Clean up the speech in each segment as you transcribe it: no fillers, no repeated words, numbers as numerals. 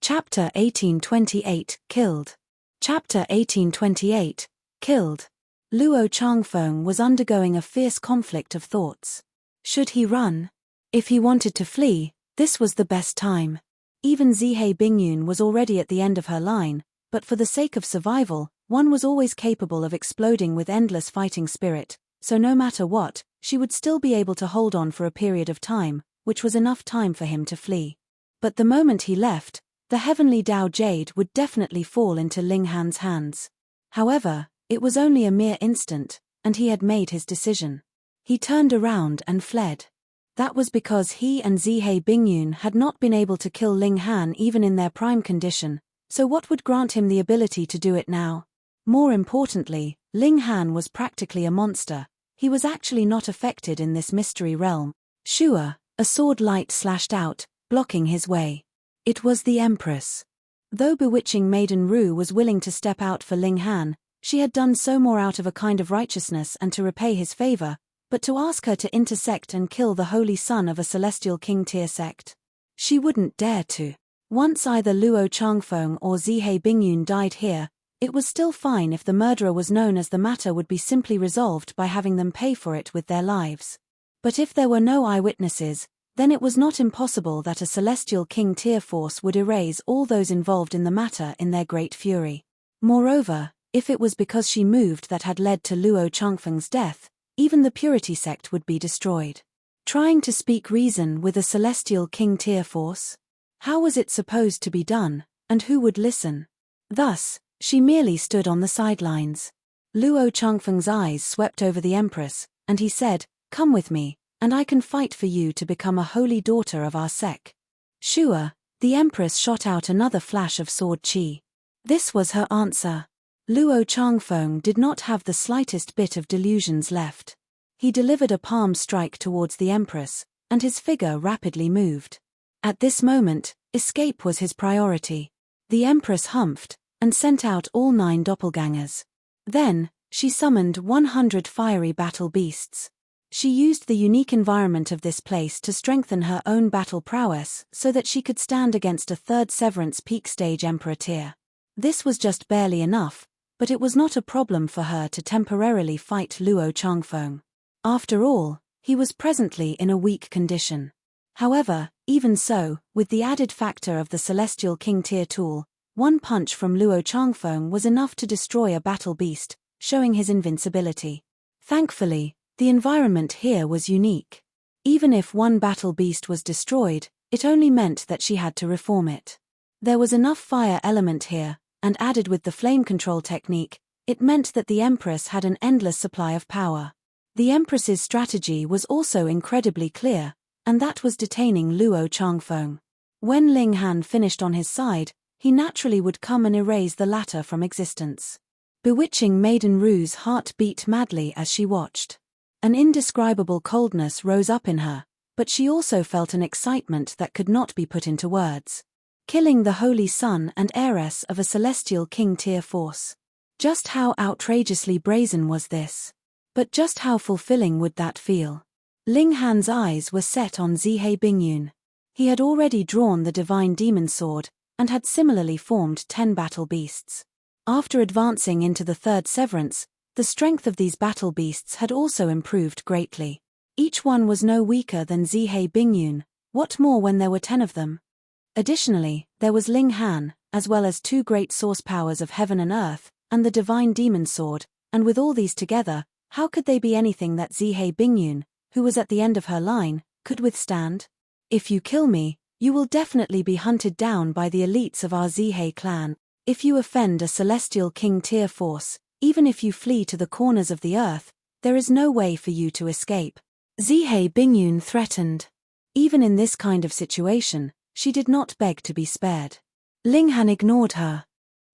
Chapter 1828, Killed. Chapter 1828, Killed. Luo Changfeng was undergoing a fierce conflict of thoughts. Should he run? If he wanted to flee, this was the best time. Even Zihei Bingyun was already at the end of her line, but for the sake of survival, one was always capable of exploding with endless fighting spirit, so no matter what, she would still be able to hold on for a period of time, which was enough time for him to flee. But the moment he left, the heavenly Dao Jade would definitely fall into Ling Han's hands. However, it was only a mere instant, and he had made his decision. He turned around and fled. That was because he and Zihei Bingyun had not been able to kill Ling Han even in their prime condition, so what would grant him the ability to do it now? More importantly, Ling Han was practically a monster. He was actually not affected in this mystery realm. Shua, a sword light slashed out, blocking his way. It was the Empress. Though bewitching Maiden Ru was willing to step out for Ling Han, she had done so more out of a kind of righteousness and to repay his favor, but to ask her to intersect and kill the holy son of a celestial king tier sect. She wouldn't dare to. Once either Luo Changfeng or Zihei Bingyun died here, it was still fine if the murderer was known, as the matter would be simply resolved by having them pay for it with their lives. But if there were no eyewitnesses, then it was not impossible that a celestial king tier force would erase all those involved in the matter in their great fury. Moreover, if it was because she moved that had led to Luo Changfeng's death, even the purity sect would be destroyed. Trying to speak reason with a celestial king tier force? How was it supposed to be done, and who would listen? Thus, she merely stood on the sidelines. Luo Changfeng's eyes swept over the Empress, and he said, "Come with me, and I can fight for you to become a holy daughter of our sect." Shua, the Empress shot out another flash of sword chi. This was her answer. Luo Changfeng did not have the slightest bit of delusions left. He delivered a palm strike towards the Empress, and his figure rapidly moved. At this moment, escape was his priority. The Empress humphed, and sent out all 9 doppelgangers. Then, she summoned 100 fiery battle beasts. She used the unique environment of this place to strengthen her own battle prowess so that she could stand against a third Severance Peak stage Emperor tier. This was just barely enough, but it was not a problem for her to temporarily fight Luo Changfeng. After all, he was presently in a weak condition. However, even so, with the added factor of the Celestial King tier tool, one punch from Luo Changfeng was enough to destroy a battle beast, showing his invincibility. Thankfully, the environment here was unique. Even if one battle beast was destroyed, it only meant that she had to reform it. There was enough fire element here, and added with the flame control technique, it meant that the Empress had an endless supply of power. The Empress's strategy was also incredibly clear, and that was detaining Luo Changfeng. When Ling Han finished on his side, he naturally would come and erase the latter from existence. Bewitching Maiden Ru's heart beat madly as she watched. An indescribable coldness rose up in her, but she also felt an excitement that could not be put into words. Killing the holy son and heiress of a celestial king tier force. Just how outrageously brazen was this? But just how fulfilling would that feel? Ling Han's eyes were set on Zihei Bingyun. He had already drawn the divine demon sword, and had similarly formed 10 battle beasts. After advancing into the third Severance, the strength of these battle beasts had also improved greatly. Each one was no weaker than Zihei Bingyun, what more when there were 10 of them? Additionally, there was Ling Han, as well as 2 great source powers of heaven and earth, and the divine demon sword, and with all these together, how could they be anything that Zihei Bingyun, who was at the end of her line, could withstand? If you kill me, you will definitely be hunted down by the elites of our Zihei clan. If you offend a celestial king tier force, even if you flee to the corners of the earth, there is no way for you to escape. Zihei Bingyun threatened. Even in this kind of situation, she did not beg to be spared. Ling Han ignored her.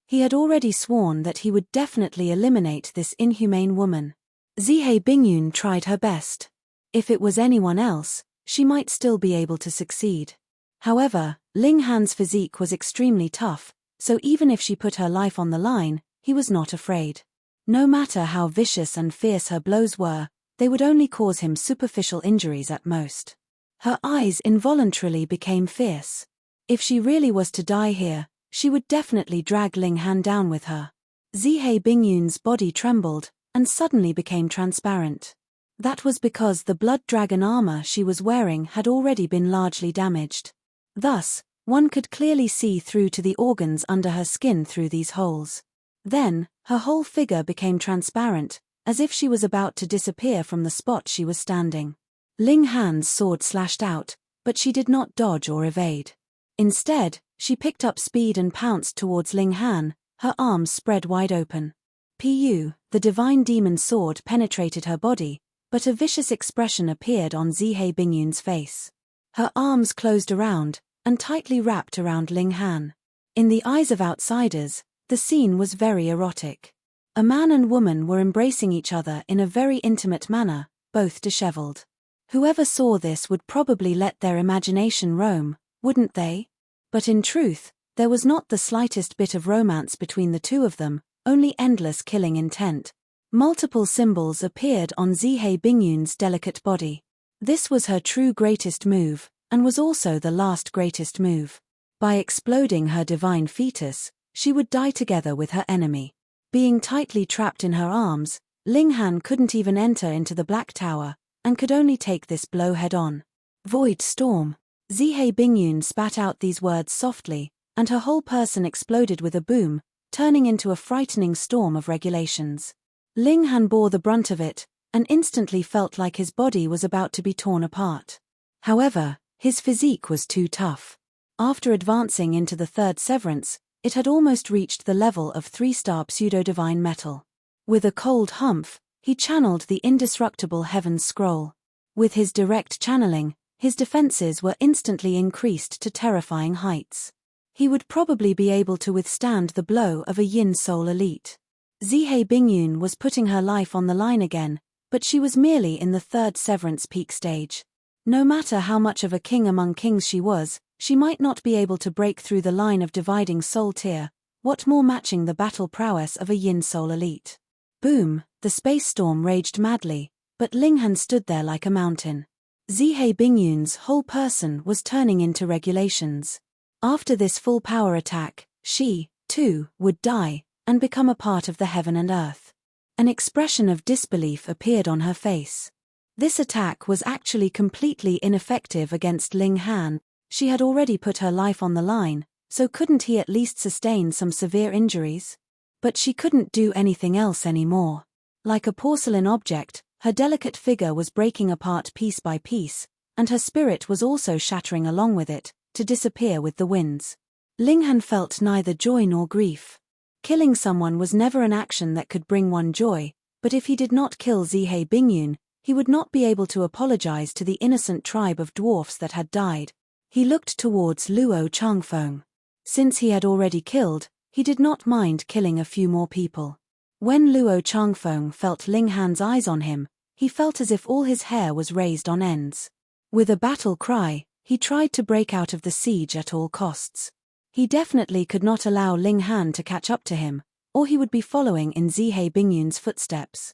He had already sworn that he would definitely eliminate this inhumane woman. Zihei Bingyun tried her best. If it was anyone else, she might still be able to succeed. However, Ling Han's physique was extremely tough, so even if she put her life on the line, he was not afraid. No matter how vicious and fierce her blows were, they would only cause him superficial injuries at most. Her eyes involuntarily became fierce. If she really was to die here, she would definitely drag Ling Han down with her. Zihe Bingyun's body trembled, and suddenly became transparent. That was because the blood dragon armor she was wearing had already been largely damaged. Thus, one could clearly see through to the organs under her skin through these holes. Then, her whole figure became transparent, as if she was about to disappear from the spot she was standing. Ling Han's sword slashed out, but she did not dodge or evade. Instead, she picked up speed and pounced towards Ling Han, her arms spread wide open. The divine demon sword penetrated her body, but a vicious expression appeared on Zihe Bingyun's face. Her arms closed around, and tightly wrapped around Ling Han. In the eyes of outsiders, the scene was very erotic. A man and woman were embracing each other in a very intimate manner, both disheveled. Whoever saw this would probably let their imagination roam, wouldn't they? But in truth, there was not the slightest bit of romance between the two of them, only endless killing intent. Multiple symbols appeared on Zihe Bingyun's delicate body. This was her true greatest move, and was also the last greatest move. By exploding her divine fetus, she would die together with her enemy. Being tightly trapped in her arms, Ling Han couldn't even enter into the Black Tower, and could only take this blow head-on. Void storm. Zihe Bingyun spat out these words softly, and her whole person exploded with a boom, turning into a frightening storm of regulations. Ling Han bore the brunt of it, and instantly felt like his body was about to be torn apart. However, his physique was too tough. After advancing into the third severance, it had almost reached the level of 3-star pseudo-divine metal. With a cold humph, he channeled the indestructible Heaven's Scroll. With his direct channeling, his defenses were instantly increased to terrifying heights. He would probably be able to withstand the blow of a Yin Soul elite. Zihe Bingyun was putting her life on the line again, but she was merely in the third severance peak stage. No matter how much of a king among kings she might not be able to break through the line of dividing soul tier, what more matching the battle prowess of a Yin Soul elite. Boom, the space storm raged madly, but Ling Han stood there like a mountain. Zihe Bingyun's whole person was turning into regulations. After this full power attack, she, too, would die, and become a part of the heaven and earth. An expression of disbelief appeared on her face. This attack was actually completely ineffective against Ling Han. She had already put her life on the line, so couldn't he at least sustain some severe injuries? But she couldn't do anything else anymore. Like a porcelain object, her delicate figure was breaking apart piece by piece, and her spirit was also shattering along with it, to disappear with the winds. Ling Han felt neither joy nor grief. Killing someone was never an action that could bring one joy, but if he did not kill Zihe Bingyun, he would not be able to apologize to the innocent tribe of dwarfs that had died. He looked towards Luo Changfeng. Since he had already killed, he did not mind killing a few more people. When Luo Changfeng felt Ling Han's eyes on him, he felt as if all his hair was raised on ends. With a battle cry, he tried to break out of the siege at all costs. He definitely could not allow Ling Han to catch up to him, or he would be following in Zihe Bingyun's footsteps.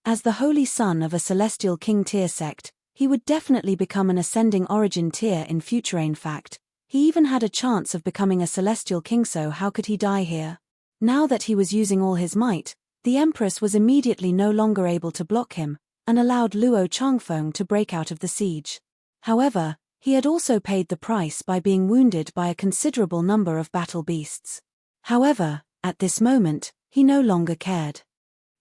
As the holy son of a celestial king tier sect, he would definitely become an ascending origin tier in future. In fact, he even had a chance of becoming a celestial king, so how could he die here? Now that he was using all his might, the Empress was immediately no longer able to block him, and allowed Luo Changfeng to break out of the siege. However, he had also paid the price by being wounded by a considerable number of battle beasts. However, at this moment, he no longer cared.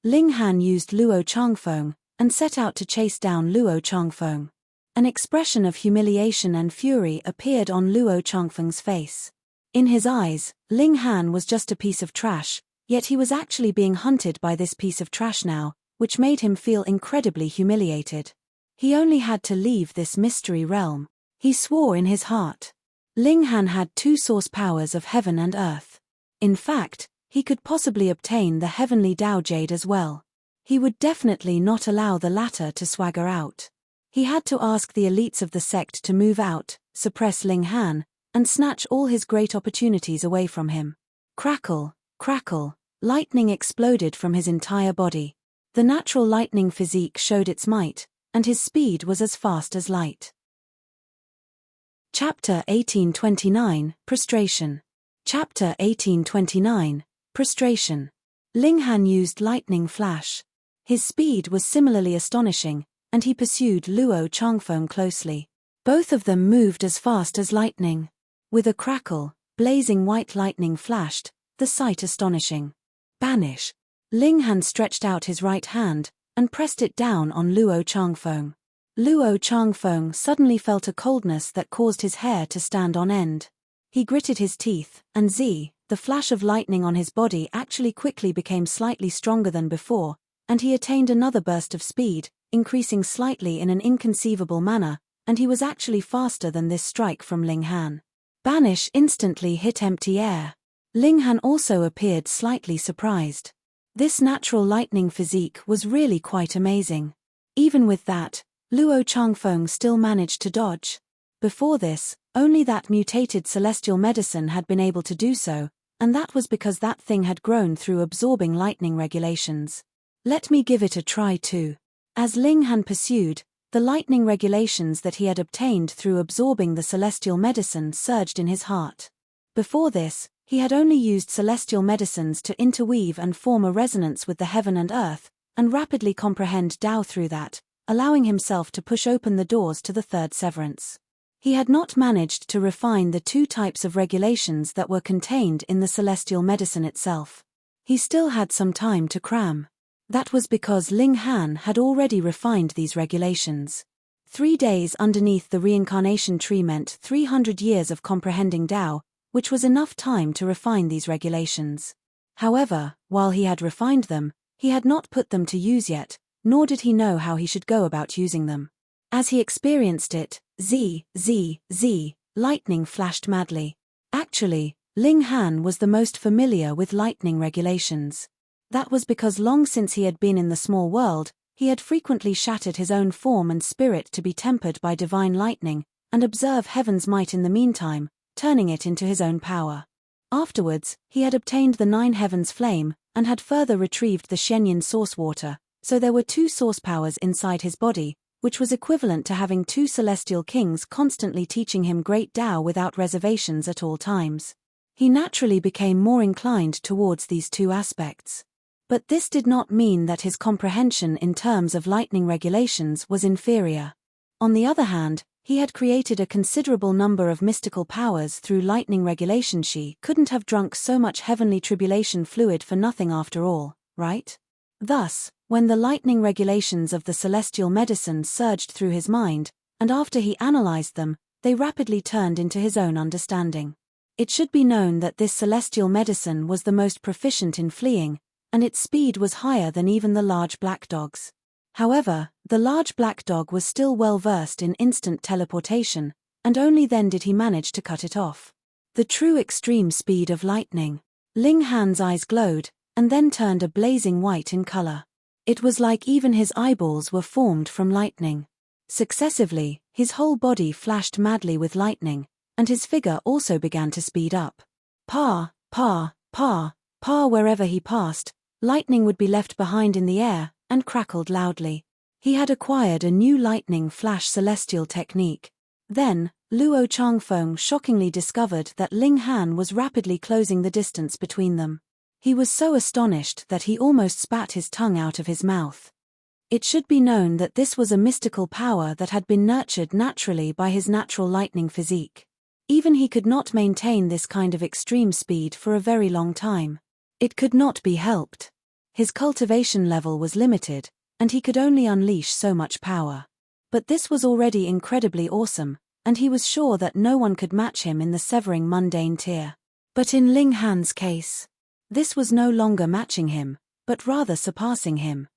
Ling Han used Luo Changfeng, and set out to chase down Luo Changfeng. An expression of humiliation and fury appeared on Luo Changfeng's face. In his eyes, Ling Han was just a piece of trash, yet he was actually being hunted by this piece of trash now, which made him feel incredibly humiliated. He only had to leave this mystery realm. He swore in his heart. Ling Han had 2 source powers of heaven and earth. In fact, he could possibly obtain the heavenly Dao Jade as well. He would definitely not allow the latter to swagger out. He had to ask the elites of the sect to move out, suppress Ling Han, and snatch all his great opportunities away from him. Crackle, crackle, lightning exploded from his entire body. The natural lightning physique showed its might, and his speed was as fast as light. Chapter 1829, Prostration. Chapter 1829, Prostration. Ling Han used lightning flash. His speed was similarly astonishing, and he pursued Luo Changfeng closely. Both of them moved as fast as lightning. With a crackle, blazing white lightning flashed, the sight astonishing. Banish. Ling Han stretched out his right hand, and pressed it down on Luo Changfeng. Luo Changfeng suddenly felt a coldness that caused his hair to stand on end. He gritted his teeth, and the flash of lightning on his body actually quickly became slightly stronger than before, and he attained another burst of speed, increasing slightly in an inconceivable manner, and he was actually faster than this strike from Ling Han. Banish instantly hit empty air. Ling Han also appeared slightly surprised. This natural lightning physique was really quite amazing. Even with that, Luo Changfeng still managed to dodge. Before this, only that mutated celestial medicine had been able to do so, and that was because that thing had grown through absorbing lightning regulations. Let me give it a try too. As Ling Han pursued, the lightning regulations that he had obtained through absorbing the celestial medicine surged in his heart. Before this, he had only used celestial medicines to interweave and form a resonance with the heaven and earth, and rapidly comprehend Tao through that, allowing himself to push open the doors to the third severance. He had not managed to refine the two types of regulations that were contained in the celestial medicine itself. He still had some time to cram. That was because Ling Han had already refined these regulations. 3 days underneath the reincarnation tree meant 300 years of comprehending Tao, which was enough time to refine these regulations. However, while he had refined them, he had not put them to use yet, nor did he know how he should go about using them. As he experienced it, lightning flashed madly. Actually, Ling Han was the most familiar with lightning regulations. That was because long since he had been in the small world, he had frequently shattered his own form and spirit to be tempered by divine lightning, and observe heaven's might in the meantime, turning it into his own power. Afterwards, he had obtained the 9 heavens flame, and had further retrieved the Shenyan source water, so there were 2 source powers inside his body, which was equivalent to having 2 celestial kings constantly teaching him great Tao without reservations at all times. He naturally became more inclined towards these 2 aspects. But this did not mean that his comprehension in terms of lightning regulations was inferior. On the other hand, he had created a considerable number of mystical powers through lightning regulation. She couldn't have drunk so much heavenly tribulation fluid for nothing after all, right? Thus, when the lightning regulations of the celestial medicine surged through his mind, and after he analyzed them, they rapidly turned into his own understanding. It should be known that this celestial medicine was the most proficient in fleeing, and its speed was higher than even the large black dog's. However, the large black dog was still well versed in instant teleportation, and only then did he manage to cut it off. The true extreme speed of lightning. Ling Han's eyes glowed, and then turned a blazing white in color. It was like even his eyeballs were formed from lightning. Successively, his whole body flashed madly with lightning, and his figure also began to speed up. Pa, wherever he passed, lightning would be left behind in the air, and crackled loudly. He had acquired a new lightning flash celestial technique. Then, Luo Changfeng shockingly discovered that Ling Han was rapidly closing the distance between them. He was so astonished that he almost spat his tongue out of his mouth. It should be known that this was a mystical power that had been nurtured naturally by his natural lightning physique. Even he could not maintain this kind of extreme speed for a very long time. It could not be helped. His cultivation level was limited, and he could only unleash so much power. But this was already incredibly awesome, and he was sure that no one could match him in the severing mundane tier. But in Ling Han's case, this was no longer matching him, but rather surpassing him.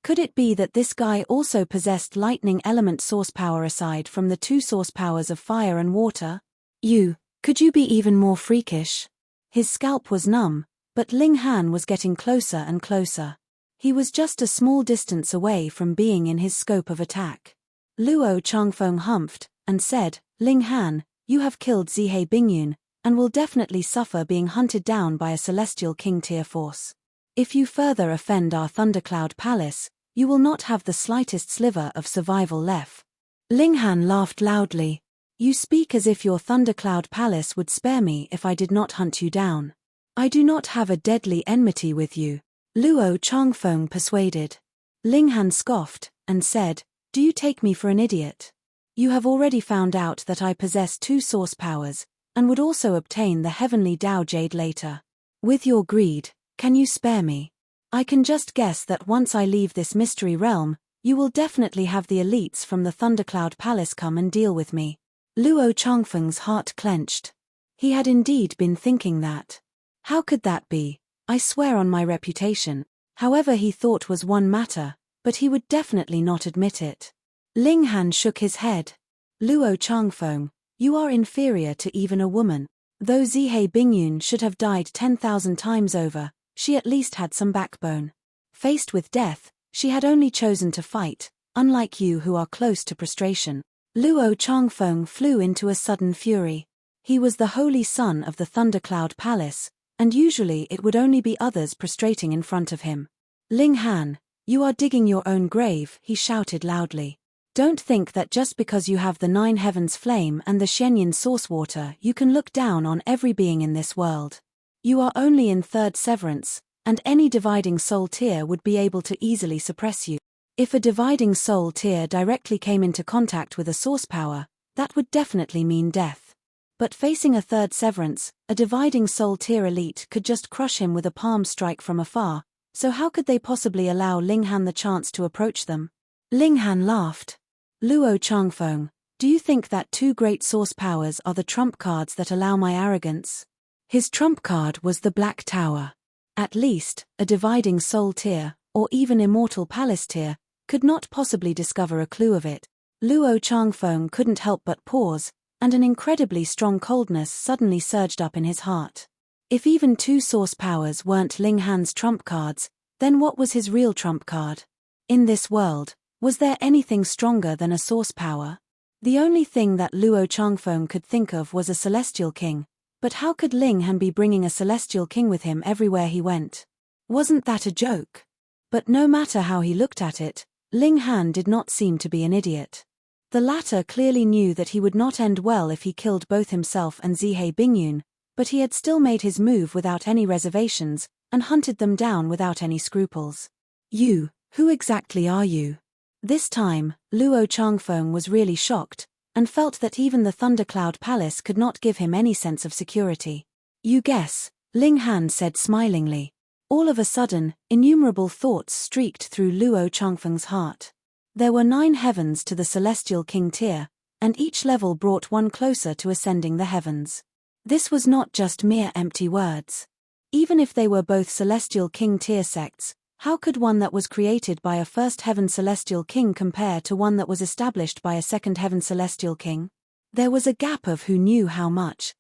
Could it be that this guy also possessed lightning element source power aside from the 2 source powers of fire and water? Could you be even more freakish? His scalp was numb, but Ling Han was getting closer and closer. He was just a small distance away from being in his scope of attack. Luo Changfeng humphed, and said, Ling Han, you have killed Zihei Bingyun, and will definitely suffer being hunted down by a celestial king tier force. If you further offend our Thundercloud Palace, you will not have the slightest sliver of survival left. Ling Han laughed loudly. You speak as if your Thundercloud Palace would spare me if I did not hunt you down. I do not have a deadly enmity with you, Luo Changfeng persuaded. Ling Han scoffed, and said, do you take me for an idiot? You have already found out that I possess 2 source powers, and would also obtain the heavenly Dao Jade later. With your greed, can you spare me? I can just guess that once I leave this mystery realm, you will definitely have the elites from the Thundercloud Palace come and deal with me. Luo Changfeng's heart clenched. He had indeed been thinking that. How could that be? I swear on my reputation. However, he thought was one matter, but he would definitely not admit it. Ling Han shook his head. Luo Changfeng, you are inferior to even a woman. Though Zihei Bingyun should have died 10,000 times over, she at least had some backbone. Faced with death, she had only chosen to fight, unlike you who are close to prostration. Luo Changfeng flew into a sudden fury. He was the holy son of the Thundercloud Palace, and usually it would only be others prostrating in front of him. Ling Han, you are digging your own grave, he shouted loudly. Don't think that just because you have the 9 heavens flame and the Shenyan source water you can look down on every being in this world. You are only in 3rd severance, and any dividing soul tier would be able to easily suppress you. If a dividing soul tier directly came into contact with a source power, that would definitely mean death. But facing a 3rd severance, a dividing soul tier elite could just crush him with a palm strike from afar, so how could they possibly allow Ling Han the chance to approach them? Ling Han laughed. Luo Changfeng, do you think that 2 great source powers are the trump cards that allow my arrogance? His trump card was the Black Tower. At least, a dividing soul tier, or even immortal palace tier, could not possibly discover a clue of it. Luo Changfeng couldn't help but pause, and an incredibly strong coldness suddenly surged up in his heart. If even 2 source powers weren't Ling Han's trump cards, then what was his real trump card? In this world, was there anything stronger than a source power? The only thing that Luo Changfeng could think of was a celestial king, but how could Ling Han be bringing a celestial king with him everywhere he went? Wasn't that a joke? But no matter how he looked at it, Ling Han did not seem to be an idiot. The latter clearly knew that he would not end well if he killed both himself and Zihei Bingyun, but he had still made his move without any reservations, and hunted them down without any scruples. You, who exactly are you? This time, Luo Changfeng was really shocked, and felt that even the Thundercloud Palace could not give him any sense of security. You guess, Ling Han said smilingly. All of a sudden, innumerable thoughts streaked through Luo Changfeng's heart. There were 9 heavens to the Celestial King tier, and each level brought one closer to ascending the heavens. This was not just mere empty words. Even if they were both Celestial King tier sects, how could one that was created by a 1st heaven Celestial King compare to one that was established by a 2nd heaven Celestial King? There was a gap of who knew how much.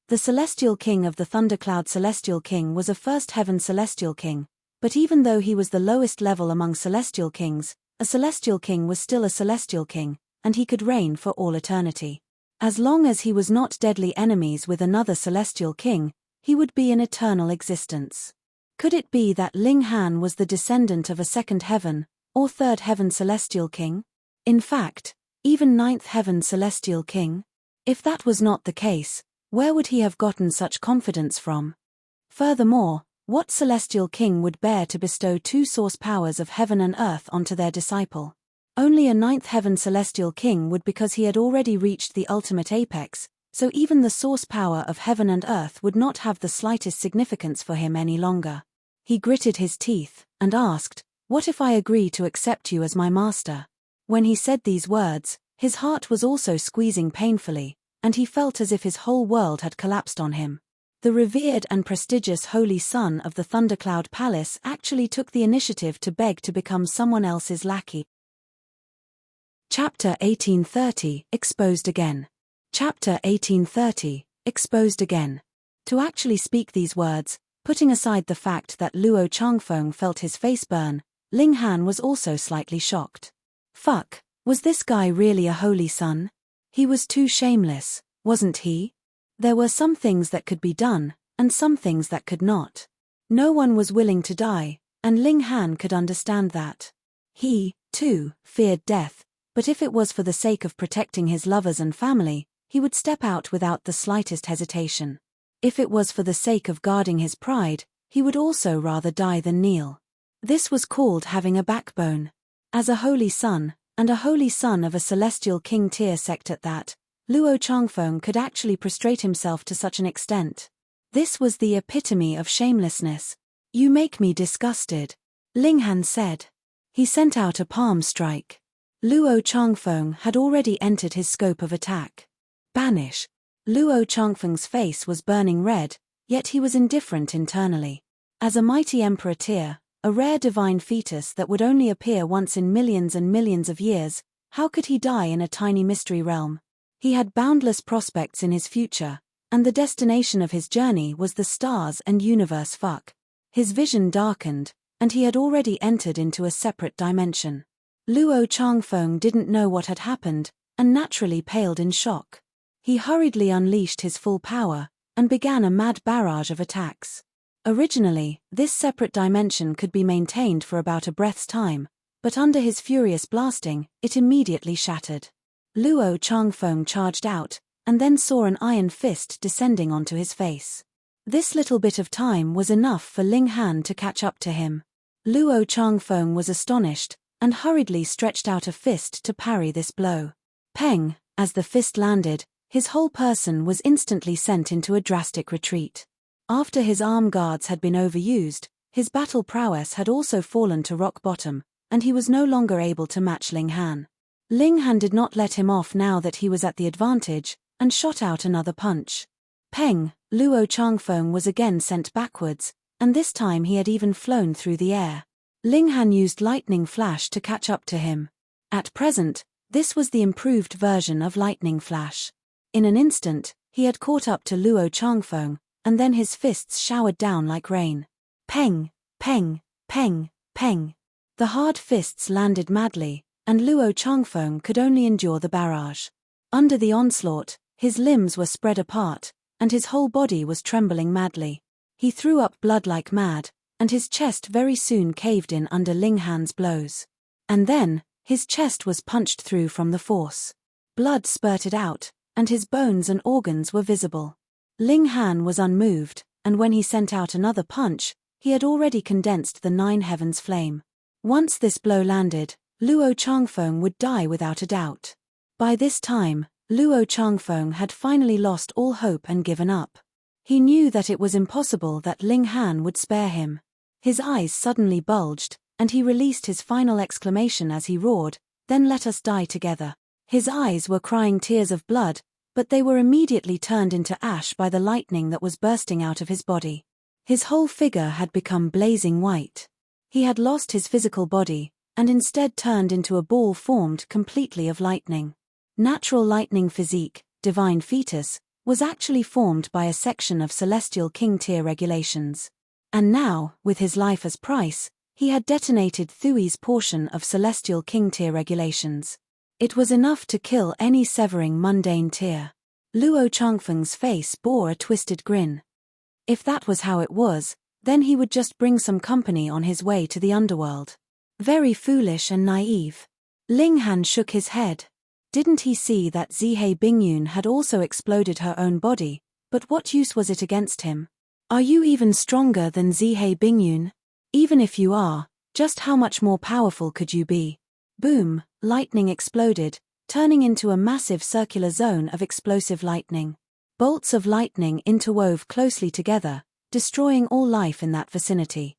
The Celestial King of the Thundercloud Celestial King was a 1st heaven Celestial King, but even though he was the lowest level among Celestial Kings, a Celestial King was still a Celestial King, and he could reign for all eternity. As long as he was not deadly enemies with another Celestial King, he would be in eternal existence. Could it be that Ling Han was the descendant of a 2nd heaven, or 3rd heaven Celestial King? In fact, even 9th heaven Celestial King? If that was not the case, where would he have gotten such confidence from? Furthermore, what Celestial King would bear to bestow 2 source powers of heaven and earth onto their disciple? Only a 9th heaven Celestial King would, because he had already reached the ultimate apex, so even the source power of heaven and earth would not have the slightest significance for him any longer. He gritted his teeth, and asked, "What if I agree to accept you as my master?" When he said these words, his heart was also squeezing painfully, and he felt as if his whole world had collapsed on him. The revered and prestigious holy son of the Thundercloud Palace actually took the initiative to beg to become someone else's lackey. Chapter 1830, Exposed Again. Chapter 1830, Exposed Again. To actually speak these words, putting aside the fact that Luo Changfeng felt his face burn, Ling Han was also slightly shocked. Fuck, was this guy really a holy son? He was too shameless, wasn't he? There were some things that could be done, and some things that could not. No one was willing to die, and Ling Han could understand that. He, too, feared death, but if it was for the sake of protecting his lovers and family, he would step out without the slightest hesitation. If it was for the sake of guarding his pride, he would also rather die than kneel. This was called having a backbone. As a holy son, and a holy son of a celestial king tier sect at that, Luo Changfeng could actually prostrate himself to such an extent. This was the epitome of shamelessness. "You make me disgusted," Ling Han said. He sent out a palm strike. Luo Changfeng had already entered his scope of attack. Banish. Luo Changfeng's face was burning red, yet he was indifferent internally. As a mighty emperor tier, a rare divine fetus that would only appear once in millions and millions of years, how could he die in a tiny mystery realm? He had boundless prospects in his future, and the destination of his journey was the stars and universe fuck. His vision darkened, and he had already entered into a separate dimension. Luo Changfeng didn't know what had happened, and naturally paled in shock. He hurriedly unleashed his full power, and began a mad barrage of attacks. Originally, this separate dimension could be maintained for about a breath's time, but under his furious blasting, it immediately shattered. Luo Changfeng charged out, and then saw an iron fist descending onto his face. This little bit of time was enough for Ling Han to catch up to him. Luo Changfeng was astonished, and hurriedly stretched out a fist to parry this blow. Peng, as the fist landed, his whole person was instantly sent into a drastic retreat. After his arm guards had been overused, his battle prowess had also fallen to rock bottom, and he was no longer able to match Ling Han. Ling Han did not let him off now that he was at the advantage, and shot out another punch. Peng, Luo Changfeng was again sent backwards, and this time he had even flown through the air. Ling Han used lightning flash to catch up to him. At present, this was the improved version of lightning flash. In an instant, he had caught up to Luo Changfeng, and then his fists showered down like rain. Peng, peng, peng, peng. The hard fists landed madly, and Luo Changfeng could only endure the barrage. Under the onslaught, his limbs were spread apart, and his whole body was trembling madly. He threw up blood like mad, and his chest very soon caved in under Ling Han's blows. And then, his chest was punched through from the force. Blood spurted out, and his bones and organs were visible. Ling Han was unmoved, and when he sent out another punch, he had already condensed the 9 heavens flame. Once this blow landed, Luo Changfeng would die without a doubt. By this time, Luo Changfeng had finally lost all hope and given up. He knew that it was impossible that Ling Han would spare him. His eyes suddenly bulged, and he released his final exclamation as he roared, "Then let us die together." His eyes were crying tears of blood, but they were immediately turned into ash by the lightning that was bursting out of his body. His whole figure had become blazing white. He had lost his physical body, and instead turned into a ball formed completely of lightning. Natural lightning physique, divine fetus, was actually formed by a section of celestial king tier regulations. And now, with his life as price, he had detonated Thui's portion of celestial king tier regulations. It was enough to kill any severing mundane tier. Luo Changfeng's face bore a twisted grin. If that was how it was, then he would just bring some company on his way to the underworld. Very foolish and naive. Ling Han shook his head. Didn't he see that Zihei Bingyun had also exploded her own body, but what use was it against him? Are you even stronger than Zihei Bingyun? Even if you are, just how much more powerful could you be? Boom, lightning exploded, turning into a massive circular zone of explosive lightning. Bolts of lightning interwove closely together, destroying all life in that vicinity.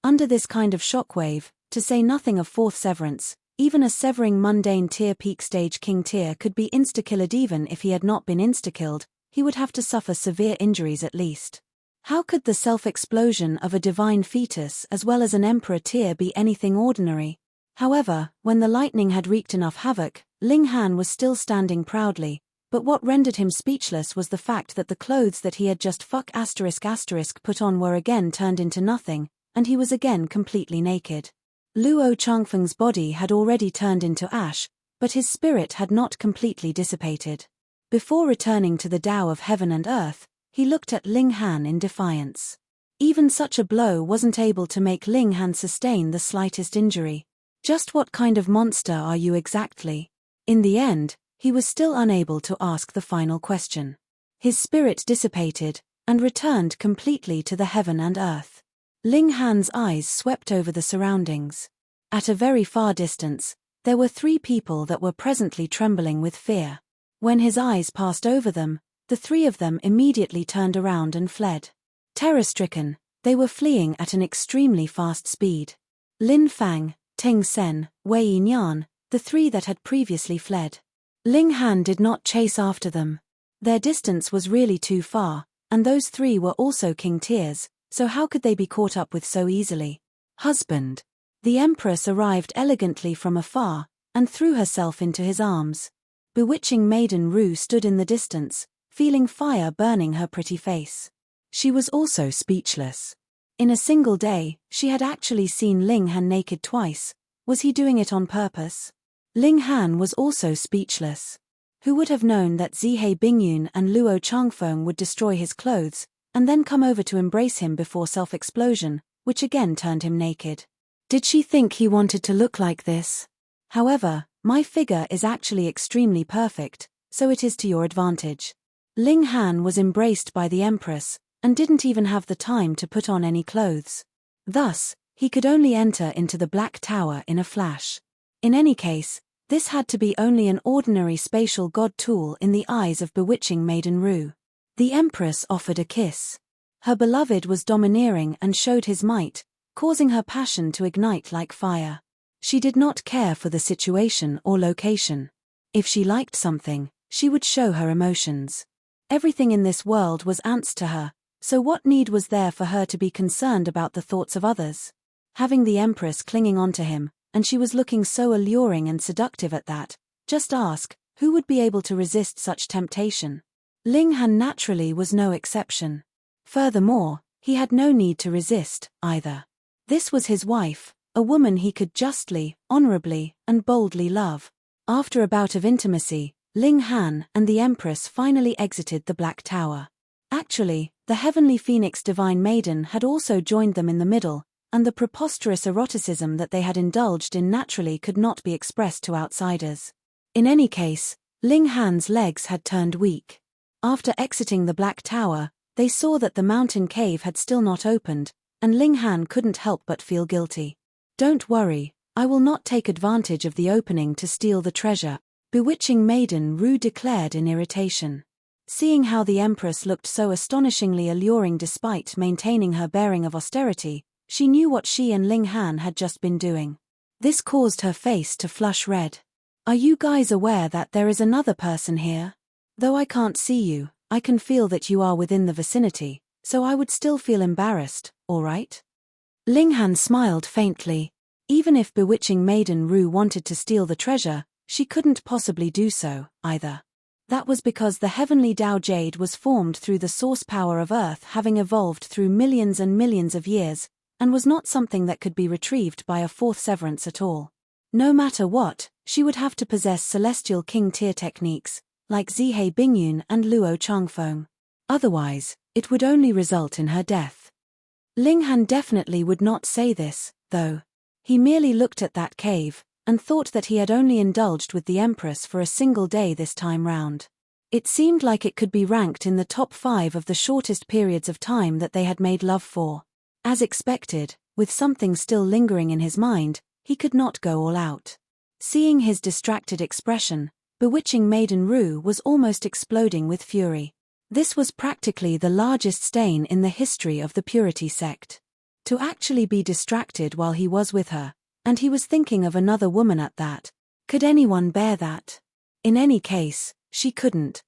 Under this kind of shockwave, to say nothing of fourth severance, even a severing mundane tier peak stage king tier could be insta-killed. Even if he had not been insta-killed, he would have to suffer severe injuries at least. How could the self-explosion of a divine fetus as well as an emperor tier be anything ordinary? However, when the lightning had wreaked enough havoc, Ling Han was still standing proudly, but what rendered him speechless was the fact that the clothes that he had just put on were again turned into nothing, and he was again completely naked. Luo Changfeng's body had already turned into ash, but his spirit had not completely dissipated. Before returning to the Tao of heaven and earth, he looked at Ling Han in defiance. Even such a blow wasn't able to make Ling Han sustain the slightest injury. Just what kind of monster are you exactly? In the end, he was still unable to ask the final question. His spirit dissipated, and returned completely to the heaven and earth. Ling Han's eyes swept over the surroundings. At a very far distance, there were 3 people that were presently trembling with fear. When his eyes passed over them, the 3 of them immediately turned around and fled. Terror-stricken, they were fleeing at an extremely fast speed. Lin Fang, Ting Sen, Wei Yinyan, the 3 that had previously fled. Ling Han did not chase after them. Their distance was really too far, and those 3 were also king tiers, so how could they be caught up with so easily? Husband. The Empress arrived elegantly from afar, and threw herself into his arms. Bewitching Maiden Ru stood in the distance, feeling fire burning her pretty face. She was also speechless. In a single day, she had actually seen Ling Han naked twice. Was he doing it on purpose? Ling Han was also speechless. Who would have known that Zihei Bingyun and Luo Changfeng would destroy his clothes, and then come over to embrace him before self-explosion, which again turned him naked? Did she think he wanted to look like this? However, my figure is actually extremely perfect, so it is to your advantage. Ling Han was embraced by the Empress, and didn't even have the time to put on any clothes. Thus, he could only enter into the Black Tower in a flash. In any case, this had to be only an ordinary spatial god tool in the eyes of bewitching Maiden Ru. The Empress offered a kiss. Her beloved was domineering and showed his might, causing her passion to ignite like fire. She did not care for the situation or location. If she liked something, she would show her emotions. Everything in this world was ants to her, so what need was there for her to be concerned about the thoughts of others? Having the Empress clinging onto him, and she was looking so alluring and seductive at that, just ask, who would be able to resist such temptation? Ling Han naturally was no exception. Furthermore, he had no need to resist, either. This was his wife, a woman he could justly, honorably, and boldly love. After a bout of intimacy, Ling Han and the Empress finally exited the Black Tower. Actually, the Heavenly Phoenix Divine Maiden had also joined them in the middle, and the preposterous eroticism that they had indulged in naturally could not be expressed to outsiders. In any case, Ling Han's legs had turned weak. After exiting the Black Tower, they saw that the mountain cave had still not opened, and Ling Han couldn't help but feel guilty. Don't worry, I will not take advantage of the opening to steal the treasure, bewitching Maiden Ru declared in irritation. Seeing how the Empress looked so astonishingly alluring despite maintaining her bearing of austerity, she knew what she and Ling Han had just been doing. This caused her face to flush red. Are you guys aware that there is another person here? Though I can't see you, I can feel that you are within the vicinity, so I would still feel embarrassed, alright? Ling Han smiled faintly. Even if bewitching Maiden Ru wanted to steal the treasure, she couldn't possibly do so, either. That was because the heavenly Tao Jade was formed through the source power of Earth having evolved through millions and millions of years, and was not something that could be retrieved by a fourth severance at all. No matter what, she would have to possess celestial king tier techniques, like Zihei Bingyun and Luo Changfeng. Otherwise, it would only result in her death. Ling Han definitely would not say this, though. He merely looked at that cave, and thought that he had only indulged with the Empress for a single day this time round. It seemed like it could be ranked in the top 5 of the shortest periods of time that they had made love for. As expected, with something still lingering in his mind, he could not go all out. Seeing his distracted expression, bewitching Maiden Ru was almost exploding with fury. This was practically the largest stain in the history of the Purity sect. To actually be distracted while he was with her, and he was thinking of another woman at that. Could anyone bear that? In any case, she couldn't.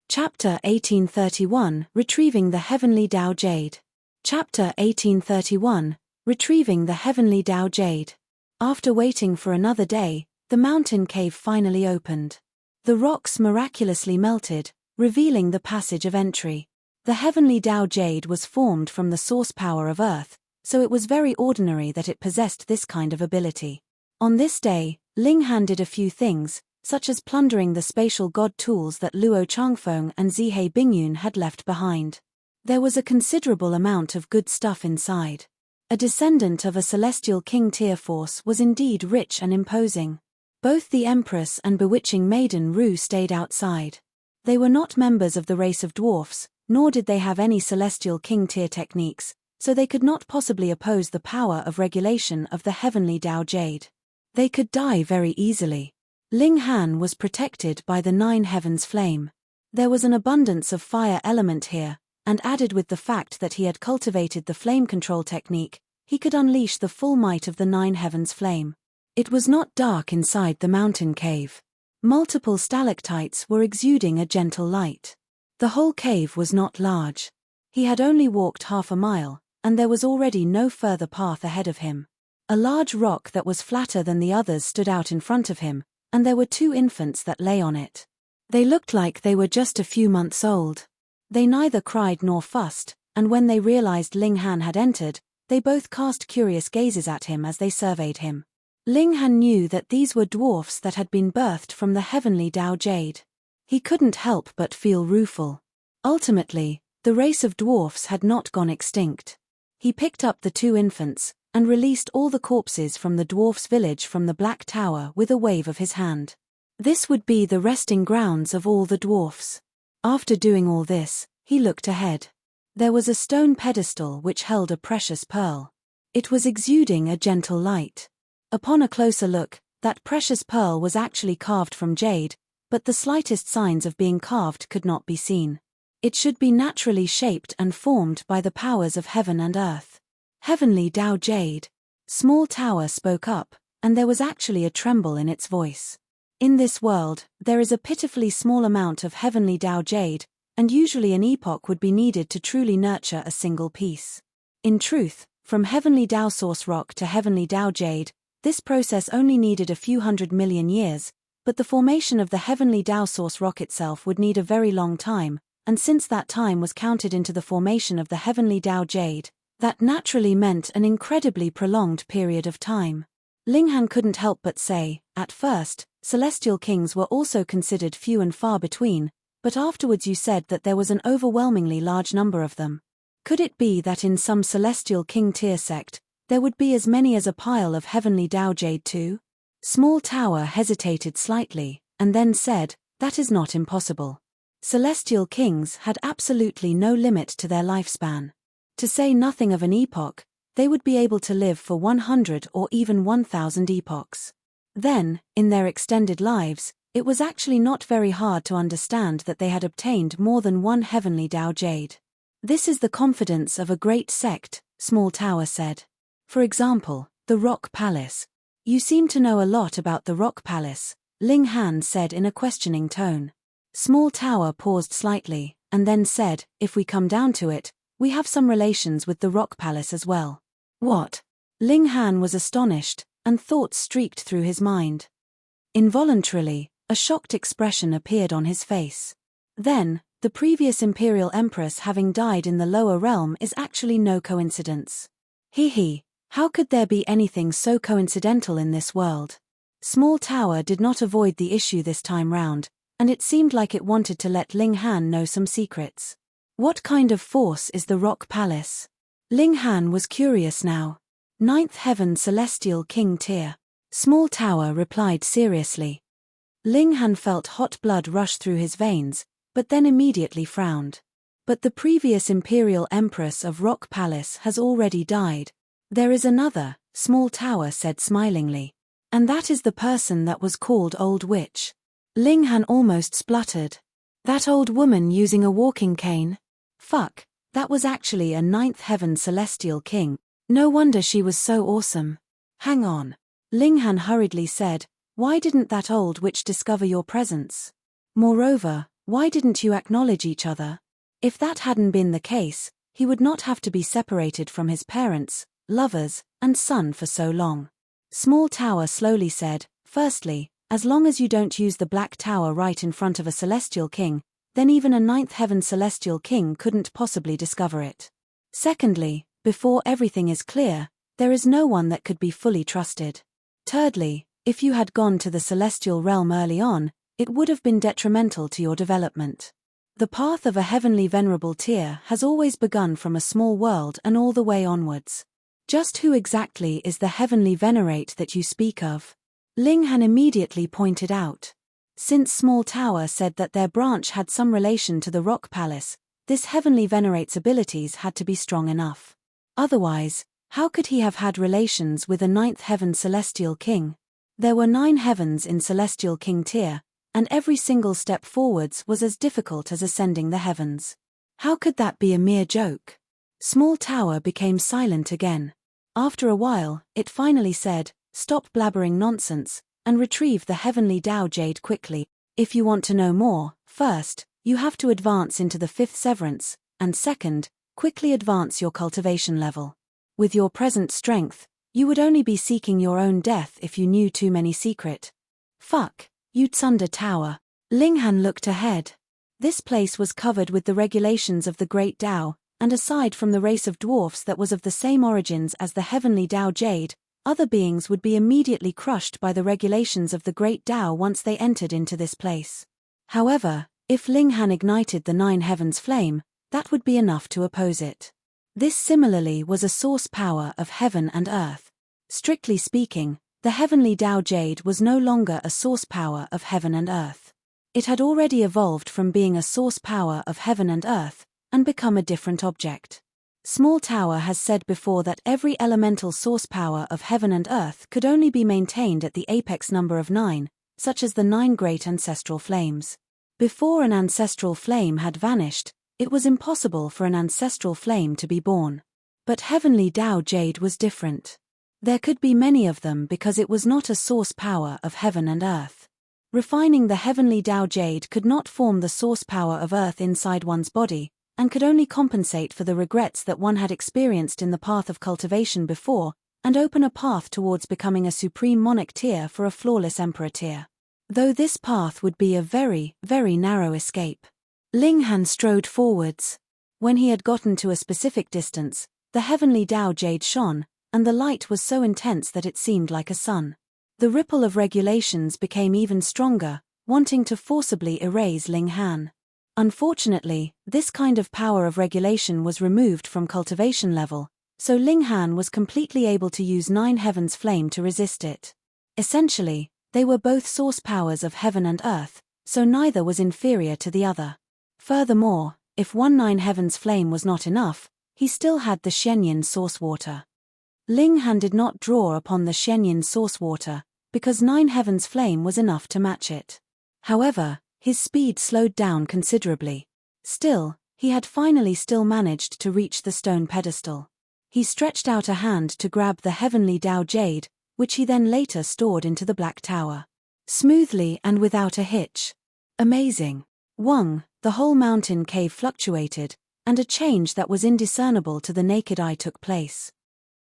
Chapter 1831, Retrieving the Heavenly Tao Jade. Chapter 1831, Retrieving the Heavenly Tao Jade. After waiting for another day, the mountain cave finally opened. The rocks miraculously melted, revealing the passage of entry. The Heavenly Tao Jade was formed from the source power of Earth, so it was very ordinary that it possessed this kind of ability. On this day, Ling Han did a few things, such as plundering the spatial god tools that Luo Changfeng and Zihei Bingyun had left behind. There was a considerable amount of good stuff inside. A descendant of a celestial king tier force was indeed rich and imposing. Both the Empress and bewitching maiden Rue stayed outside. They were not members of the race of dwarfs, nor did they have any celestial king-tier techniques, so they could not possibly oppose the power of regulation of the heavenly Dao Jade. They could die very easily. Ling Han was protected by the 9 heavens flame. There was an abundance of fire element here, and added with the fact that he had cultivated the flame control technique, he could unleash the full might of the 9 heavens flame. It was not dark inside the mountain cave. Multiple stalactites were exuding a gentle light. The whole cave was not large. He had only walked half a mile, and there was already no further path ahead of him. A large rock that was flatter than the others stood out in front of him, and there were 2 infants that lay on it. They looked like they were just a few months old. They neither cried nor fussed, and when they realized Ling Han had entered, they both cast curious gazes at him as they surveyed him. Ling Han knew that these were dwarfs that had been birthed from the heavenly Dao Jade. He couldn't help but feel rueful. Ultimately, the race of dwarfs had not gone extinct. He picked up the 2 infants, and released all the corpses from the dwarfs' village from the Black Tower with a wave of his hand. This would be the resting grounds of all the dwarfs. After doing all this, he looked ahead. There was a stone pedestal which held a precious pearl. It was exuding a gentle light. Upon a closer look, that precious pearl was actually carved from jade, but the slightest signs of being carved could not be seen. It should be naturally shaped and formed by the powers of heaven and earth. Heavenly Dao Jade. Small Tower spoke up, and there was actually a tremble in its voice. In this world, there is a pitifully small amount of heavenly Dao Jade, and usually an epoch would be needed to truly nurture a single piece. In truth, from heavenly Dao Source Rock to heavenly Dao Jade, this process only needed a few 100 million years, but the formation of the heavenly Dao Source Rock itself would need a very long time, and since that time was counted into the formation of the heavenly Dao Jade, that naturally meant an incredibly prolonged period of time. Ling Han couldn't help but say, at first, celestial kings were also considered few and far between, but afterwards you said that there was an overwhelmingly large number of them. Could it be that in some celestial king-tier sect, there would be as many as a pile of heavenly Dao Jade too? Small Tower hesitated slightly, and then said, that is not impossible. Celestial kings had absolutely no limit to their lifespan. To say nothing of an epoch, they would be able to live for 100 or even 1,000 epochs. Then, in their extended lives, it was actually not very hard to understand that they had obtained more than one heavenly Dao Jade. This is the confidence of a great sect, Small Tower said. For example, the Rock Palace. You seem to know a lot about the Rock Palace, Ling Han said in a questioning tone. Small Tower paused slightly, and then said, if we come down to it, we have some relations with the Rock Palace as well. What? Ling Han was astonished, and thoughts streaked through his mind. Involuntarily, a shocked expression appeared on his face. Then, the previous Imperial Empress having died in the lower realm is actually no coincidence. He. How could there be anything so coincidental in this world? Small Tower did not avoid the issue this time round, and it seemed like it wanted to let Ling Han know some secrets. What kind of force is the Rock Palace? Ling Han was curious now. 9th Heaven Celestial King Tier. Small Tower replied seriously. Ling Han felt hot blood rush through his veins, but then immediately frowned. But the previous Imperial Empress of Rock Palace has already died. There is another, Small Tower said smilingly. And that is the person that was called Old Witch. Ling Han almost spluttered. That old woman using a walking cane? Fuck, that was actually a 9th Heaven Celestial King. No wonder she was so awesome. Hang on. Ling Han hurriedly said, why didn't that old witch discover your presence? Moreover, why didn't you acknowledge each other? If that hadn't been the case, he would not have to be separated from his parents, lovers, and son for so long. Small Tower slowly said, firstly, as long as you don't use the Black Tower right in front of a Celestial King, then even a 9th Heaven Celestial King couldn't possibly discover it. Secondly, before everything is clear, there is no one that could be fully trusted. Thirdly, if you had gone to the Celestial Realm early on, it would have been detrimental to your development. The path of a heavenly venerable tier has always begun from a small world and all the way onwards. Just who exactly is the heavenly venerate that you speak of? Ling Han immediately pointed out. Since Small Tower said that their branch had some relation to the Rock Palace, this heavenly venerate's abilities had to be strong enough. Otherwise, how could he have had relations with a ninth heaven celestial king? There were 9 heavens in celestial king tier, and every single step forwards was as difficult as ascending the heavens. How could that be a mere joke? Small Tower became silent again. After a while, it finally said, "Stop blabbering nonsense, and retrieve the heavenly Tao Jade quickly. If you want to know more, first, you have to advance into the 5th severance, and second, quickly advance your cultivation level. With your present strength, you would only be seeking your own death if you knew too many secret." Fuck, you Tsunder Tower. Ling Han looked ahead. This place was covered with the regulations of the Great Tao, and aside from the race of dwarfs that was of the same origins as the heavenly Tao Jade, other beings would be immediately crushed by the regulations of the Great Tao once they entered into this place. However, if Ling Han ignited the 9 heavens flame, that would be enough to oppose it. This similarly was a source power of heaven and earth. Strictly speaking, the heavenly Tao Jade was no longer a source power of heaven and earth. It had already evolved from being a source power of heaven and earth, and become a different object. Small Tower has said before that every elemental source power of heaven and earth could only be maintained at the apex number of 9, such as the 9 great ancestral flames. Before an ancestral flame had vanished, it was impossible for an ancestral flame to be born. But heavenly Tao Jade was different. There could be many of them because it was not a source power of heaven and earth. Refining the heavenly Tao Jade could not form the source power of earth inside one's body, and could only compensate for the regrets that one had experienced in the path of cultivation before, and open a path towards becoming a supreme monarch tier for a flawless emperor tier. Though this path would be a very, very narrow escape. Ling Han strode forwards. When he had gotten to a specific distance, the heavenly Tao Jade shone, and the light was so intense that it seemed like a sun. The ripple of regulations became even stronger, wanting to forcibly erase Ling Han. Unfortunately, this kind of power of regulation was removed from cultivation level, so Ling Han was completely able to use 9 heavens flame to resist it. Essentially, they were both source powers of heaven and earth, so neither was inferior to the other. Furthermore, if 9 heavens flame was not enough, he still had the Shenyin source water. Ling Han did not draw upon the Shenyin source water, because 9 heavens flame was enough to match it. However, his speed slowed down considerably. Still, he had finally still managed to reach the stone pedestal. He stretched out a hand to grab the heavenly Tao Jade, which he then later stored into the Black Tower. Smoothly and without a hitch. Amazing. Wang, the whole mountain cave fluctuated, and a change that was indiscernible to the naked eye took place.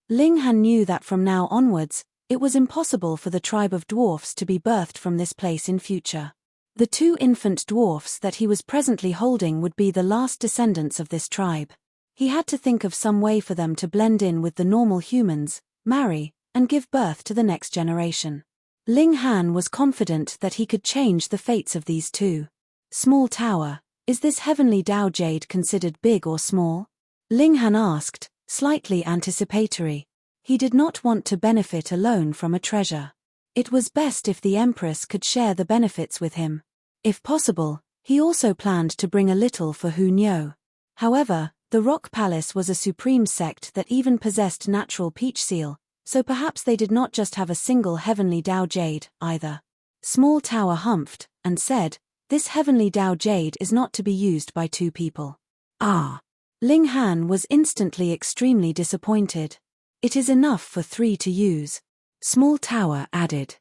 Ling Han knew that from now onwards, it was impossible for the tribe of dwarfs to be birthed from this place in future. The 2 infant dwarfs that he was presently holding would be the last descendants of this tribe. He had to think of some way for them to blend in with the normal humans, marry, and give birth to the next generation. Ling Han was confident that he could change the fates of these 2. Small Tower, is this heavenly Tao Jade considered big or small? Ling Han asked, slightly anticipatory. He did not want to benefit alone from a treasure. It was best if the Empress could share the benefits with him. If possible, he also planned to bring a little for Hu Niu. However, the Rock Palace was a supreme sect that even possessed natural peach seal, so perhaps they did not just have a single heavenly Tao Jade, either. Small Tower humphed, and said, "This heavenly Tao Jade is not to be used by 2 people. Ah." Ling Han was instantly extremely disappointed. "It is enough for 3 to use." Small Tower added.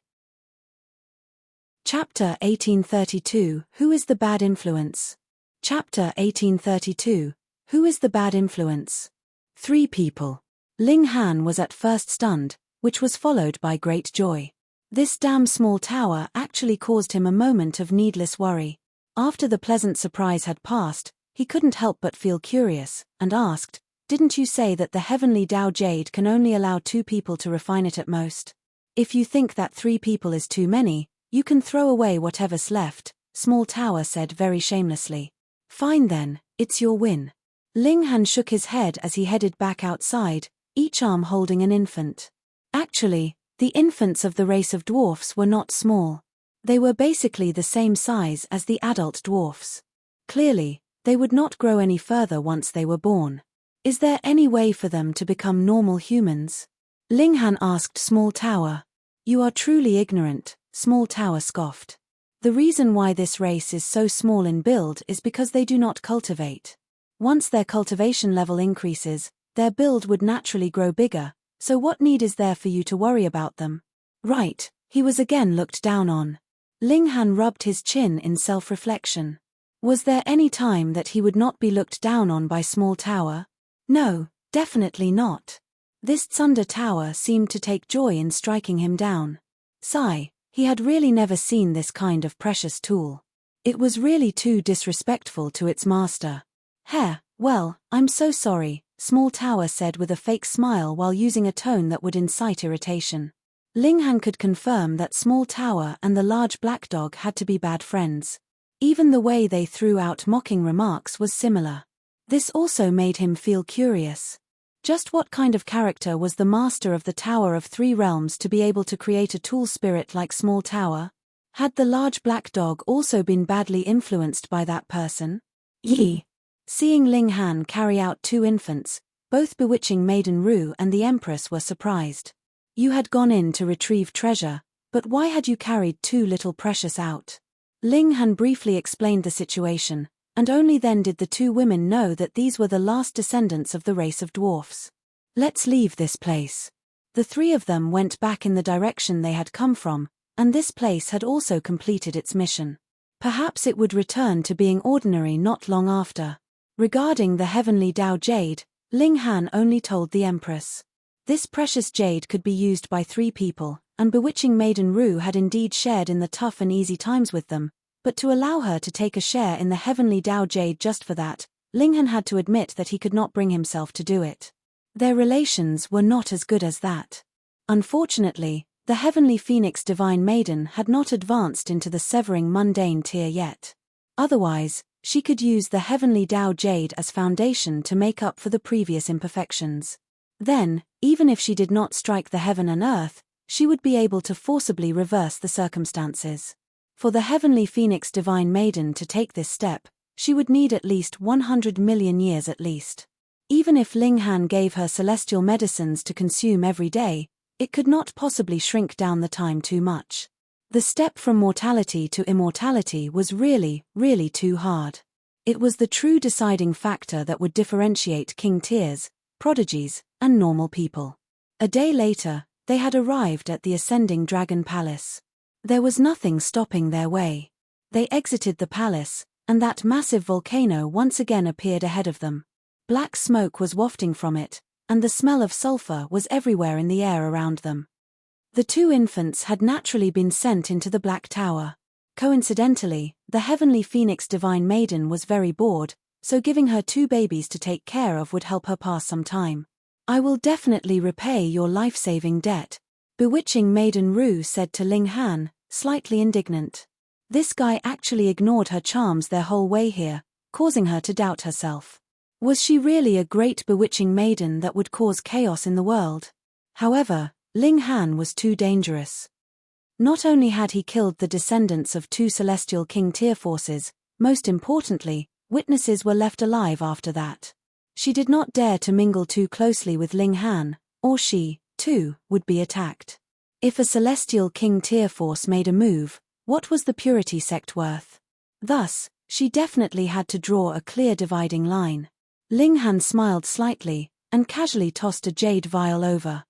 Chapter 1832, Who is the Bad Influence? Chapter 1832, Who is the Bad Influence? 3 people. Ling Han was at first stunned, which was followed by great joy. This damn Small Tower actually caused him a moment of needless worry. After the pleasant surprise had passed, he couldn't help but feel curious, and asked, "Didn't you say that the heavenly Tao Jade can only allow 2 people to refine it at most? If you think that 3 people is too many, you can throw away whatever's left," Small Tower said very shamelessly. "Fine then, it's your win." Ling Han shook his head as he headed back outside, each arm holding an infant. Actually, The infants of the race of dwarfs were not small. They were basically the same size as the adult dwarfs. Clearly, they would not grow any further once they were born. Is there any way for them to become normal humans? Linghan asked Small Tower. You are truly ignorant, Small Tower scoffed. The reason why this race is so small in build is because they do not cultivate. Once their cultivation level increases, their build would naturally grow bigger, so what need is there for you to worry about them? Right, he was again looked down on. Linghan rubbed his chin in self-reflection. Was there any time that he would not be looked down on by Small Tower? No, definitely not. This Thunder Tower seemed to take joy in striking him down. Sigh, he had really never seen this kind of precious tool. It was really too disrespectful to its master. Well, I'm so sorry, Small Tower said with a fake smile while using a tone that would incite irritation. Linghan could confirm that Small Tower and the large black dog had to be bad friends. Even the way they threw out mocking remarks was similar. This also made him feel curious. Just what kind of character was the master of the Tower of Three Realms to be able to create a tool spirit like Small Tower? Had the large black dog also been badly influenced by that person? Seeing Linghan carry out two infants, both bewitching Maiden Ru and the Empress were surprised. You had gone in to retrieve treasure, but why had you carried two little precious out? Linghan briefly explained the situation, and only then did the two women know that these were the last descendants of the race of dwarfs. Let's leave this place. The three of them went back in the direction they had come from, and this place had also completed its mission. Perhaps it would return to being ordinary not long after. Regarding the heavenly Dao Jade, Linghan only told the Empress. This precious jade could be used by three people, and bewitching Maiden Ru had indeed shared in the tough and easy times with them, but to allow her to take a share in the heavenly Dao Jade just for that, Linghan had to admit that he could not bring himself to do it. Their relations were not as good as that. Unfortunately, the heavenly Phoenix Divine Maiden had not advanced into the severing mundane tier yet. Otherwise, she could use the heavenly Dao Jade as foundation to make up for the previous imperfections. Then, even if she did not strike the heaven and earth, she would be able to forcibly reverse the circumstances. For the heavenly Phoenix Divine Maiden to take this step, she would need at least 100 million years at least. Even if Linghan gave her celestial medicines to consume every day, it could not possibly shrink down the time too much. The step from mortality to immortality was really too hard. It was the true deciding factor that would differentiate king tiers, prodigies, and normal people. A day later, they had arrived at the Ascending Dragon Palace. There was nothing stopping their way. They exited the palace, and that massive volcano once again appeared ahead of them. Black smoke was wafting from it, and the smell of sulfur was everywhere in the air around them. The two infants had naturally been sent into the Black Tower. Coincidentally, the heavenly Phoenix Divine Maiden was very bored, so giving her two babies to take care of would help her pass some time. I will definitely repay your life-saving debt, bewitching Maiden Ru said to Linghan, slightly indignant. This guy actually ignored her charms their whole way here, causing her to doubt herself. Was she really a great bewitching maiden that would cause chaos in the world? However, Linghan was too dangerous. Not only had he killed the descendants of two celestial king tier forces, most importantly, witnesses were left alive after that. She did not dare to mingle too closely with Linghan, or she, too, would be attacked. If a celestial king tier force made a move, what was the purity sect worth? Thus, she definitely had to draw a clear dividing line. Linghan smiled slightly, and casually tossed a jade vial over.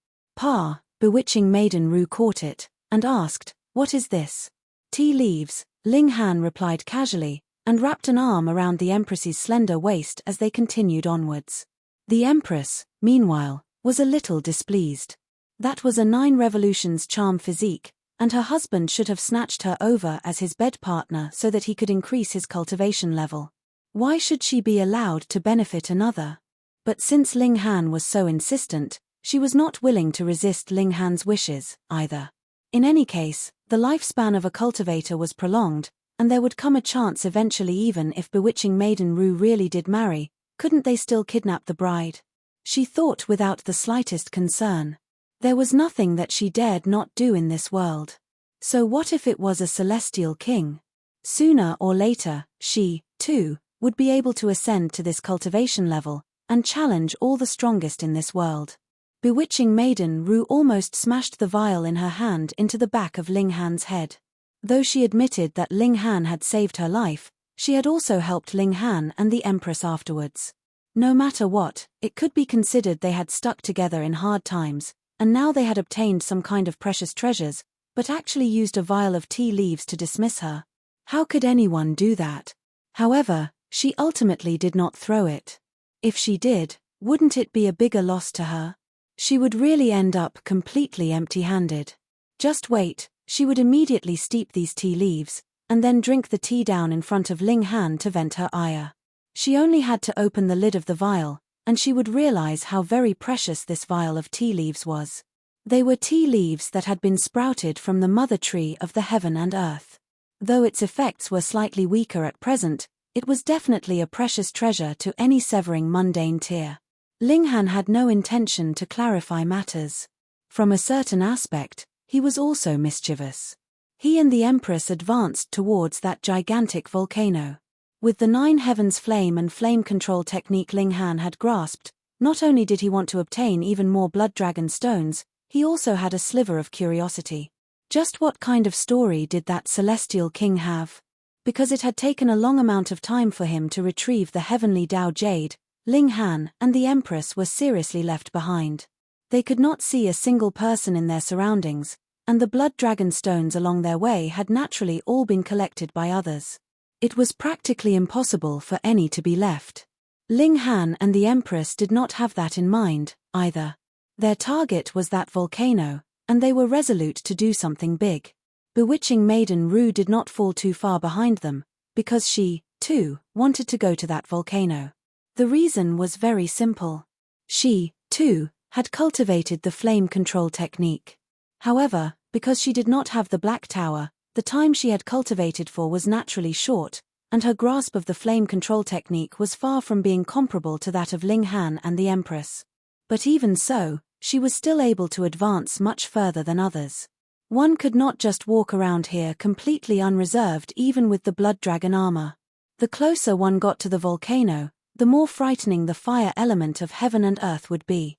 Bewitching Maiden Ru caught it, and asked, "What is this?" "Tea leaves," Linghan replied casually, and wrapped an arm around the Empress's slender waist as they continued onwards. The Empress, meanwhile, was a little displeased. That was a 9 revolutions charm physique, and her husband should have snatched her over as his bed partner so that he could increase his cultivation level. Why should she be allowed to benefit another? But since Linghan was so insistent, she was not willing to resist Linghan's wishes, either. In any case, the lifespan of a cultivator was prolonged, and there would come a chance eventually even if bewitching Maiden Ru really did marry, couldn't they still kidnap the bride? She thought without the slightest concern. There was nothing that she dared not do in this world. So what if it was a celestial king? Sooner or later, she, too, would be able to ascend to this cultivation level, and challenge all the strongest in this world. Bewitching Maiden Rue almost smashed the vial in her hand into the back of Ling Han's head. Though she admitted that Ling Han had saved her life, she had also helped Ling Han and the Empress afterwards. No matter what, it could be considered they had stuck together in hard times, and now they had obtained some kind of precious treasures, but actually used a vial of tea leaves to dismiss her. How could anyone do that? However, she ultimately did not throw it. If she did, wouldn't it be a bigger loss to her? She would really end up completely empty-handed. Just wait, she would immediately steep these tea leaves, and then drink the tea down in front of Ling Han to vent her ire. She only had to open the lid of the vial, and she would realize how very precious this vial of tea leaves was. They were tea leaves that had been sprouted from the mother tree of the heaven and earth. Though its effects were slightly weaker at present, it was definitely a precious treasure to any severing mundane tear. Ling Han had no intention to clarify matters. From a certain aspect, he was also mischievous. He and the Empress advanced towards that gigantic volcano. With the 9 heavens flame and flame control technique Ling Han had grasped, not only did he want to obtain even more blood dragon stones, he also had a sliver of curiosity. Just what kind of story did that celestial king have? Because it had taken a long amount of time for him to retrieve the heavenly Dao Jade, Ling Han and the Empress were seriously left behind. They could not see a single person in their surroundings, and the blood dragon stones along their way had naturally all been collected by others. It was practically impossible for any to be left. Ling Han and the Empress did not have that in mind, either. Their target was that volcano, and they were resolute to do something big. Bewitching Maiden Rue did not fall too far behind them, because she, too, wanted to go to that volcano. The reason was very simple. She, too, had cultivated the flame control technique. However, because she did not have the Black Tower, the time she had cultivated for was naturally short, and her grasp of the flame control technique was far from being comparable to that of Ling Han and the Empress. But even so, she was still able to advance much further than others. One could not just walk around here completely unreserved even with the blood dragon armor. The closer one got to the volcano, the more frightening the fire element of heaven and earth would be.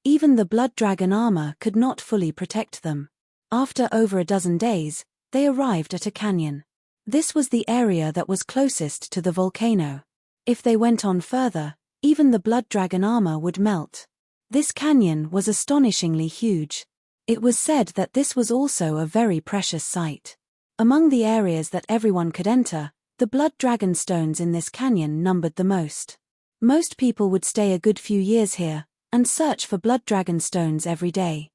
Even the blood dragon armor could not fully protect them. After over a dozen days, they arrived at a canyon. This was the area that was closest to the volcano. If they went on further, even the blood dragon armor would melt. This canyon was astonishingly huge. It was said that this was also a very precious site. Among the areas that everyone could enter, the blood dragon stones in this canyon numbered the most. Most people would stay a good few years here, and search for blood dragon stones every day.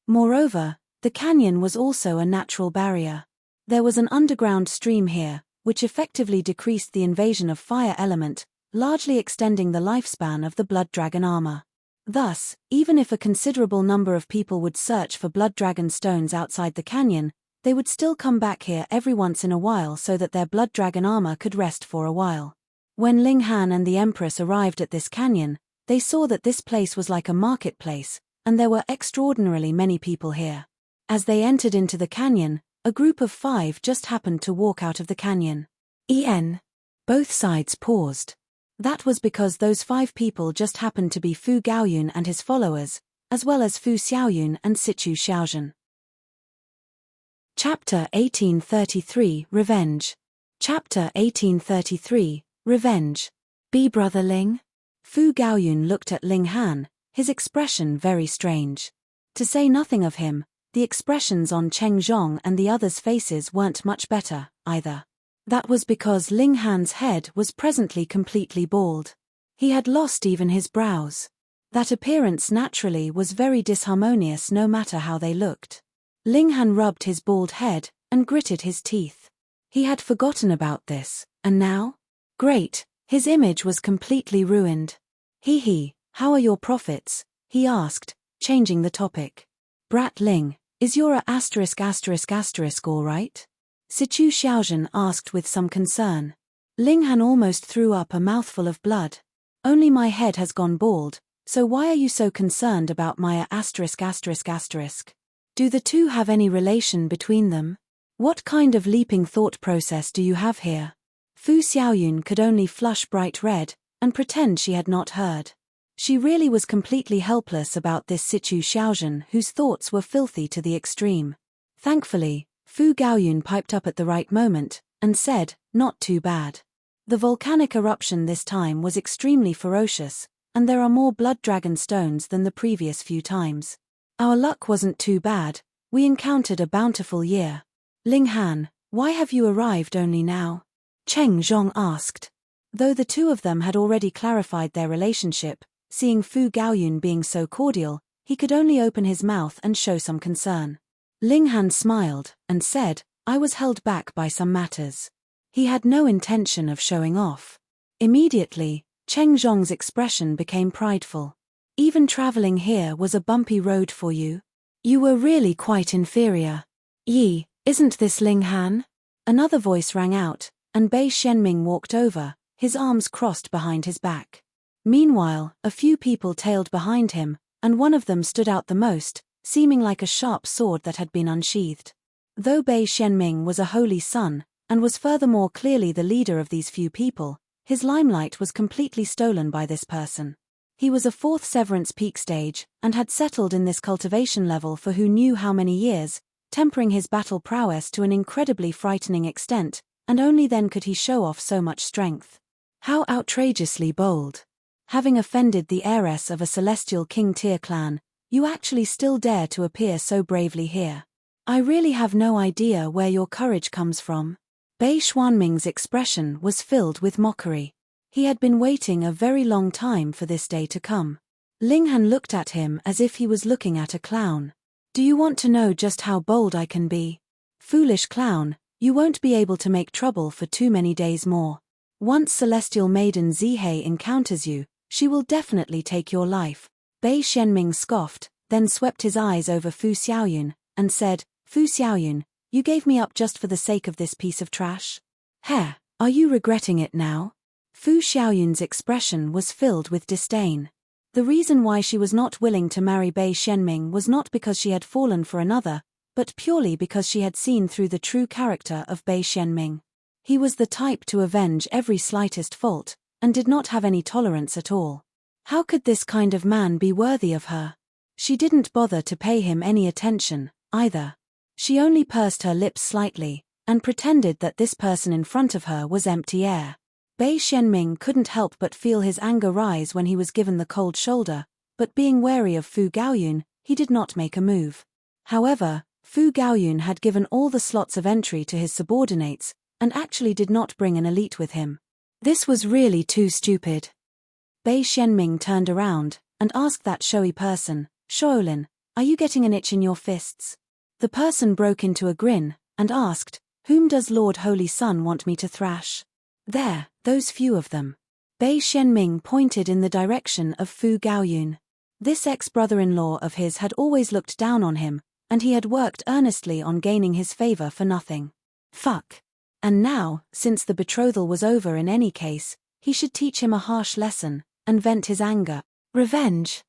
Moreover, the canyon was also a natural barrier. There was an underground stream here, which effectively decreased the invasion of fire element, largely extending the lifespan of the blood dragon armor. Thus, even if a considerable number of people would search for blood dragon stones outside the canyon, they would still come back here every once in a while so that their blood dragon armor could rest for a while. When Ling Han and the Empress arrived at this canyon, they saw that this place was like a marketplace, and there were extraordinarily many people here. As they entered into the canyon, a group of 5 just happened to walk out of the canyon. Both sides paused. That was because those 5 people just happened to be Fu Gaoyun and his followers, as well as Fu Xiaoyun and Sichu Xiaozhen. Chapter 1833 Revenge. Chapter 1833 Revenge. Be Brother Ling? Fu Gaoyun looked at Ling Han, his expression very strange. To say nothing of him, the expressions on Cheng Zhong and the others' faces weren't much better, either. That was because Ling Han's head was presently completely bald. He had lost even his brows. That appearance naturally was very disharmonious no matter how they looked. Ling Han rubbed his bald head and gritted his teeth. He had forgotten about this, and now? Great, his image was completely ruined. He, how are your profits? He asked, changing the topic. Brat Ling, is your **** all right? Sichu Xiaozhen asked with some concern. Ling Han almost threw up a mouthful of blood. Only my head has gone bald, So why are you so concerned about my *****? Do the two have any relation between them? What kind of leaping thought process do you have here? Fu Xiaoyun could only flush bright red, and pretend she had not heard. She really was completely helpless about this Situ Xiaozhen whose thoughts were filthy to the extreme. Thankfully, Fu Gaoyun piped up at the right moment, and said, "Not too bad." The volcanic eruption this time was extremely ferocious, and there are more blood dragon stones than the previous few times. Our luck wasn't too bad, we encountered a bountiful year. Ling Han, why have you arrived only now? Cheng Zhong asked. Though the two of them had already clarified their relationship, seeing Fu Gaoyun being so cordial, he could only open his mouth and show some concern. Ling Han smiled, and said, "I was held back by some matters." He had no intention of showing off. Immediately, Cheng Zhong's expression became prideful. "Even traveling here was a bumpy road for you. You were really quite inferior. Yi, isn't this Ling Han?" Another voice rang out, and Bei Xianming walked over, his arms crossed behind his back. Meanwhile, a few people tailed behind him, and one of them stood out the most, seeming like a sharp sword that had been unsheathed. Though Bei Xianming was a holy son, and was furthermore clearly the leader of these few people, his limelight was completely stolen by this person. He was a 4th Severance Peak stage, and had settled in this cultivation level for who knew how many years, tempering his battle prowess to an incredibly frightening extent, and only then could he show off so much strength. How outrageously bold. Having offended the heiress of a celestial king-tier clan, you actually still dare to appear so bravely here. I really have no idea where your courage comes from. Bei Xuanming's expression was filled with mockery. He had been waiting a very long time for this day to come. Ling Han looked at him as if he was looking at a clown. "Do you want to know just how bold I can be? Foolish clown, you won't be able to make trouble for too many days more. Once Celestial Maiden Zihei encounters you, she will definitely take your life." Bei Xianming scoffed, then swept his eyes over Fu Xiaoyun, and said, "Fu Xiaoyun, you gave me up just for the sake of this piece of trash? Heh, are you regretting it now?" Fu Xiaoyun's expression was filled with disdain. The reason why she was not willing to marry Bei Xianming was not because she had fallen for another, but purely because she had seen through the true character of Bei Xianming. He was the type to avenge every slightest fault, and did not have any tolerance at all. How could this kind of man be worthy of her? She didn't bother to pay him any attention, either. She only pursed her lips slightly, and pretended that this person in front of her was empty air. Bei Xianming couldn't help but feel his anger rise when he was given the cold shoulder, but being wary of Fu Gaoyun, he did not make a move. However, Fu Gaoyun had given all the slots of entry to his subordinates, and actually did not bring an elite with him. This was really too stupid. Bei Xianming turned around, and asked that showy person, "Shaolin, are you getting an itch in your fists?" The person broke into a grin, and asked, "Whom does Lord Holy Sun want me to thrash?" "There, those few of them." Bei Xianming pointed in the direction of Fu Gaoyun. This ex-brother-in-law of his had always looked down on him, and he had worked earnestly on gaining his favor for nothing. Fuck. And now, since the betrothal was over in any case, he should teach him a harsh lesson, and vent his anger. Revenge.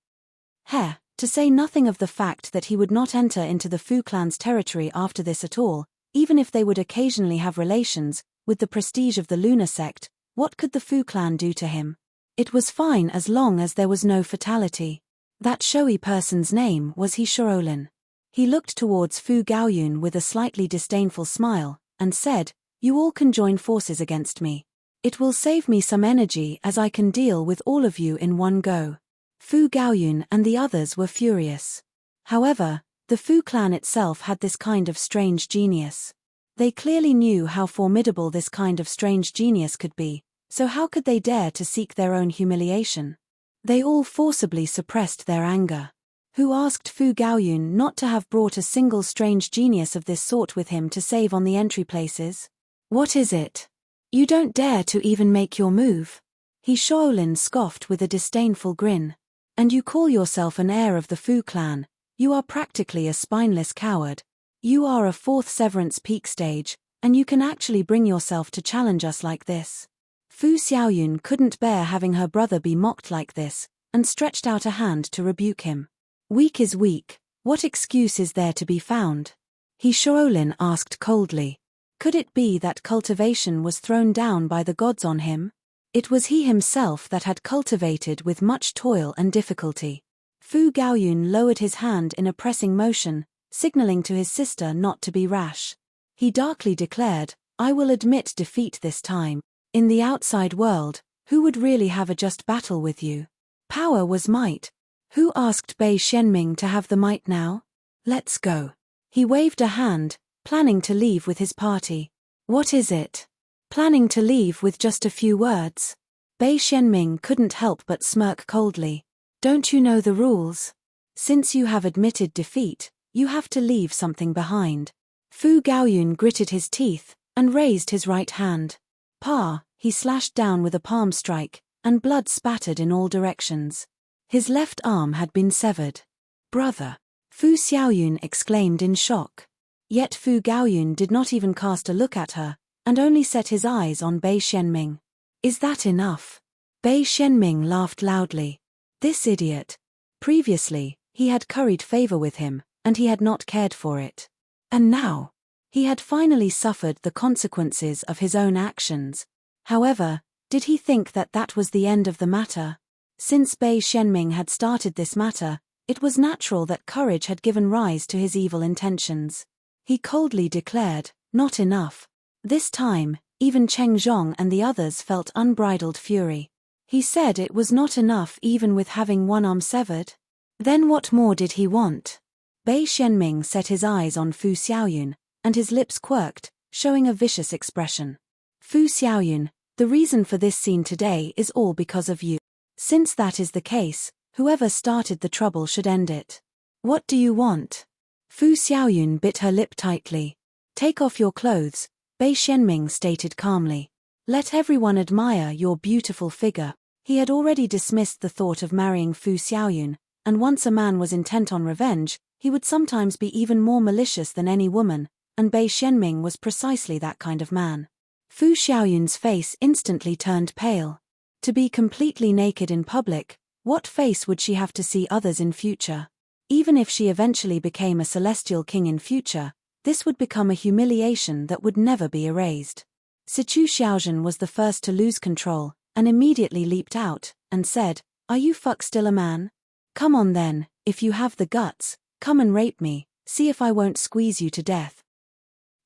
Heh, to say nothing of the fact that he would not enter into the Fu clan's territory after this at all, even if they would occasionally have relations, with the prestige of the lunar sect, what could the Fu clan do to him? It was fine as long as there was no fatality. That showy person's name was He Shaolin. He looked towards Fu Gaoyun with a slightly disdainful smile, and said, "You all can join forces against me. It will save me some energy as I can deal with all of you in one go." Fu Gaoyun and the others were furious. However, the Fu clan itself had this kind of strange genius. They clearly knew how formidable this kind of strange genius could be, so how could they dare to seek their own humiliation? They all forcibly suppressed their anger. Who asked Fu Gaoyun not to have brought a single strange genius of this sort with him to save on the entry places? What is it? You don't dare to even make your move? He Shaolin scoffed with a disdainful grin. And you call yourself an heir of the Fu clan? You are practically a spineless coward. You are a 4th Severance Peak stage, and you can actually bring yourself to challenge us like this. Fu Xiaoyun couldn't bear having her brother be mocked like this, and stretched out a hand to rebuke him. Weak is weak, what excuse is there to be found? He Shaolin asked coldly. Could it be that cultivation was thrown down by the gods on him? It was he himself that had cultivated with much toil and difficulty. Fu Gaoyun lowered his hand in a pressing motion, signaling to his sister not to be rash. He darkly declared, I will admit defeat this time. In the outside world, who would really have a just battle with you? Power was might. Who asked Bei Xianming to have the might now? Let's go. He waved a hand, planning to leave with his party. What is it? Planning to leave with just a few words? Bei Xianming couldn't help but smirk coldly. Don't you know the rules? Since you have admitted defeat, you have to leave something behind. Fu Gaoyun gritted his teeth and raised his right hand. Pa, he slashed down with a palm strike, and blood spattered in all directions. His left arm had been severed. Brother! Fu Xiaoyun exclaimed in shock. Yet Fu Gaoyun did not even cast a look at her, and only set his eyes on Bei Xianming. Is that enough? Bei Xianming laughed loudly. This idiot. Previously, he had curried favor with him, and he had not cared for it. And now, he had finally suffered the consequences of his own actions. However, did he think that that was the end of the matter? Since Bei Xianming had started this matter, it was natural that courage had given rise to his evil intentions. He coldly declared, not enough. This time, even Cheng Zhong and the others felt unbridled fury. He said it was not enough even with having one arm severed. Then what more did he want? Bei Xianming set his eyes on Fu Xiaoyun, and his lips quirked, showing a vicious expression. Fu Xiaoyun, the reason for this scene today is all because of you. Since that is the case, whoever started the trouble should end it. What do you want? Fu Xiaoyun bit her lip tightly. Take off your clothes, Bei Xianming stated calmly. Let everyone admire your beautiful figure. He had already dismissed the thought of marrying Fu Xiaoyun, and once a man was intent on revenge, he would sometimes be even more malicious than any woman, and Bei Xianming was precisely that kind of man. Fu Xiaoyun's face instantly turned pale. To be completely naked in public, what face would she have to see others in future? Even if she eventually became a celestial king in future, this would become a humiliation that would never be erased. Sichu Xiaozhen was the first to lose control, and immediately leaped out, and said, Are you still a man? Come on then, if you have the guts, come and rape me, see if I won't squeeze you to death.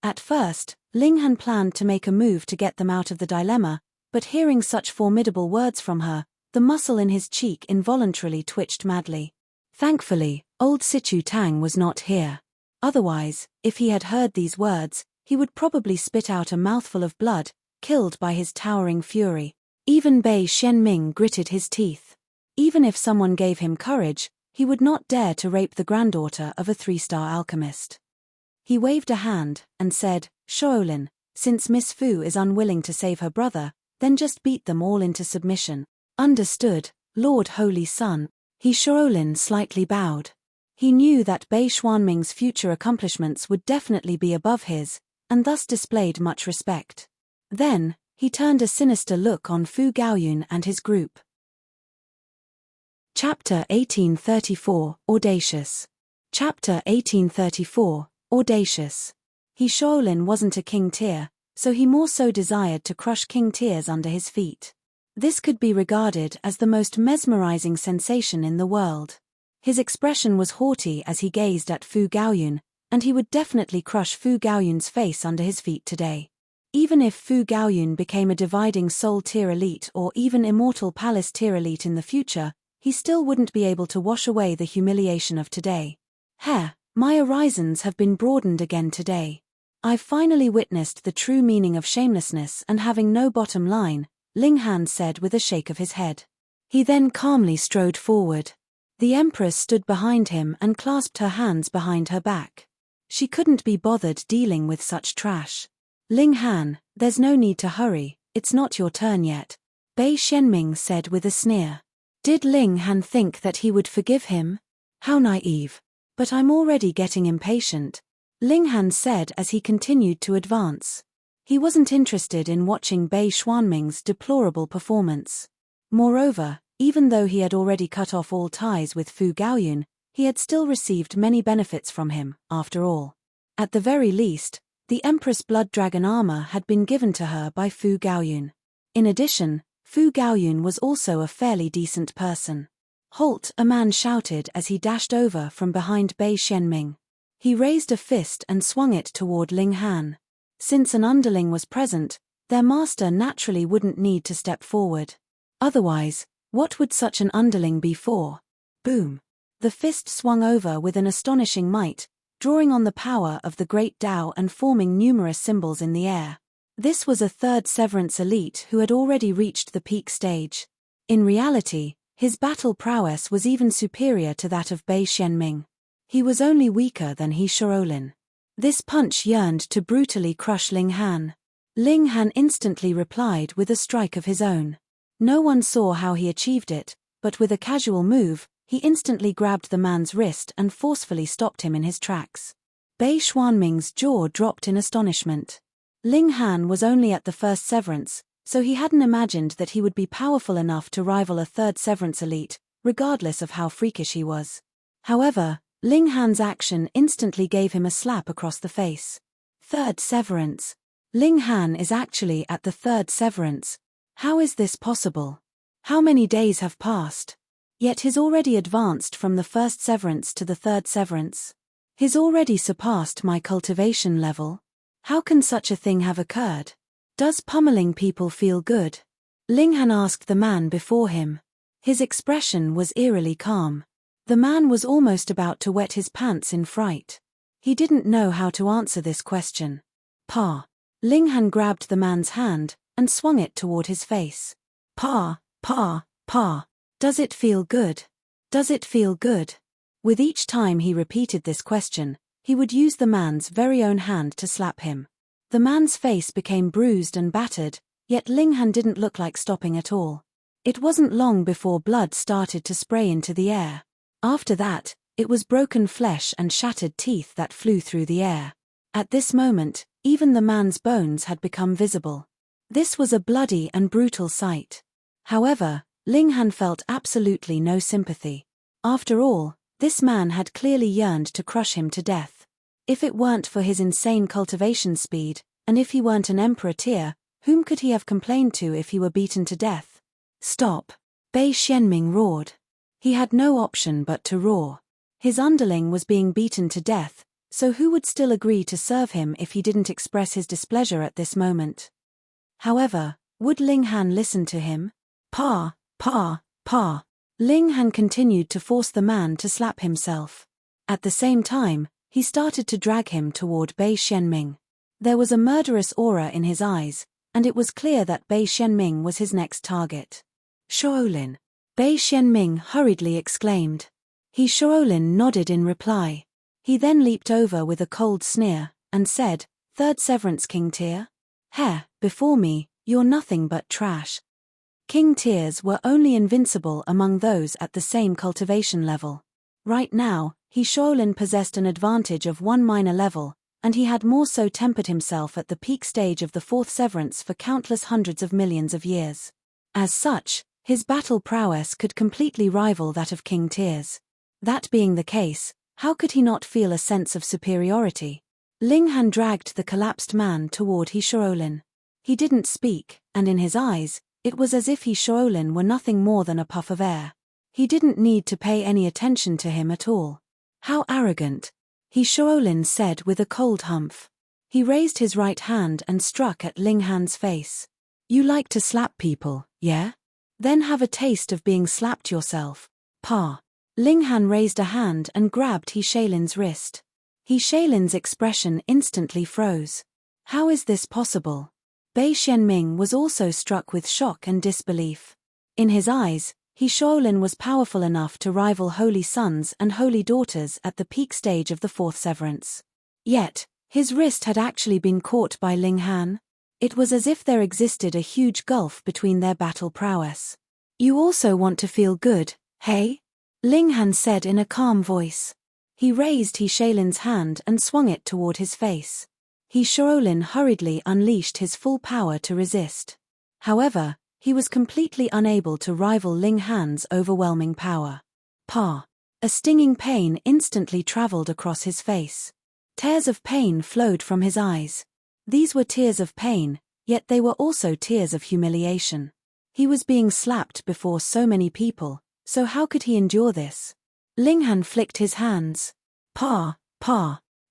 At first, Ling Han planned to make a move to get them out of the dilemma, but hearing such formidable words from her, the muscle in his cheek involuntarily twitched madly. Thankfully, old Sichu Tang was not here. Otherwise, if he had heard these words, he would probably spit out a mouthful of blood, killed by his towering fury. Even Bei Xianming gritted his teeth. Even if someone gave him courage, he would not dare to rape the granddaughter of a 3-star alchemist. He waved a hand, and said, Shaolin, since Miss Fu is unwilling to save her brother, then just beat them all into submission. Understood, Lord Holy Sun. He Shaolin slightly bowed. He knew that Bei Xianming's future accomplishments would definitely be above his, and thus displayed much respect. Then, he turned a sinister look on Fu Gaoyun and his group. Chapter 1834, Audacious. Chapter 1834, Audacious. He Shaolin wasn't a King Tier, so he more so desired to crush King Tiers under his feet. This could be regarded as the most mesmerizing sensation in the world. His expression was haughty as he gazed at Fu Gaoyun, and he would definitely crush Fu Gaoyun's face under his feet today. Even if Fu Gaoyun became a dividing soul tier elite or even immortal palace tier elite in the future, he still wouldn't be able to wash away the humiliation of today. My horizons have been broadened again today. I've finally witnessed the true meaning of shamelessness and having no bottom line, Ling Han said with a shake of his head. He then calmly strode forward. The Empress stood behind him and clasped her hands behind her back. She couldn't be bothered dealing with such trash. Ling Han, there's no need to hurry, it's not your turn yet, Bei Xianming said with a sneer. Did Ling Han think that he would forgive him? How naive. But I'm already getting impatient, Ling Han said as he continued to advance. He wasn't interested in watching Bei Xianming's deplorable performance. Moreover, Even though he had already cut off all ties with Fu Gaoyun, he had still received many benefits from him, after all. At the very least, the Empress Blood Dragon armor had been given to her by Fu Gaoyun. In addition, Fu Gaoyun was also a fairly decent person. "Halt!" a man shouted as he dashed over from behind Bei Xianming. He raised a fist and swung it toward Ling Han. Since an underling was present, their master naturally wouldn't need to step forward. Otherwise, what would such an underling be for? Boom! The fist swung over with an astonishing might, drawing on the power of the Great Tao and forming numerous symbols in the air. This was a third Severance elite who had already reached the peak stage. In reality, his battle prowess was even superior to that of Bei Xianming. He was only weaker than He Shaolin. This punch yearned to brutally crush Ling Han. Ling Han instantly replied with a strike of his own. No one saw how he achieved it, but with a casual move, he instantly grabbed the man's wrist and forcefully stopped him in his tracks. Bei Xuanming's jaw dropped in astonishment. Ling Han was only at the first Severance, so he hadn't imagined that he would be powerful enough to rival a third Severance elite, regardless of how freakish he was. However, Ling Han's action instantly gave him a slap across the face. Third Severance. Ling Han is actually at the third Severance. How is this possible? How many days have passed? Yet he's already advanced from the first Severance to the third Severance. He's already surpassed my cultivation level. How can such a thing have occurred? Does pummeling people feel good? Ling Han asked the man before him. His expression was eerily calm. The man was almost about to wet his pants in fright. He didn't know how to answer this question. Pa. Ling Han grabbed the man's hand and swung it toward his face. Pa. Does it feel good? Does it feel good? With each time he repeated this question, he would use the man's very own hand to slap him. The man's face became bruised and battered, yet Ling Han didn't look like stopping at all. It wasn't long before blood started to spray into the air. After that, it was broken flesh and shattered teeth that flew through the air. At this moment, even the man's bones had become visible. This was a bloody and brutal sight. However, Ling Han felt absolutely no sympathy. After all, this man had clearly yearned to crush him to death. If it weren't for his insane cultivation speed, and if he weren't an emperor tier, whom could he have complained to if he were beaten to death? Stop! Bei Xianming roared. He had no option but to roar. His underling was being beaten to death, so who would still agree to serve him if he didn't express his displeasure at this moment? However, would Ling Han listen to him? Pa. Ling Han continued to force the man to slap himself. At the same time, he started to drag him toward Bei Xianming. There was a murderous aura in his eyes, and it was clear that Bei Xianming was his next target. Shaolin. Bei Xianming hurriedly exclaimed. He Shaolin nodded in reply. He then leaped over with a cold sneer, and said, "Third Severance King Tier? Before me, you're nothing but trash." King Tiers were only invincible among those at the same cultivation level. Right now, He Shaolin possessed an advantage of one minor level, and he had more so tempered himself at the peak stage of the fourth Severance for countless hundreds of millions of years. As such, his battle prowess could completely rival that of King Tiers. That being the case, how could he not feel a sense of superiority? Ling Han dragged the collapsed man toward He Shaolin. He didn't speak, and in his eyes, it was as if He Shaolin were nothing more than a puff of air. He didn't need to pay any attention to him at all. How arrogant, He Shaolin said with a cold humph. He raised his right hand and struck at Ling Han's face. You like to slap people, yeah? Then have a taste of being slapped yourself, Pa. Ling Han raised a hand and grabbed He Shaolin's wrist. He Shaolin's expression instantly froze. How is this possible? Bei Xianming was also struck with shock and disbelief. In his eyes, He Shaolin was powerful enough to rival holy sons and holy daughters at the peak stage of the fourth Severance. Yet, his wrist had actually been caught by Ling Han. It was as if there existed a huge gulf between their battle prowess. You also want to feel good, hey? Ling Han said in a calm voice. He raised He Shaolin's hand and swung it toward his face. He Shaolin hurriedly unleashed his full power to resist. However, He was completely unable to rival Ling Han's overwhelming power. Pa! A stinging pain instantly traveled across his face. Tears of pain flowed from his eyes. These were tears of pain, yet they were also tears of humiliation. He was being slapped before so many people, so how could he endure this? Ling Han flicked his hands. Pa!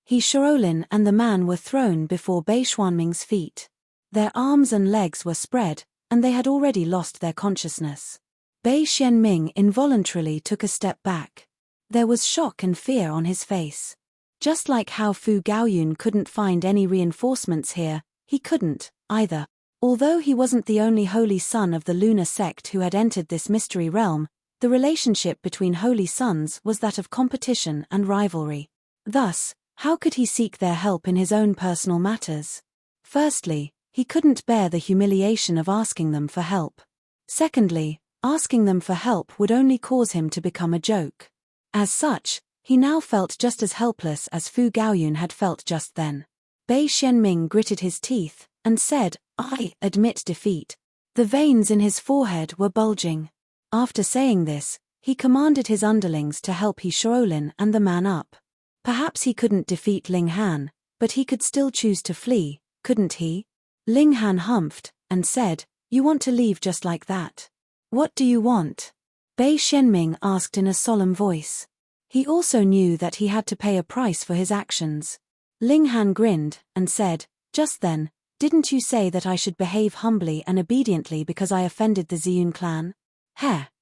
He Shaolin and the man were thrown before Bei Xuanming's feet. Their arms and legs were spread, and they had already lost their consciousness. Bei Xuanming involuntarily took a step back. There was shock and fear on his face. Just like how Fu Gaoyun couldn't find any reinforcements here, he couldn't, either. Although he wasn't the only holy son of the lunar sect who had entered this mystery realm, the relationship between holy sons was that of competition and rivalry. Thus, how could he seek their help in his own personal matters? Firstly, he couldn't bear the humiliation of asking them for help. Secondly, asking them for help would only cause him to become a joke. As such, he now felt just as helpless as Fu Gaoyun had felt just then. Bei Xuanming gritted his teeth and said, "I admit defeat." The veins in his forehead were bulging. After saying this, he commanded his underlings to help He Shaolin and the man up. Perhaps he couldn't defeat Ling Han, but he could still choose to flee, couldn't he? Ling Han humphed and said, "You want to leave just like that? What do you want?" Bei Xuanming asked in a solemn voice. He also knew that he had to pay a price for his actions. Ling Han grinned and said, "Just then, didn't you say that I should behave humbly and obediently because I offended the Ziyun clan?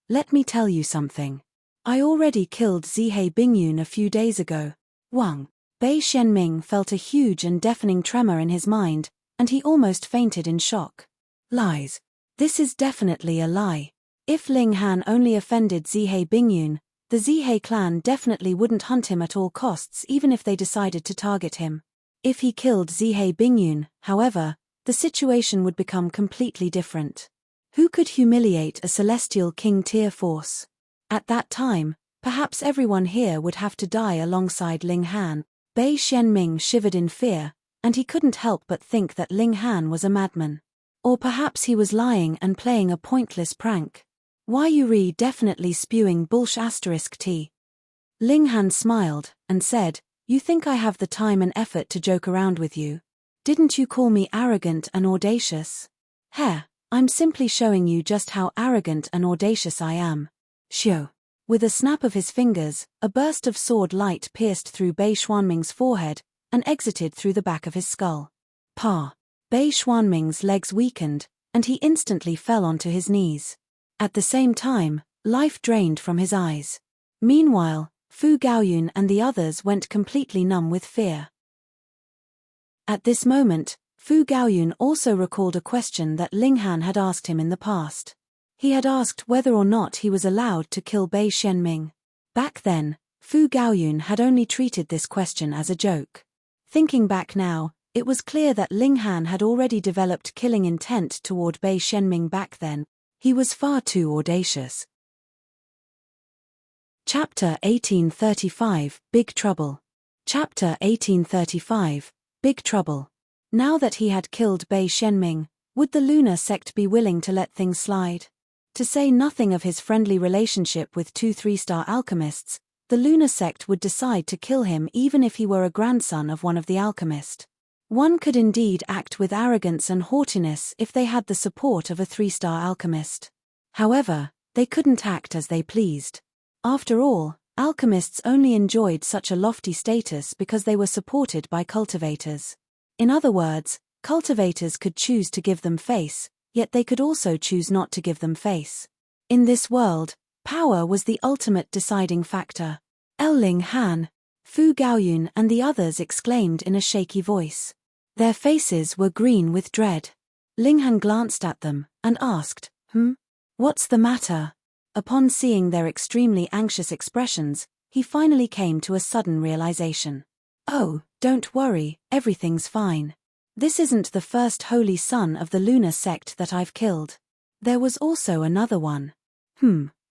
Let me tell you something. I already killed Zihei Bingyun a few days ago." Wang. Bei Xuanming felt a huge and deafening tremor in his mind, and he almost fainted in shock. Lies. This is definitely a lie. If Ling Han only offended Zihei Bingyun, the Zihei clan definitely wouldn't hunt him at all costs even if they decided to target him. If he killed Zihei Bingyun, however, the situation would become completely different. Who could humiliate a celestial king-tier force? At that time, perhaps everyone here would have to die alongside Ling Han. Bei Xuanming shivered in fear, and he couldn't help but think that Ling Han was a madman. Or perhaps he was lying and playing a pointless prank. Why Yuri definitely spewing bullsh*t. Ling Han smiled and said, "You think I have the time and effort to joke around with you? Didn't you call me arrogant and audacious? I'm simply showing you just how arrogant and audacious I am." Shio. With a snap of his fingers, a burst of sword light pierced through Bei Xuanming's forehead and exited through the back of his skull. Bei Xuanming's legs weakened, and he instantly fell onto his knees. At the same time, life drained from his eyes. Meanwhile, Fu Gaoyun and the others went completely numb with fear. At this moment, Fu Gaoyun also recalled a question that Ling Han had asked him in the past. He had asked whether or not he was allowed to kill Bei Xuanming. Back then, Fu Gaoyun had only treated this question as a joke. Thinking back now, it was clear that Ling Han had already developed killing intent toward Bei Xuanming back then. He was far too audacious. Chapter 1835, Big Trouble. Chapter 1835, Big Trouble. Now that he had killed Bei Xuanming, would the lunar sect be willing to let things slide? To say nothing of his friendly relationship with 2 3-star alchemists, the lunar sect would decide to kill him even if he were a grandson of one of the alchemists. One could indeed act with arrogance and haughtiness if they had the support of a 3-star alchemist. However, they couldn't act as they pleased. After all, alchemists only enjoyed such a lofty status because they were supported by cultivators. In other words, cultivators could choose to give them face, yet they could also choose not to give them face. In this world, power was the ultimate deciding factor. Ling Han, Fu Gaoyun and the others exclaimed in a shaky voice. Their faces were green with dread. Ling Han glanced at them and asked, What's the matter?" Upon seeing their extremely anxious expressions, he finally came to a sudden realization. "Oh, don't worry, everything's fine. This isn't the first holy son of the lunar sect that I've killed. There was also another one.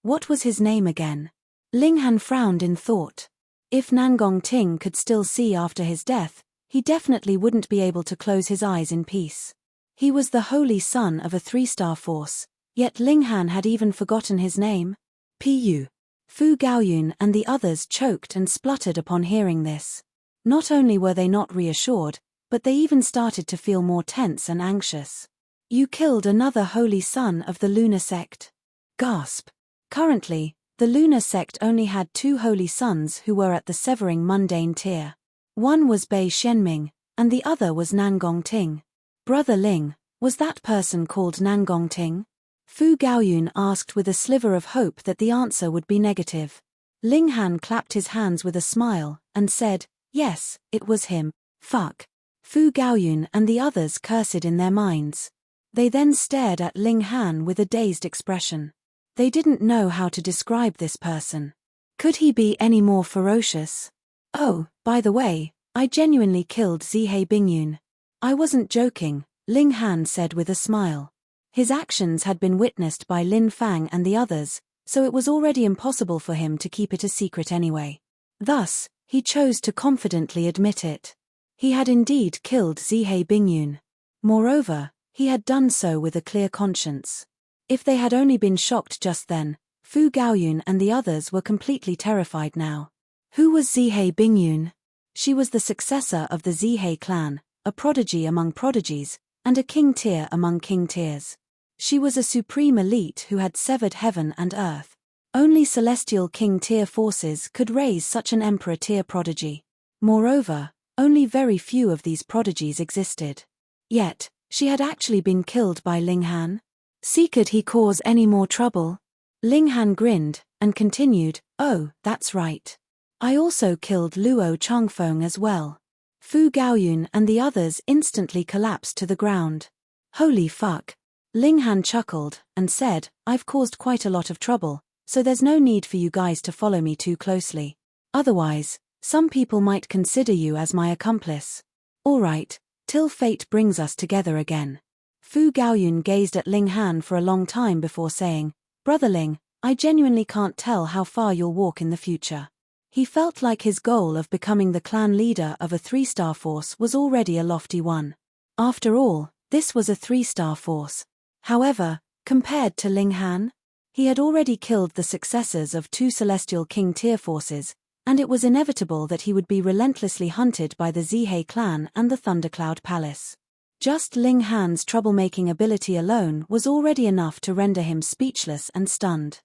What was his name again?" Ling Han frowned in thought. If Nangong Ting could still see after his death, he definitely wouldn't be able to close his eyes in peace. He was the holy son of a 3-star force, Yet Ling Han had even forgotten his name. Pu. Fu Gaoyun and the others choked and spluttered upon hearing this. Not only were they not reassured, but they even started to feel more tense and anxious. You killed another holy son of the lunar sect. Gasp. Currently, the lunar sect only had 2 holy sons who were at the severing mundane tier. One was Bei Xianming, and the other was Nangong Ting. Brother Ling, was that person called Nangong Ting? Fu Gaoyun asked with a sliver of hope that the answer would be negative. Ling Han clapped his hands with a smile, and said, yes, it was him. Fuck. Fu Gaoyun and the others cursed in their minds. They then stared at Ling Han with a dazed expression. They didn't know how to describe this person. Could he be any more ferocious? Oh, by the way, I genuinely killed Zihei Bingyun. I wasn't joking, Ling Han said with a smile. His actions had been witnessed by Lin Fang and the others, so it was already impossible for him to keep it a secret anyway. Thus, he chose to confidently admit it. He had indeed killed Zihei Bingyun. Moreover, he had done so with a clear conscience. If they had only been shocked just then, Fu Gaoyun and the others were completely terrified now. Who was Zihei Bingyun? She was the successor of the Zihei clan, a prodigy among prodigies, and a king tier among king tiers. She was a supreme elite who had severed heaven and earth. Only celestial king tier forces could raise such an emperor tier prodigy. Moreover, only very few of these prodigies existed. Yet, she had actually been killed by Ling Han. Could he cause any more trouble? Ling Han grinned, and continued, oh, that's right. I also killed Luo Changfeng as well. Fu Gaoyun and the others instantly collapsed to the ground. Holy fuck. Ling Han chuckled, and said, I've caused quite a lot of trouble, so there's no need for you guys to follow me too closely. Otherwise, some people might consider you as my accomplice. Alright, till fate brings us together again. Fu Gaoyun gazed at Ling Han for a long time before saying, Brother Ling, I genuinely can't tell how far you'll walk in the future. He felt like his goal of becoming the clan leader of a 3-star force was already a lofty one. After all, this was a 3-star force. However, compared to Ling Han, he had already killed the successors of 2 celestial king tier forces, and it was inevitable that he would be relentlessly hunted by the Zihei clan and the Thundercloud Palace. Just Ling Han's troublemaking ability alone was already enough to render him speechless and stunned.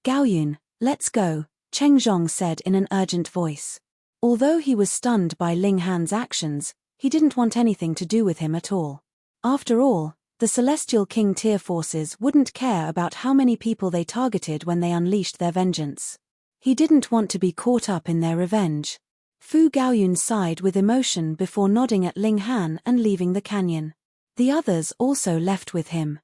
Gaoyun, let's go, Cheng Zhong said in an urgent voice. Although he was stunned by Ling Han's actions, he didn't want anything to do with him at all. After all, the Celestial King tier forces wouldn't care about how many people they targeted when they unleashed their vengeance. He didn't want to be caught up in their revenge. Fu Gaoyun sighed with emotion before nodding at Ling Han and leaving the canyon. The others also left with him.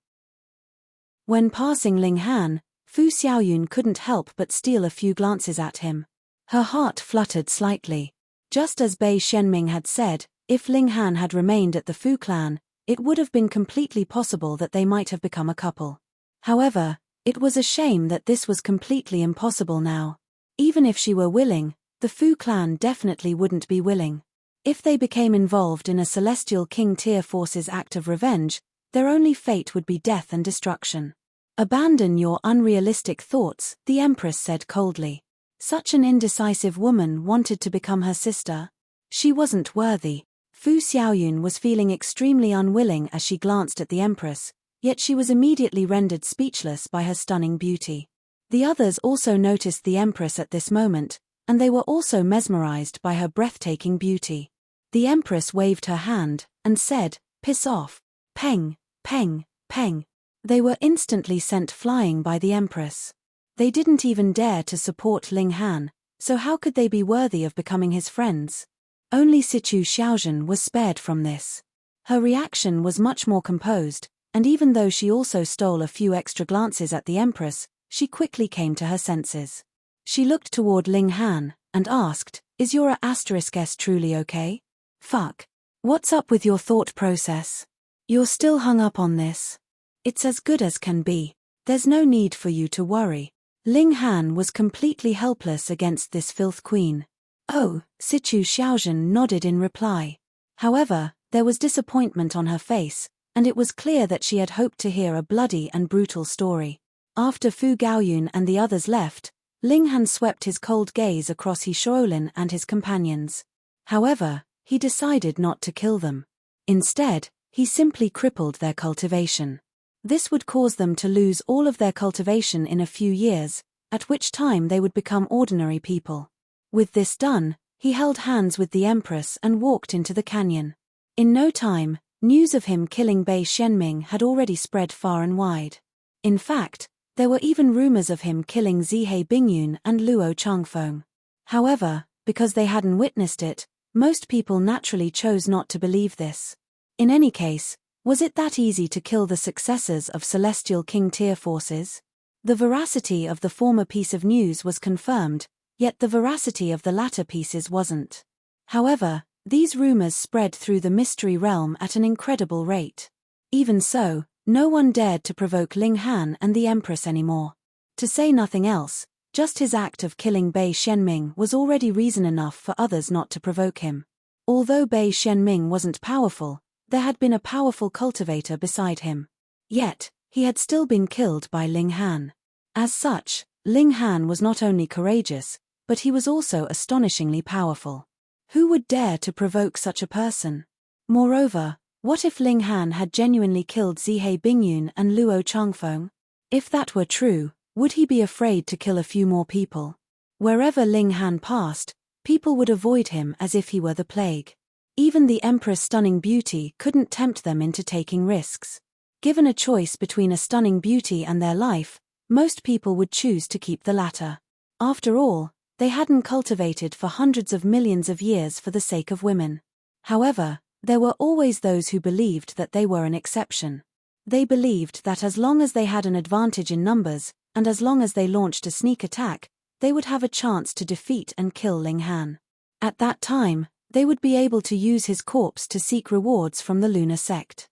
When passing Ling Han, Fu Xiaoyun couldn't help but steal a few glances at him. Her heart fluttered slightly. Just as Bei Xianming had said, if Ling Han had remained at the Fu clan, it would have been completely possible that they might have become a couple. However, it was a shame that this was completely impossible now. Even if she were willing, the Fu clan definitely wouldn't be willing. If they became involved in a Celestial King tier force's act of revenge, their only fate would be death and destruction. Abandon your unrealistic thoughts, the Empress said coldly. Such an indecisive woman wanted to become her sister. She wasn't worthy. Fu Xiaoyun was feeling extremely unwilling as she glanced at the Empress, yet she was immediately rendered speechless by her stunning beauty. The others also noticed the Empress at this moment, and they were also mesmerized by her breathtaking beauty. The Empress waved her hand, and said, "Piss off." Peng, peng, peng. They were instantly sent flying by the Empress. They didn't even dare to support Ling Han, so how could they be worthy of becoming his friends? Only Sichu Xiaozhen was spared from this. Her reaction was much more composed, and even though she also stole a few extra glances at the Empress, she quickly came to her senses. She looked toward Ling Han, and asked, "Is your *S truly okay? Fuck. What's up with your thought process? You're still hung up on this? It's as good as can be. There's no need for you to worry." Ling Han was completely helpless against this filth queen. Oh, Sichu Xiaozhen nodded in reply. However, there was disappointment on her face, and it was clear that she had hoped to hear a bloody and brutal story. After Fu Gaoyun and the others left, Ling Han swept his cold gaze across He Shaolin and his companions. However, he decided not to kill them. Instead, he simply crippled their cultivation. This would cause them to lose all of their cultivation in a few years, at which time they would become ordinary people. With this done, he held hands with the Empress and walked into the canyon. In no time, news of him killing Bei Shenming had already spread far and wide. In fact, there were even rumors of him killing Zihei Bingyun and Luo Changfeng. However, because they hadn't witnessed it, most people naturally chose not to believe this. In any case, was it that easy to kill the successors of Celestial King tier forces? The veracity of the former piece of news was confirmed, yet the veracity of the latter pieces wasn't. However, these rumors spread through the mystery realm at an incredible rate. Even so, no one dared to provoke Ling Han and the Empress anymore. To say nothing else, just his act of killing Bei Shenming was already reason enough for others not to provoke him. Although Bei Shenming wasn't powerful, there had been a powerful cultivator beside him. Yet, he had still been killed by Ling Han. As such, Ling Han was not only courageous, but he was also astonishingly powerful. Who would dare to provoke such a person? Moreover, what if Ling Han had genuinely killed Zihei Bingyun and Luo Changfeng? If that were true, would he be afraid to kill a few more people? Wherever Ling Han passed, people would avoid him as if he were the plague. Even the Empress' stunning beauty couldn't tempt them into taking risks. Given a choice between a stunning beauty and their life, most people would choose to keep the latter. After all, they hadn't cultivated for hundreds of millions of years for the sake of women. However, there were always those who believed that they were an exception. They believed that as long as they had an advantage in numbers, and as long as they launched a sneak attack, they would have a chance to defeat and kill Ling Han. At that time, they would be able to use his corpse to seek rewards from the lunar sect.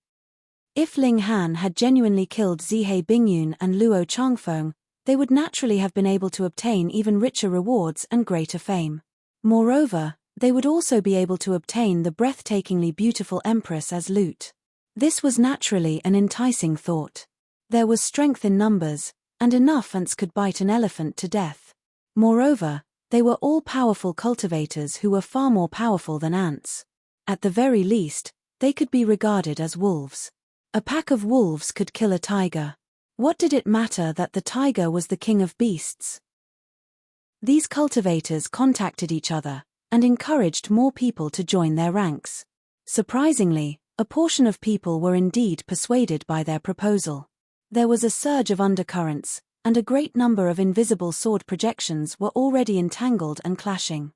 If Ling Han had genuinely killed Zihei Bingyun and Luo Changfeng, they would naturally have been able to obtain even richer rewards and greater fame. Moreover, they would also be able to obtain the breathtakingly beautiful Empress as loot. This was naturally an enticing thought. There was strength in numbers, and enough ants could bite an elephant to death. Moreover, they were all powerful cultivators who were far more powerful than ants. At the very least, they could be regarded as wolves. A pack of wolves could kill a tiger. What did it matter that the tiger was the king of beasts? These cultivators contacted each other, and encouraged more people to join their ranks. Surprisingly, a portion of people were indeed persuaded by their proposal. There was a surge of undercurrents, and a great number of invisible sword projections were already entangled and clashing.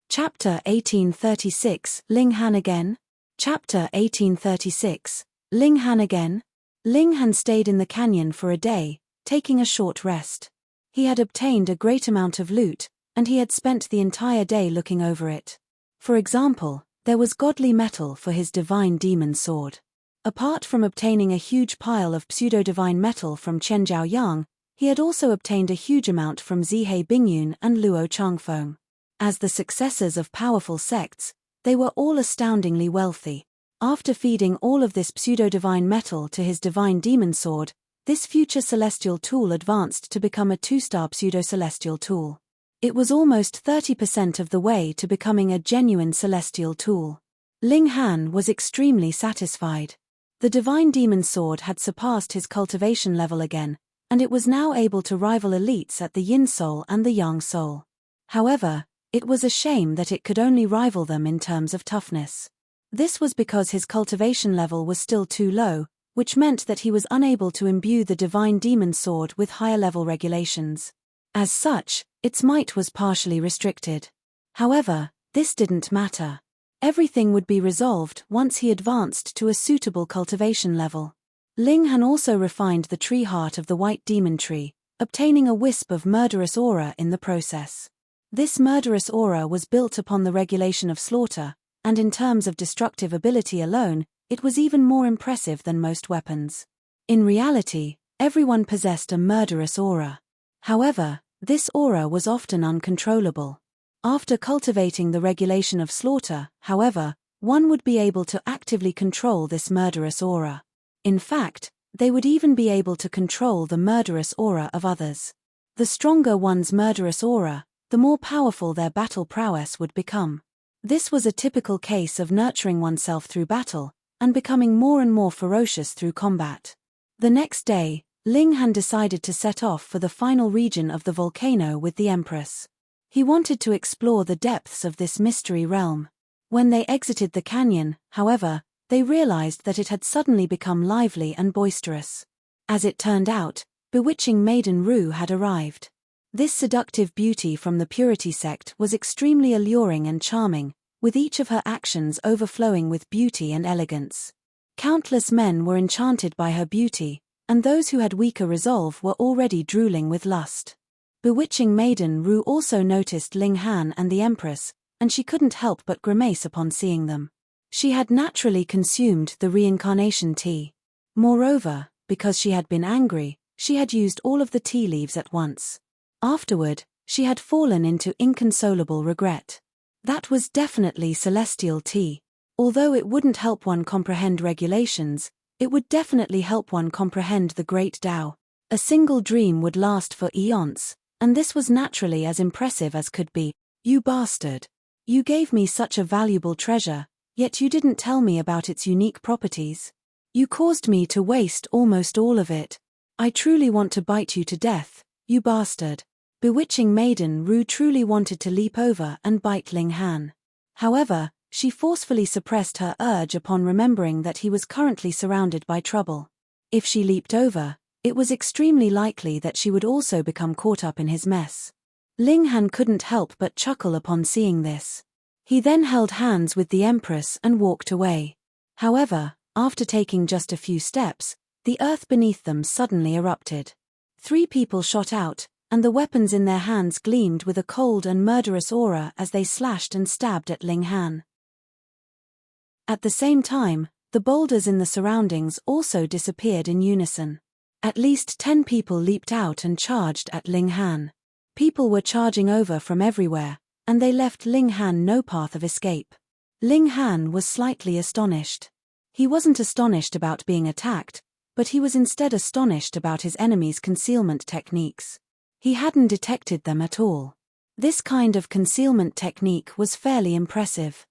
Chapter 1836, Ling Han again? Chapter 1836, Ling Han again? Ling Han stayed in the canyon for a day, taking a short rest. He had obtained a great amount of loot, and he had spent the entire day looking over it. For example, there was godly metal for his divine demon sword. Apart from obtaining a huge pile of pseudo-divine metal from Chen Zhaoyang, he had also obtained a huge amount from Zihei Bingyun and Luo Changfeng. As the successors of powerful sects, they were all astoundingly wealthy. After feeding all of this pseudo-divine metal to his divine demon sword, this future celestial tool advanced to become a 2-star pseudo-celestial tool. It was almost 30% of the way to becoming a genuine celestial tool. Ling Han was extremely satisfied. The divine demon sword had surpassed his cultivation level again, and it was now able to rival elites at the Yin Soul and the Yang Soul. However, it was a shame that it could only rival them in terms of toughness. This was because his cultivation level was still too low, which meant that he was unable to imbue the divine demon sword with higher level regulations. As such, its might was partially restricted. However, this didn't matter. Everything would be resolved once he advanced to a suitable cultivation level. Ling Han also refined the tree heart of the white demon tree, obtaining a wisp of murderous aura in the process. This murderous aura was built upon the regulation of slaughter, and in terms of destructive ability alone, it was even more impressive than most weapons. In reality, everyone possessed a murderous aura. However, this aura was often uncontrollable. After cultivating the regulation of slaughter, however, one would be able to actively control this murderous aura. In fact, they would even be able to control the murderous aura of others. The stronger one's murderous aura, the more powerful their battle prowess would become. This was a typical case of nurturing oneself through battle, and becoming more and more ferocious through combat. The next day, Ling Han decided to set off for the final region of the volcano with the Empress. He wanted to explore the depths of this mystery realm. When they exited the canyon, however, they realized that it had suddenly become lively and boisterous. As it turned out, bewitching maiden Ru had arrived. This seductive beauty from the Purity sect was extremely alluring and charming, with each of her actions overflowing with beauty and elegance. Countless men were enchanted by her beauty, and those who had weaker resolve were already drooling with lust. Bewitching maiden Ru also noticed Ling Han and the Empress, and she couldn't help but grimace upon seeing them. She had naturally consumed the reincarnation tea. Moreover, because she had been angry, she had used all of the tea leaves at once. Afterward, she had fallen into inconsolable regret. That was definitely celestial tea. Although it wouldn't help one comprehend regulations, it would definitely help one comprehend the great Tao. A single dream would last for eons, and this was naturally as impressive as could be. You bastard! You gave me such a valuable treasure, yet you didn't tell me about its unique properties. You caused me to waste almost all of it. I truly want to bite you to death, you bastard. Bewitching maiden Ru truly wanted to leap over and bite Ling Han. However, she forcefully suppressed her urge upon remembering that he was currently surrounded by trouble. If she leaped over, it was extremely likely that she would also become caught up in his mess. Ling Han couldn't help but chuckle upon seeing this. He then held hands with the Empress and walked away. However, after taking just a few steps, the earth beneath them suddenly erupted. 3 people shot out, and the weapons in their hands gleamed with a cold and murderous aura as they slashed and stabbed at Ling Han. At the same time, the boulders in the surroundings also disappeared in unison. At least 10 people leaped out and charged at Ling Han. People were charging over from everywhere, and they left Ling Han no path of escape. Ling Han was slightly astonished. He wasn't astonished about being attacked, but he was instead astonished about his enemy's concealment techniques. He hadn't detected them at all. This kind of concealment technique was fairly impressive.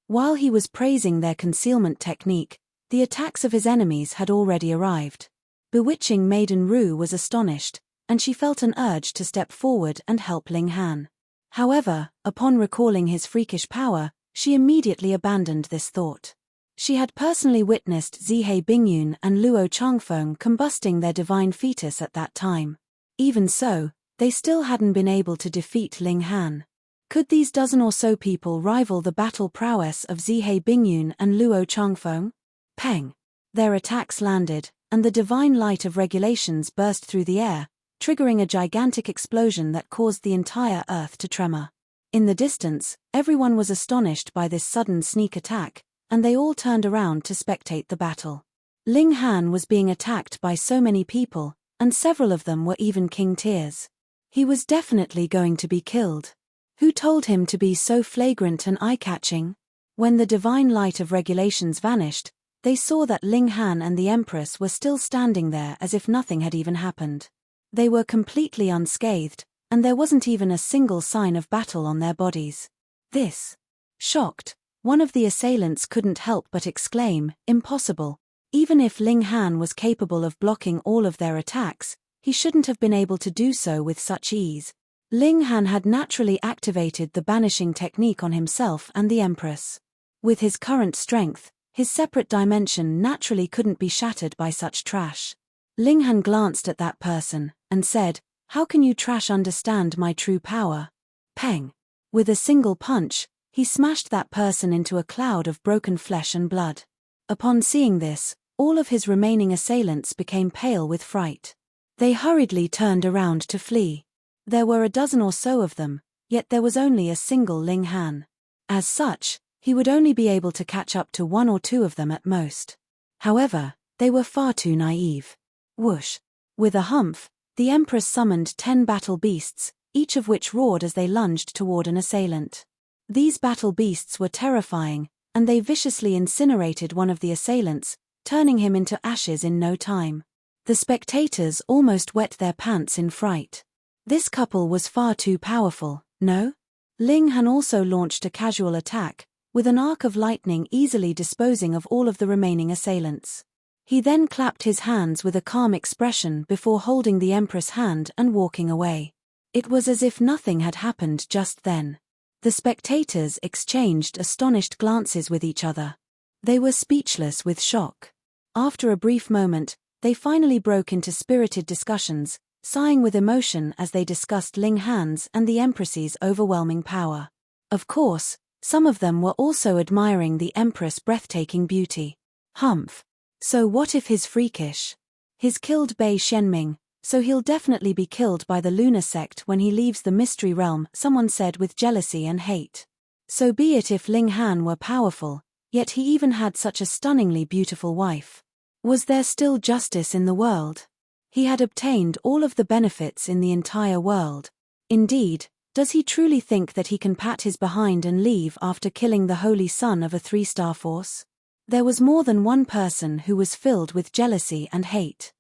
While he was praising their concealment technique, the attacks of his enemies had already arrived. Bewitching maiden Ru was astonished, and she felt an urge to step forward and help Ling Han. However, upon recalling his freakish power, she immediately abandoned this thought. She had personally witnessed Zihei Bingyun and Luo Changfeng combusting their divine fetus at that time. Even so, they still hadn't been able to defeat Ling Han. Could these dozen or so people rival the battle prowess of Zihei Bingyun and Luo Changfeng? Peng! Their attacks landed, and the divine light of regulations burst through the air, triggering a gigantic explosion that caused the entire earth to tremor. In the distance, everyone was astonished by this sudden sneak attack, and they all turned around to spectate the battle. Ling Han was being attacked by so many people, and several of them were even king tiers. He was definitely going to be killed. Who told him to be so flagrant and eye-catching? When the divine light of regulations vanished, they saw that Ling Han and the Empress were still standing there as if nothing had even happened. They were completely unscathed, and there wasn't even a single sign of battle on their bodies. This. Shocked, one of the assailants couldn't help but exclaim, "Impossible. Even if Ling Han was capable of blocking all of their attacks, he shouldn't have been able to do so with such ease." Ling Han had naturally activated the banishing technique on himself and the Empress. With his current strength, his separate dimension naturally couldn't be shattered by such trash. Ling Han glanced at that person, and said, "How can you trash understand my true power?" Peng! With a single punch, he smashed that person into a cloud of broken flesh and blood. Upon seeing this, all of his remaining assailants became pale with fright. They hurriedly turned around to flee. There were a dozen or so of them, yet there was only a single Ling Han. As such, he would only be able to catch up to 1 or 2 of them at most. However, they were far too naive. Whoosh! With a humph, the Empress summoned 10 battle beasts, each of which roared as they lunged toward an assailant. These battle beasts were terrifying, and they viciously incinerated one of the assailants, turning him into ashes in no time. The spectators almost wet their pants in fright. This couple was far too powerful, no? Ling Han also launched a casual attack, with an arc of lightning easily disposing of all of the remaining assailants. He then clapped his hands with a calm expression before holding the Empress' hand and walking away. It was as if nothing had happened just then. The spectators exchanged astonished glances with each other. They were speechless with shock. After a brief moment, they finally broke into spirited discussions, sighing with emotion as they discussed Ling Han's and the Empress's overwhelming power. Of course, some of them were also admiring the Empress' breathtaking beauty. Humph. So what if he's freakish? He's killed Bei Xianming, so he'll definitely be killed by the lunar sect when he leaves the mystery realm, someone said with jealousy and hate. So be it if Ling Han were powerful, yet he even had such a stunningly beautiful wife. Was there still justice in the world? He had obtained all of the benefits in the entire world. Indeed, does he truly think that he can pat his behind and leave after killing the holy son of a 3-star force? There was more than one person who was filled with jealousy and hate.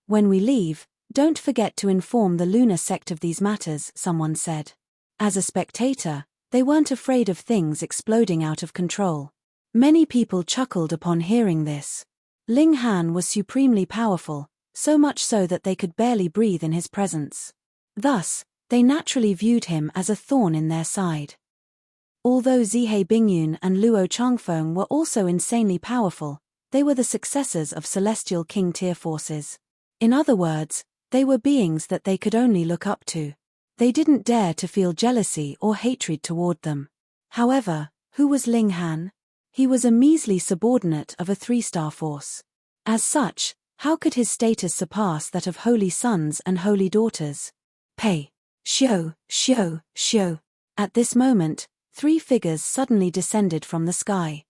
When we leave, don't forget to inform the lunar sect of these matters, someone said. As a spectator, they weren't afraid of things exploding out of control. Many people chuckled upon hearing this. Ling Han was supremely powerful, so much so that they could barely breathe in his presence. Thus, they naturally viewed him as a thorn in their side. Although Zihei Bingyun and Luo Changfeng were also insanely powerful, they were the successors of celestial king tier forces. In other words, they were beings that they could only look up to. They didn't dare to feel jealousy or hatred toward them. However, who was Ling Han? He was a measly subordinate of a 3-star force. As such, how could his status surpass that of holy sons and holy daughters? Pei, Xiu, Xiu, Xiu. At this moment, 3 figures suddenly descended from the sky.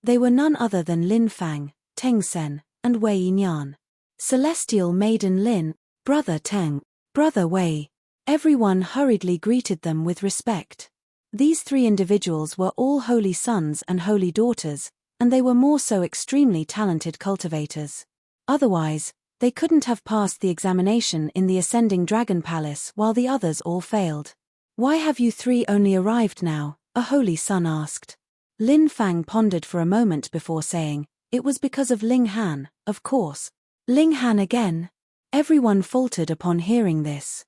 They were none other than Lin Fang, Teng Sen, and Wei Yinyan. Celestial Maiden Lin, Brother Teng, Brother Wei. Everyone hurriedly greeted them with respect. These 3 individuals were all holy sons and holy daughters, and they were more so extremely talented cultivators. Otherwise, they couldn't have passed the examination in the Ascending Dragon Palace while the others all failed. Why have you 3 only arrived now? A holy son asked. Lin Fang pondered for a moment before saying, it was because of Ling Han, of course. Ling Han again? Everyone faltered upon hearing this.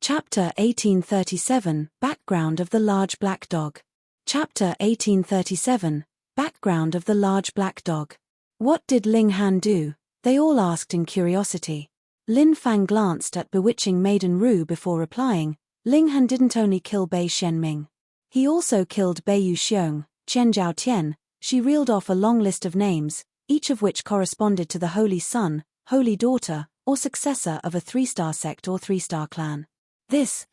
Chapter 1837, Background of the Large Black Dog. Chapter 1837, Background of the Large Black Dog. What did Ling Han do? They all asked in curiosity. Lin Fang glanced at bewitching Maiden Ru before replying, Ling Han didn't only kill Bei Xianming. He also killed Bei Yuxiong, Chen Zhao Tian. She reeled off a long list of names, each of which corresponded to the holy son, holy daughter, or successor of a 3-star sect or 3-star clan. This.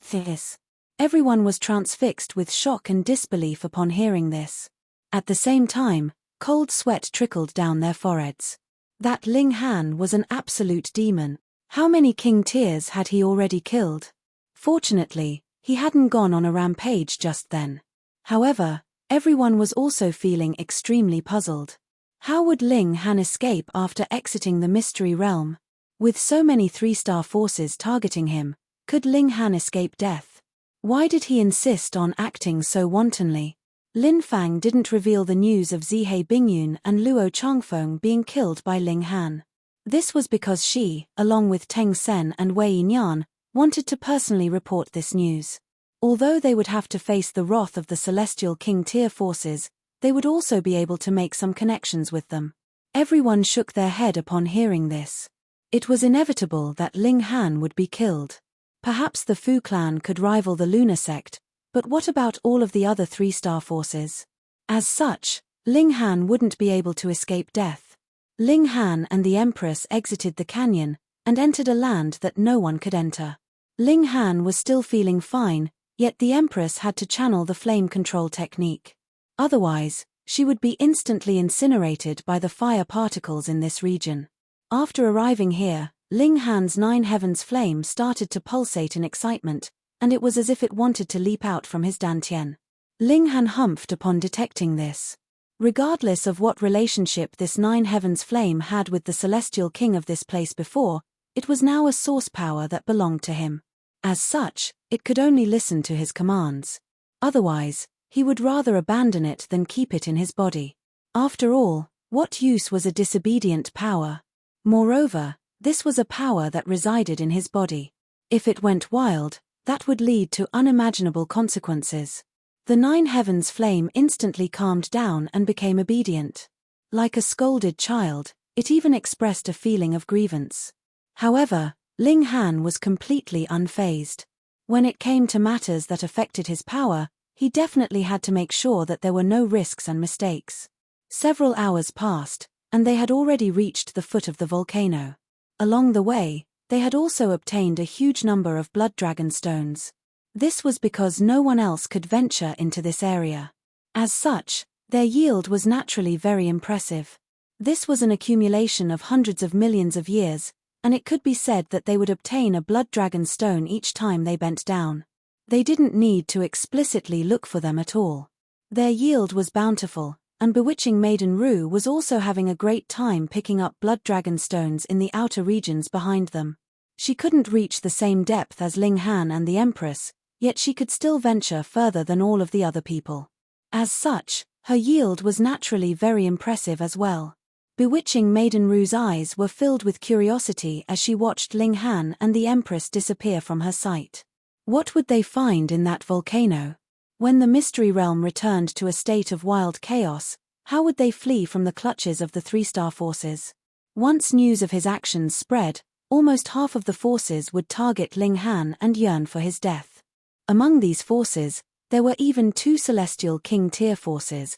Everyone was transfixed with shock and disbelief upon hearing this. At the same time, cold sweat trickled down their foreheads. That Ling Han was an absolute demon. How many king tiers had he already killed? Fortunately, he hadn't gone on a rampage just then. However, everyone was also feeling extremely puzzled. How would Ling Han escape after exiting the mystery realm? With so many 3-star forces targeting him, could Ling Han escape death? Why did he insist on acting so wantonly? Lin Fang didn't reveal the news of Zihei Bingyun and Luo Changfeng being killed by Ling Han. This was because she, along with Teng Sen and Wei Yinyan, wanted to personally report this news. Although they would have to face the wrath of the celestial king tier forces, they would also be able to make some connections with them. Everyone shook their head upon hearing this. It was inevitable that Ling Han would be killed. Perhaps the Fu clan could rival the lunar sect, but what about all of the other 3-star forces? As such, Ling Han wouldn't be able to escape death. Ling Han and the Empress exited the canyon and entered a land that no one could enter. Ling Han was still feeling fine, yet the Empress had to channel the flame control technique. Otherwise, she would be instantly incinerated by the fire particles in this region. After arriving here, Ling Han's 9 heavens flame started to pulsate in excitement, and it was as if it wanted to leap out from his dantian. Ling Han humphed upon detecting this. Regardless of what relationship this Nine Heavens flame had with the celestial king of this place before, it was now a source power that belonged to him. As such, it could only listen to his commands. Otherwise, he would rather abandon it than keep it in his body. After all, what use was a disobedient power? Moreover, this was a power that resided in his body. If it went wild, that would lead to unimaginable consequences. The Nine Heavens flame instantly calmed down and became obedient. Like a scolded child, it even expressed a feeling of grievance. However, Ling Han was completely unfazed. When it came to matters that affected his power, he definitely had to make sure that there were no risks and mistakes. Several hours passed, and they had already reached the foot of the volcano. Along the way, they had also obtained a huge number of blood dragon stones. This was because no one else could venture into this area. As such, their yield was naturally very impressive. This was an accumulation of hundreds of millions of years, and it could be said that they would obtain a blood dragon stone each time they bent down. They didn't need to explicitly look for them at all. Their yield was bountiful, and bewitching Maiden Rue was also having a great time picking up blood dragon stones in the outer regions behind them. She couldn't reach the same depth as Ling Han and the Empress, yet she could still venture further than all of the other people. As such, her yield was naturally very impressive as well. Bewitching Maiden Rue's eyes were filled with curiosity as she watched Ling Han and the Empress disappear from her sight. What would they find in that volcano? When the mystery realm returned to a state of wild chaos, how would they flee from the clutches of the three-star forces? Once news of his actions spread, almost half of the forces would target Ling Han and yearn for his death. Among these forces, there were even 2 Celestial King tier forces.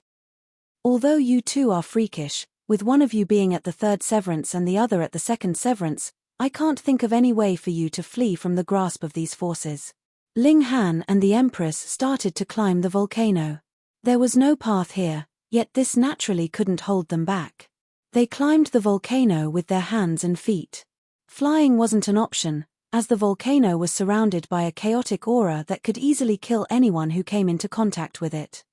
Although you two are freakish, with one of you being at the 3rd severance and the other at the 2nd severance, I can't think of any way for you to flee from the grasp of these forces. Ling Han and the Empress started to climb the volcano. There was no path here, yet this naturally couldn't hold them back. They climbed the volcano with their hands and feet. Flying wasn't an option, as the volcano was surrounded by a chaotic aura that could easily kill anyone who came into contact with it.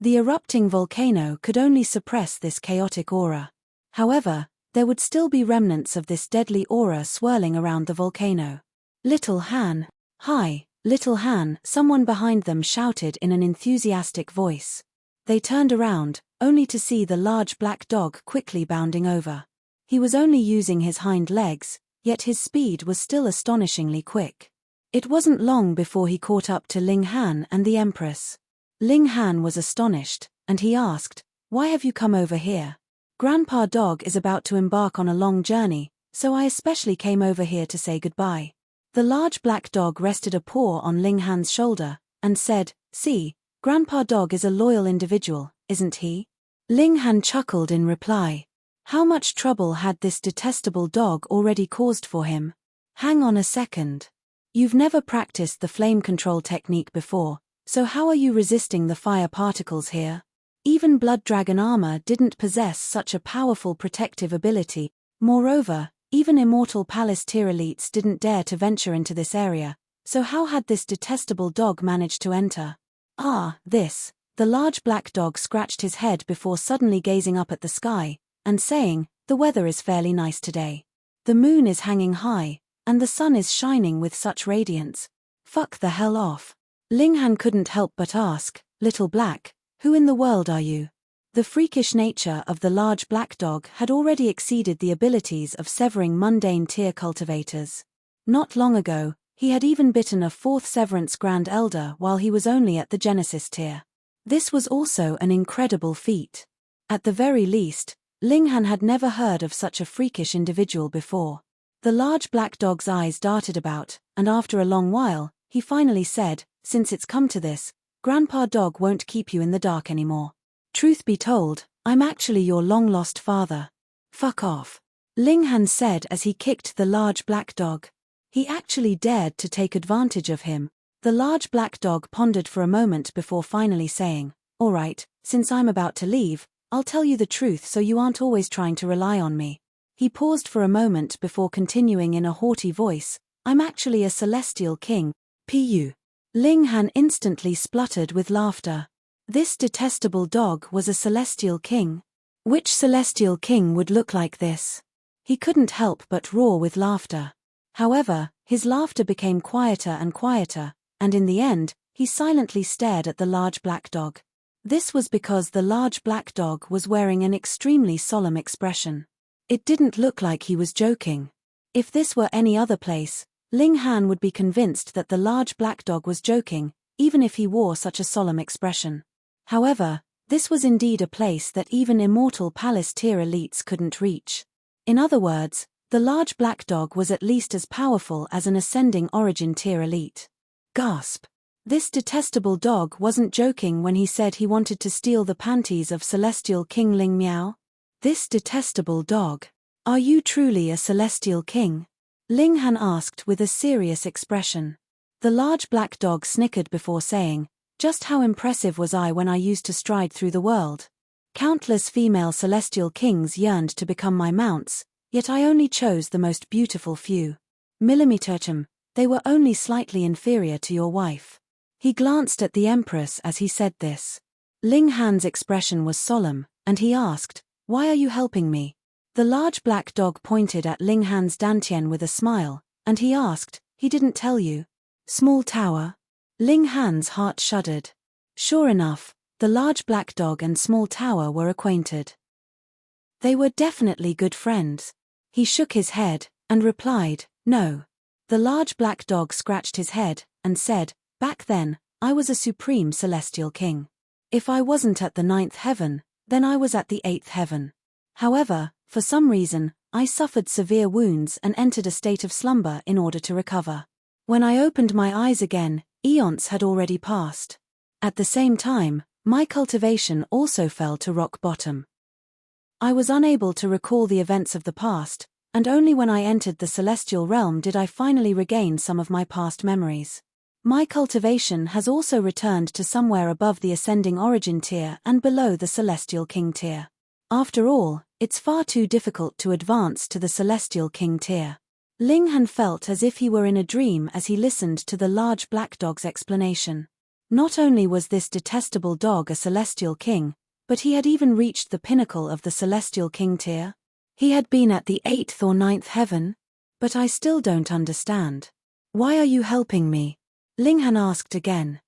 The erupting volcano could only suppress this chaotic aura. However, there would still be remnants of this deadly aura swirling around the volcano. Little Han. Hi, Little Han, someone behind them shouted in an enthusiastic voice. They turned around, only to see the large black dog quickly bounding over. He was only using his hind legs, yet his speed was still astonishingly quick. It wasn't long before he caught up to Ling Han and the Empress. Ling Han was astonished, and he asked, "Why have you come over here?" "Grandpa Dog is about to embark on a long journey, so I especially came over here to say goodbye." The large black dog rested a paw on Ling Han's shoulder, and said, "See, Grandpa Dog is a loyal individual, isn't he?" Ling Han chuckled in reply. How much trouble had this detestable dog already caused for him? Hang on a second. You've never practiced the flame control technique before, so how are you resisting the fire particles here? Even Blood Dragon armor didn't possess such a powerful protective ability. Moreover, even Immortal Palace tier elites didn't dare to venture into this area, so how had this detestable dog managed to enter? The large black dog scratched his head before suddenly gazing up at the sky, and saying, "The weather is fairly nice today. The moon is hanging high, and the sun is shining with such radiance. Fuck the hell off." Ling Han couldn't help but ask, "Little Black, who in the world are you?" The freakish nature of the large black dog had already exceeded the abilities of severing mundane tier cultivators. Not long ago, he had even bitten a 4th Severance Grand Elder while he was only at the Genesis tier. This was also an incredible feat. At the very least, Ling Han had never heard of such a freakish individual before. The large black dog's eyes darted about, and after a long while, he finally said, "Since it's come to this, Grandpa Dog won't keep you in the dark anymore. Truth be told, I'm actually your long-lost father. Fuck off." Ling Han said as he kicked the large black dog. He actually dared to take advantage of him. The large black dog pondered for a moment before finally saying, "All right, since I'm about to leave, I'll tell you the truth so you aren't always trying to rely on me." He paused for a moment before continuing in a haughty voice, "I'm actually a celestial king, Pu. Ling Han instantly spluttered with laughter. This detestable dog was a celestial king. Which celestial king would look like this? He couldn't help but roar with laughter. However, his laughter became quieter and quieter, and in the end, he silently stared at the large black dog. This was because the large black dog was wearing an extremely solemn expression. It didn't look like he was joking. If this were any other place, Ling Han would be convinced that the large black dog was joking, even if he wore such a solemn expression. However, this was indeed a place that even immortal palace tier elites couldn't reach. In other words, the large black dog was at least as powerful as an ascending origin tier elite. Gasp! This detestable dog wasn't joking when he said he wanted to steal the panties of Celestial King Ling Miao. This detestable dog. Are you truly a Celestial King? Ling Han asked with a serious expression. The large black dog snickered before saying, just how impressive was I when I used to stride through the world? Countless female Celestial Kings yearned to become my mounts, yet I only chose the most beautiful few. Millimeterchum, they were only slightly inferior to your wife. He glanced at the Empress as he said this. Ling Han's expression was solemn, and he asked, why are you helping me? The large black dog pointed at Ling Han's dantian with a smile, and he asked, he didn't tell you? Small tower? Ling Han's heart shuddered. Sure enough, the large black dog and small tower were acquainted. They were definitely good friends. He shook his head, and replied, no. The large black dog scratched his head, and said, back then, I was a supreme celestial king. If I wasn't at the 9th heaven, then I was at the 8th heaven. However, for some reason, I suffered severe wounds and entered a state of slumber in order to recover. When I opened my eyes again, eons had already passed. At the same time, my cultivation also fell to rock bottom. I was unable to recall the events of the past, and only when I entered the celestial realm did I finally regain some of my past memories. My cultivation has also returned to somewhere above the ascending origin tier and below the celestial king tier. After all, it's far too difficult to advance to the celestial king tier. Ling Han felt as if he were in a dream as he listened to the large black dog's explanation. Not only was this detestable dog a celestial king, but he had even reached the pinnacle of the celestial king tier. He had been at the 8th or 9th heaven. But I still don't understand. Why are you helping me? Ling Han asked again.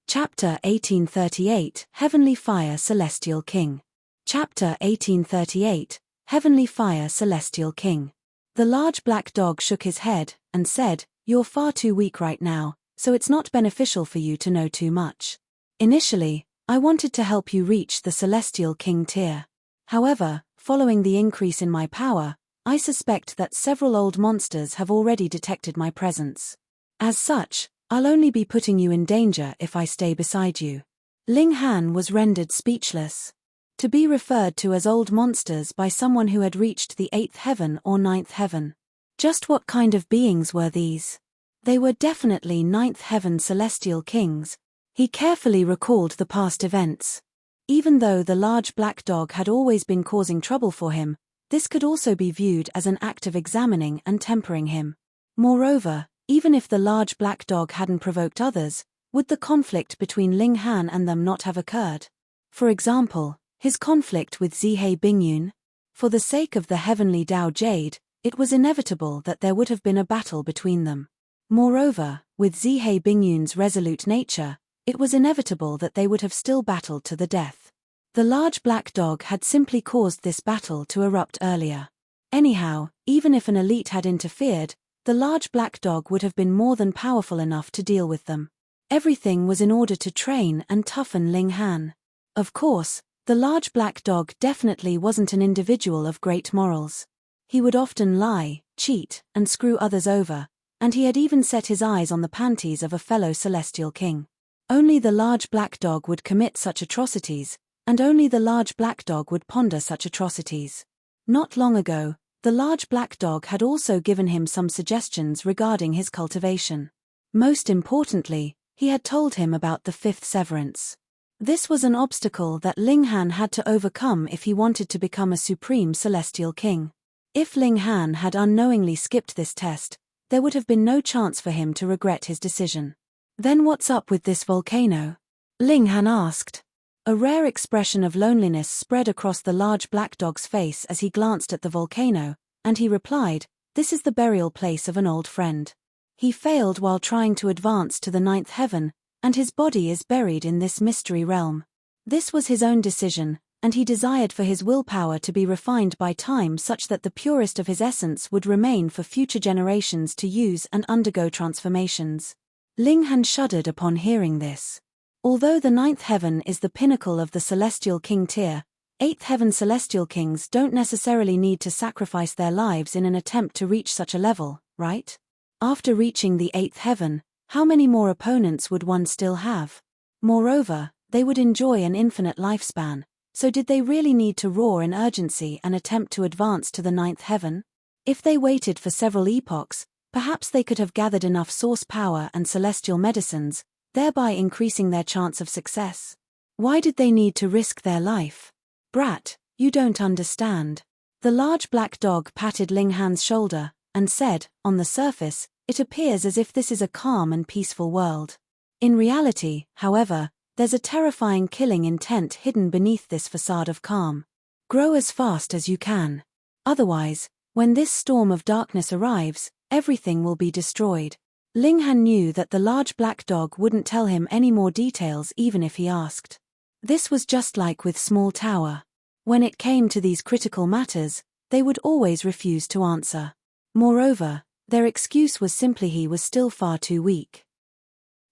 Chapter 1838, Heavenly Fire Celestial King. Chapter 1838, Heavenly Fire Celestial King. The large black dog shook his head, and said, you're far too weak right now, so it's not beneficial for you to know too much. Initially, I wanted to help you reach the Celestial King tier. However, following the increase in my power, I suspect that several old monsters have already detected my presence. As such, I'll only be putting you in danger if I stay beside you. Ling Han was rendered speechless. To be referred to as old monsters by someone who had reached the 8th heaven or 9th heaven. Just what kind of beings were these? They were definitely 9th heaven celestial kings. He carefully recalled the past events. Even though the large black dog had always been causing trouble for him, this could also be viewed as an act of examining and tempering him. Moreover, even if the large black dog hadn't provoked others, would the conflict between Ling Han and them not have occurred? For example, his conflict with Zihei Bingyun. For the sake of the heavenly Dao Jade, it was inevitable that there would have been a battle between them. Moreover, with Zihei Bingyun's resolute nature, it was inevitable that they would have still battled to the death. The large black dog had simply caused this battle to erupt earlier. Anyhow, even if an elite had interfered, the large black dog would have been more than powerful enough to deal with them. Everything was in order to train and toughen Ling Han. Of course, the large black dog definitely wasn't an individual of great morals. He would often lie, cheat, and screw others over, and he had even set his eyes on the panties of a fellow celestial king. Only the large black dog would commit such atrocities, and only the large black dog would ponder such atrocities. Not long ago, the large black dog had also given him some suggestions regarding his cultivation. Most importantly, he had told him about the 5th severance. This was an obstacle that Ling Han had to overcome if he wanted to become a supreme celestial king. If Ling Han had unknowingly skipped this test, there would have been no chance for him to regret his decision. Then what's up with this volcano? Ling Han asked. A rare expression of loneliness spread across the large black dog's face as he glanced at the volcano, and he replied, "This is the burial place of an old friend. He failed while trying to advance to the ninth heaven, and his body is buried in this mystery realm. This was his own decision, and he desired for his willpower to be refined by time such that the purest of his essence would remain for future generations to use and undergo transformations." Ling Han shuddered upon hearing this. Although the ninth heaven is the pinnacle of the celestial king tier, eighth heaven celestial kings don't necessarily need to sacrifice their lives in an attempt to reach such a level, right? After reaching the eighth heaven, how many more opponents would one still have? Moreover, they would enjoy an infinite lifespan, so did they really need to roar in urgency and attempt to advance to the ninth heaven? If they waited for several epochs, perhaps they could have gathered enough source power and celestial medicines, thereby increasing their chance of success. Why did they need to risk their life? Brat, you don't understand. The large black dog patted Ling Han's shoulder and said, "On the surface, it appears as if this is a calm and peaceful world. In reality, however, there's a terrifying killing intent hidden beneath this facade of calm. Grow as fast as you can. Otherwise, when this storm of darkness arrives, everything will be destroyed." Ling Han knew that the large black dog wouldn't tell him any more details even if he asked. This was just like with Small Tower. When it came to these critical matters, they would always refuse to answer. Moreover, their excuse was simply he was still far too weak.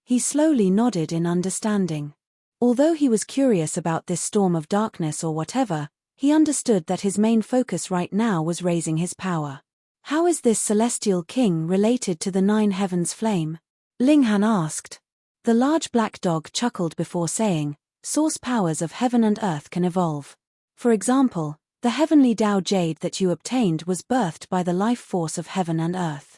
He slowly nodded in understanding. Although he was curious about this storm of darkness or whatever, he understood that his main focus right now was raising his power. How is this celestial king related to the nine heavens flame? Ling Han asked. The large black dog chuckled before saying, "Source powers of heaven and earth can evolve. For example, the heavenly Tao Jade that you obtained was birthed by the life force of heaven and earth.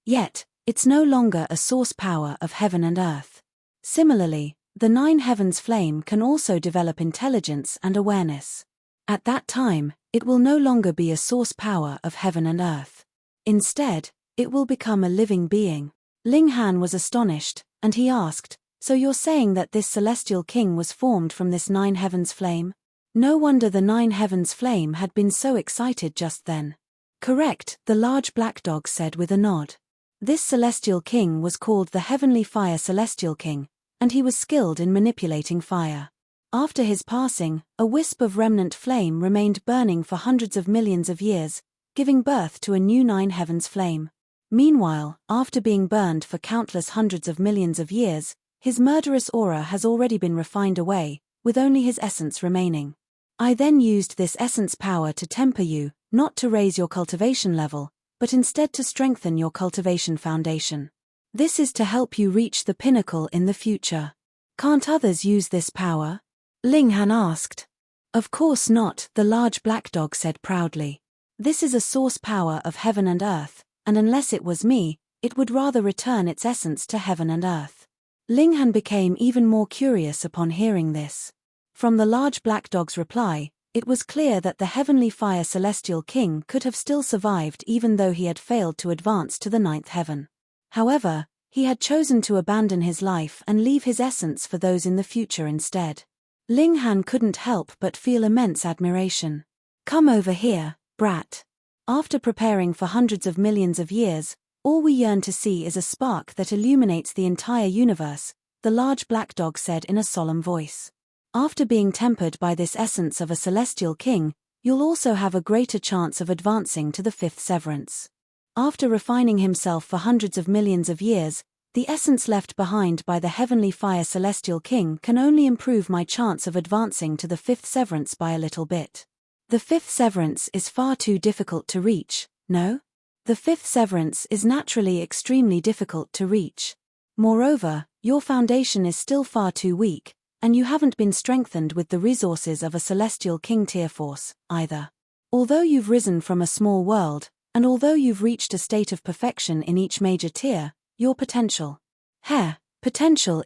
Yet, it's no longer a source power of heaven and earth. Similarly, the nine heavens flame can also develop intelligence and awareness. At that time, it will no longer be a source power of heaven and earth. Instead, it will become a living being." Ling Han was astonished, and he asked, "So you're saying that this celestial king was formed from this nine heavens flame?" No wonder the nine heavens flame had been so excited just then. "Correct," the large black dog said with a nod. This celestial king was called the Heavenly Fire Celestial King, and he was skilled in manipulating fire. After his passing, a wisp of remnant flame remained burning for hundreds of millions of years, giving birth to a new nine heavens flame. Meanwhile, after being burned for countless hundreds of millions of years, his murderous aura has already been refined away, with only his essence remaining. I then used this essence power to temper you, not to raise your cultivation level, but instead to strengthen your cultivation foundation. This is to help you reach the pinnacle in the future. Can't others use this power? Ling Han asked. Of course not, the large black dog said proudly. This is a source power of heaven and earth, and unless it was me, it would rather return its essence to heaven and earth. Ling Han became even more curious upon hearing this. From the large black dog's reply, it was clear that the Heavenly Fire Celestial King could have still survived even though he had failed to advance to the ninth heaven. However, he had chosen to abandon his life and leave his essence for those in the future instead. Ling Han couldn't help but feel immense admiration. Come over here, brat. After preparing for hundreds of millions of years, all we yearn to see is a spark that illuminates the entire universe, the large black dog said in a solemn voice. After being tempered by this essence of a celestial king, you'll also have a greater chance of advancing to the fifth severance. After refining himself for hundreds of millions of years, the essence left behind by the Heavenly Fire Celestial King can only improve my chance of advancing to the fifth severance by a little bit. The fifth severance is far too difficult to reach, no? The fifth severance is naturally extremely difficult to reach. Moreover, your foundation is still far too weak, and you haven't been strengthened with the resources of a celestial king tier force, either. Although you've risen from a small world, and although you've reached a state of perfection in each major tier, your potential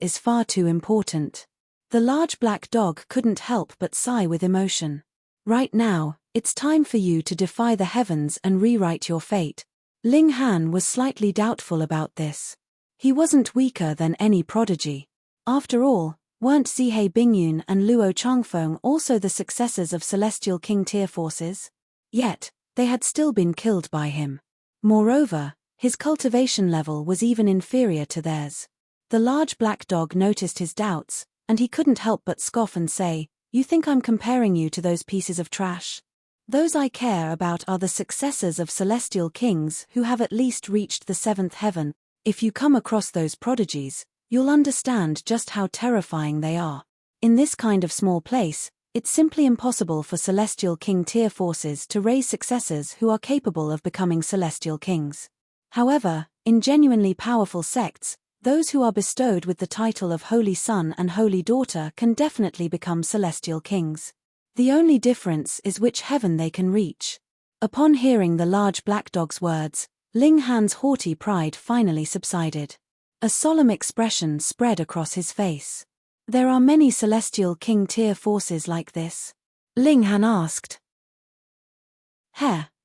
is far too important. The large black dog couldn't help but sigh with emotion. Right now, it's time for you to defy the heavens and rewrite your fate. Ling Han was slightly doubtful about this. He wasn't weaker than any prodigy. After all, weren't Zihei Bingyun and Luo Changfeng also the successors of Celestial King tier forces? Yet, they had still been killed by him. Moreover, his cultivation level was even inferior to theirs. The large black dog noticed his doubts, and he couldn't help but scoff and say, "You think I'm comparing you to those pieces of trash? Those I care about are the successors of celestial kings who have at least reached the seventh heaven. If you come across those prodigies, you'll understand just how terrifying they are. In this kind of small place, it's simply impossible for celestial king tier forces to raise successors who are capable of becoming celestial kings. However, in genuinely powerful sects, those who are bestowed with the title of Holy Son and Holy Daughter can definitely become celestial kings. The only difference is which heaven they can reach." Upon hearing the large black dog's words, Ling Han's haughty pride finally subsided. A solemn expression spread across his face. "There are many celestial king tier forces like this?" Ling Han asked.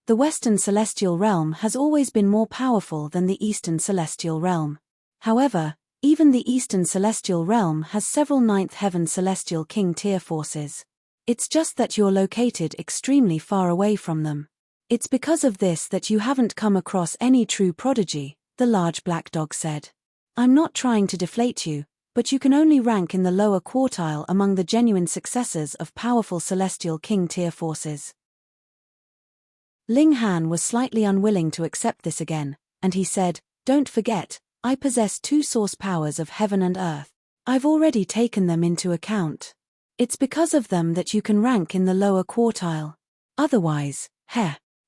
The Western Celestial Realm has always been more powerful than the Eastern Celestial Realm. However, even the Eastern Celestial Realm has several Ninth Heaven Celestial King tier forces. It's just that you're located extremely far away from them. It's because of this that you haven't come across any true prodigy, the large black dog said. I'm not trying to deflate you, but you can only rank in the lower quartile among the genuine successors of powerful Celestial King tier forces. Ling Han was slightly unwilling to accept this again, and he said, "Don't forget, I possess two source powers of heaven and earth. I've already taken them into account. It's because of them that you can rank in the lower quartile. Otherwise,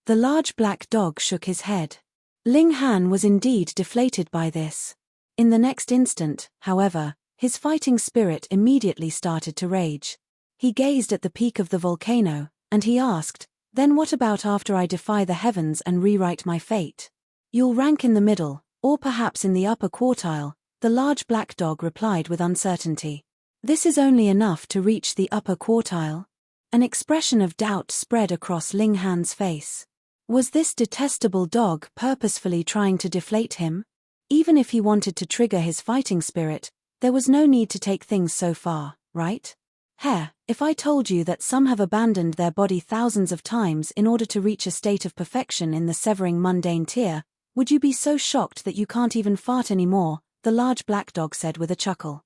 The large black dog shook his head. Ling Han was indeed deflated by this. In the next instant, however, his fighting spirit immediately started to rage. He gazed at the peak of the volcano, and he asked, "Then what about after I defy the heavens and rewrite my fate?" "You'll rank in the middle, or perhaps in the upper quartile," the large black dog replied with uncertainty. "This is only enough to reach the upper quartile." An expression of doubt spread across Ling Han's face. Was this detestable dog purposefully trying to deflate him? Even if he wanted to trigger his fighting spirit, there was no need to take things so far, right? If I told you that some have abandoned their body thousands of times in order to reach a state of perfection in the severing mundane tier, would you be so shocked that you can't even fart anymore? The large black dog said with a chuckle.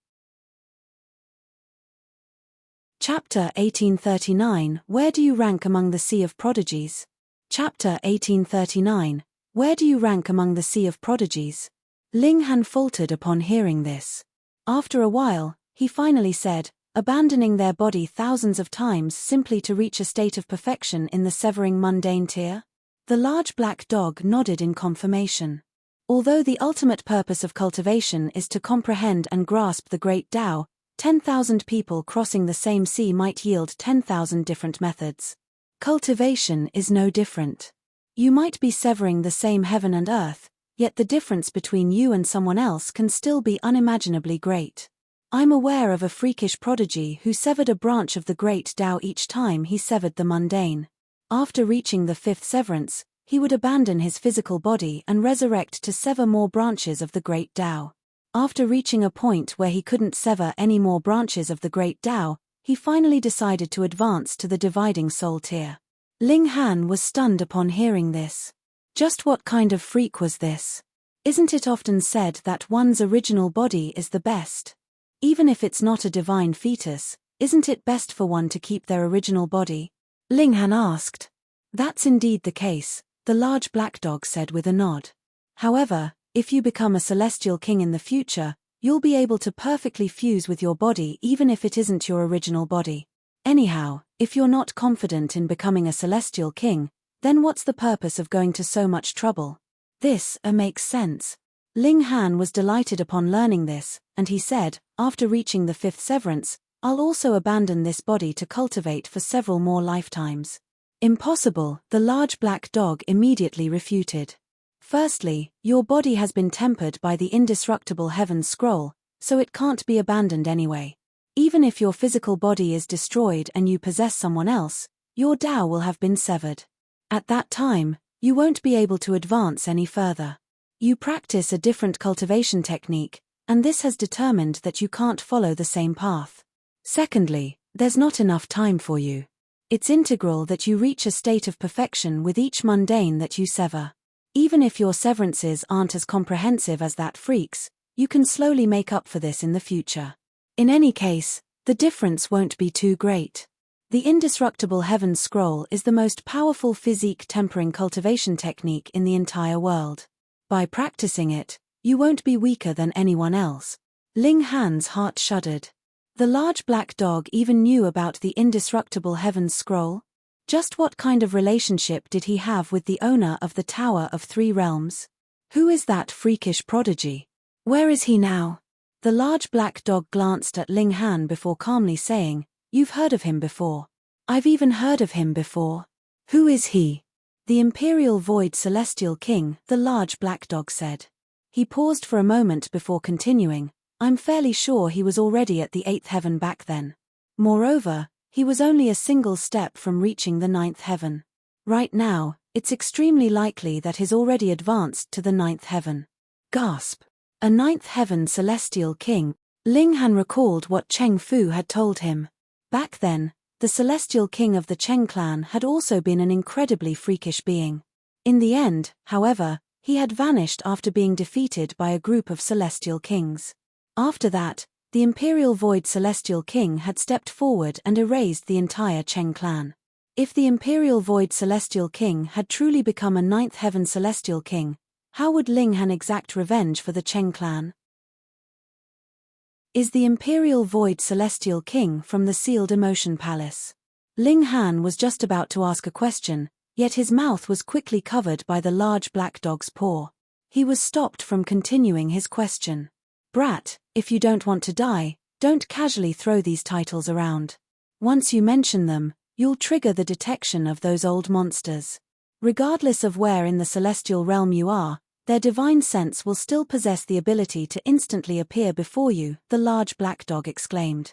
Chapter 1839, Where do you rank among the Sea of Prodigies? Chapter 1839, Where do you rank among the Sea of Prodigies? Ling Han faltered upon hearing this. After a while, he finally said, "Abandoning their body thousands of times simply to reach a state of perfection in the severing mundane tier?" The large black dog nodded in confirmation. Although the ultimate purpose of cultivation is to comprehend and grasp the great Tao, 10,000 people crossing the same sea might yield 10,000 different methods. Cultivation is no different. You might be severing the same heaven and earth, yet the difference between you and someone else can still be unimaginably great. I'm aware of a freakish prodigy who severed a branch of the great Tao each time he severed the mundane. After reaching the fifth severance, he would abandon his physical body and resurrect to sever more branches of the great Tao. After reaching a point where he couldn't sever any more branches of the great Tao, he finally decided to advance to the dividing soul tier. Ling Han was stunned upon hearing this. Just what kind of freak was this? Isn't it often said that one's original body is the best? Even if it's not a divine fetus, isn't it best for one to keep their original body? Ling Han asked. That's indeed the case, the large black dog said with a nod. However, if you become a celestial king in the future, you'll be able to perfectly fuse with your body even if it isn't your original body. Anyhow, if you're not confident in becoming a celestial king, then what's the purpose of going to so much trouble? This makes sense. Ling Han was delighted upon learning this, and he said, after reaching the fifth severance, I'll also abandon this body to cultivate for several more lifetimes. Impossible, the large black dog immediately refuted. Firstly, your body has been tempered by the indestructible Heaven's Scroll, so it can't be abandoned anyway. Even if your physical body is destroyed and you possess someone else, your Tao will have been severed. At that time, you won't be able to advance any further. You practice a different cultivation technique, and this has determined that you can't follow the same path. Secondly, there's not enough time for you. It's integral that you reach a state of perfection with each mundane that you sever. Even if your severances aren't as comprehensive as that freak's, you can slowly make up for this in the future. In any case, the difference won't be too great. The indestructible Heaven's Scroll is the most powerful physique tempering cultivation technique in the entire world. By practicing it, you won't be weaker than anyone else. Ling Han's heart shuddered. The large black dog even knew about the indestructible Heaven's Scroll? Just what kind of relationship did he have with the owner of the Tower of Three Realms? Who is that freakish prodigy? Where is he now? The large black dog glanced at Ling Han before calmly saying, "You've heard of him before." "I've even heard of him before." "Who is he?" "The Imperial Void Celestial King," the large black dog said. He paused for a moment before continuing, "I'm fairly sure he was already at the 8th heaven back then. Moreover, he was only a single step from reaching the 9th heaven. Right now, it's extremely likely that he's already advanced to the 9th heaven." Gasp. A 9th heaven celestial king. Ling Han recalled what Cheng Fu had told him. Back then, the celestial king of the Cheng clan had also been an incredibly freakish being. In the end, however, he had vanished after being defeated by a group of celestial kings. After that, the Imperial Void Celestial King had stepped forward and erased the entire Cheng clan. If the Imperial Void Celestial King had truly become a 9th heaven celestial king, how would Ling Han exact revenge for the Cheng clan? Is the Imperial Void Celestial King from the Sealed Emotion Palace? Ling Han was just about to ask a question, yet his mouth was quickly covered by the large black dog's paw. He was stopped from continuing his question. "Brat, if you don't want to die, don't casually throw these titles around. Once you mention them, you'll trigger the detection of those old monsters. Regardless of where in the celestial realm you are, their divine sense will still possess the ability to instantly appear before you," the large black dog exclaimed.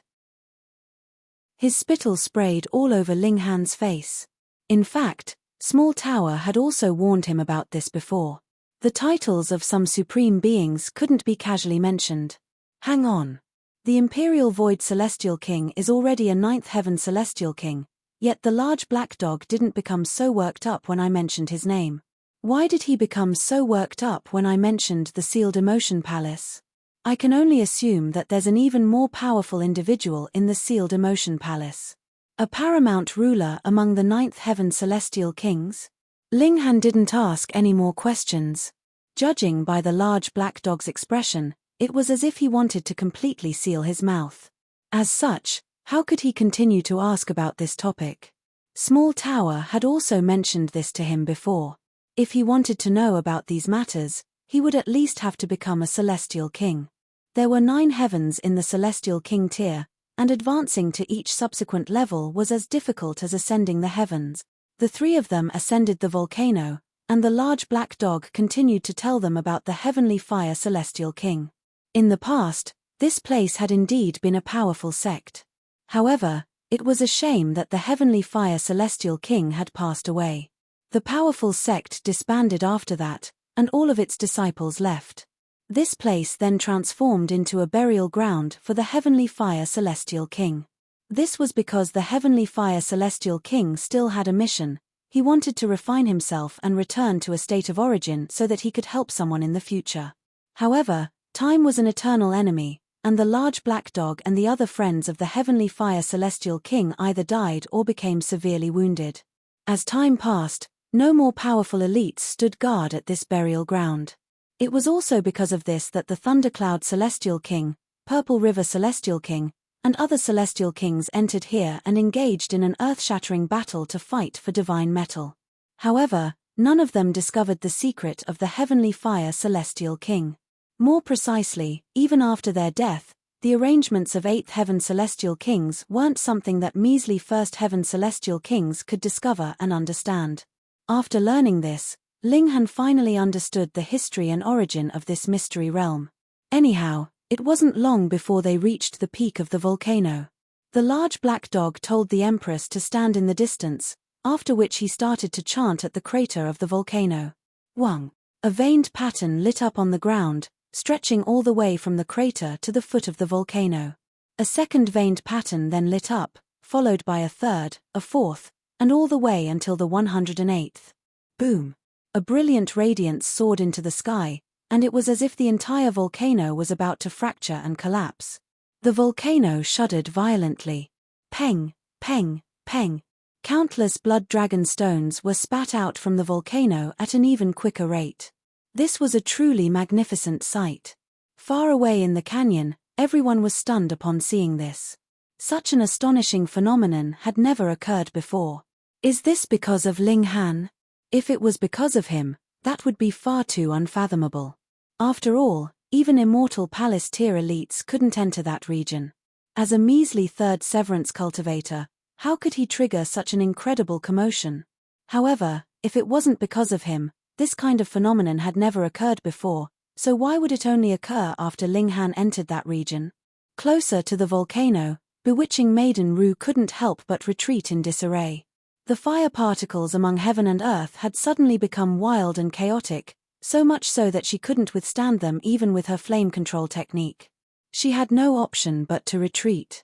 His spittle sprayed all over Ling Han's face. In fact, Small Tower had also warned him about this before. The titles of some supreme beings couldn't be casually mentioned. Hang on. The Imperial Void Celestial King is already a 9th heaven celestial king, yet the large black dog didn't become so worked up when I mentioned his name. Why did he become so worked up when I mentioned the Sealed Emotion Palace? I can only assume that there's an even more powerful individual in the Sealed Emotion Palace. A paramount ruler among the 9th heaven celestial kings? Ling Han didn't ask any more questions. Judging by the large black dog's expression, it was as if he wanted to completely seal his mouth. As such, how could he continue to ask about this topic? Small Tower had also mentioned this to him before. If he wanted to know about these matters, he would at least have to become a celestial king. There were 9 heavens in the celestial king tier, and advancing to each subsequent level was as difficult as ascending the heavens. The 3 of them ascended the volcano, and the large black dog continued to tell them about the Heavenly Fire Celestial King. In the past, this place had indeed been a powerful sect. However, it was a shame that the Heavenly Fire Celestial King had passed away. The powerful sect disbanded after that, and all of its disciples left. This place then transformed into a burial ground for the Heavenly Fire Celestial King. This was because the Heavenly Fire Celestial King still had a mission. He wanted to refine himself and return to a state of origin so that he could help someone in the future. However, time was an eternal enemy, and the large black dog and the other friends of the Heavenly Fire Celestial King either died or became severely wounded. As time passed, no more powerful elites stood guard at this burial ground. It was also because of this that the Thundercloud Celestial King, Purple River Celestial King, and other celestial kings entered here and engaged in an earth-shattering battle to fight for divine metal. However, none of them discovered the secret of the Heavenly Fire Celestial King. More precisely, even after their death, the arrangements of 8th heaven celestial kings weren't something that measly 1st heaven celestial kings could discover and understand. After learning this, Ling Han finally understood the history and origin of this mystery realm. Anyhow, it wasn't long before they reached the peak of the volcano. The large black dog told the Empress to stand in the distance, after which he started to chant at the crater of the volcano. Wang. A veined pattern lit up on the ground, stretching all the way from the crater to the foot of the volcano. A second veined pattern then lit up, followed by a third, a fourth, and all the way until the 108th. Boom! A brilliant radiance soared into the sky, and it was as if the entire volcano was about to fracture and collapse. The volcano shuddered violently. Peng, peng, peng. Countless blood dragon stones were spat out from the volcano at an even quicker rate. This was a truly magnificent sight. Far away in the canyon, everyone was stunned upon seeing this. Such an astonishing phenomenon had never occurred before. Is this because of Ling Han? If it was because of him, that would be far too unfathomable. After all, even immortal palace tier elites couldn't enter that region. As a measly third severance cultivator, how could he trigger such an incredible commotion? However, if it wasn't because of him, this kind of phenomenon had never occurred before, so why would it only occur after Ling Han entered that region? Closer to the volcano, bewitching Maiden Ru couldn't help but retreat in disarray. The fire particles among heaven and earth had suddenly become wild and chaotic, so much so that she couldn't withstand them even with her flame control technique. She had no option but to retreat.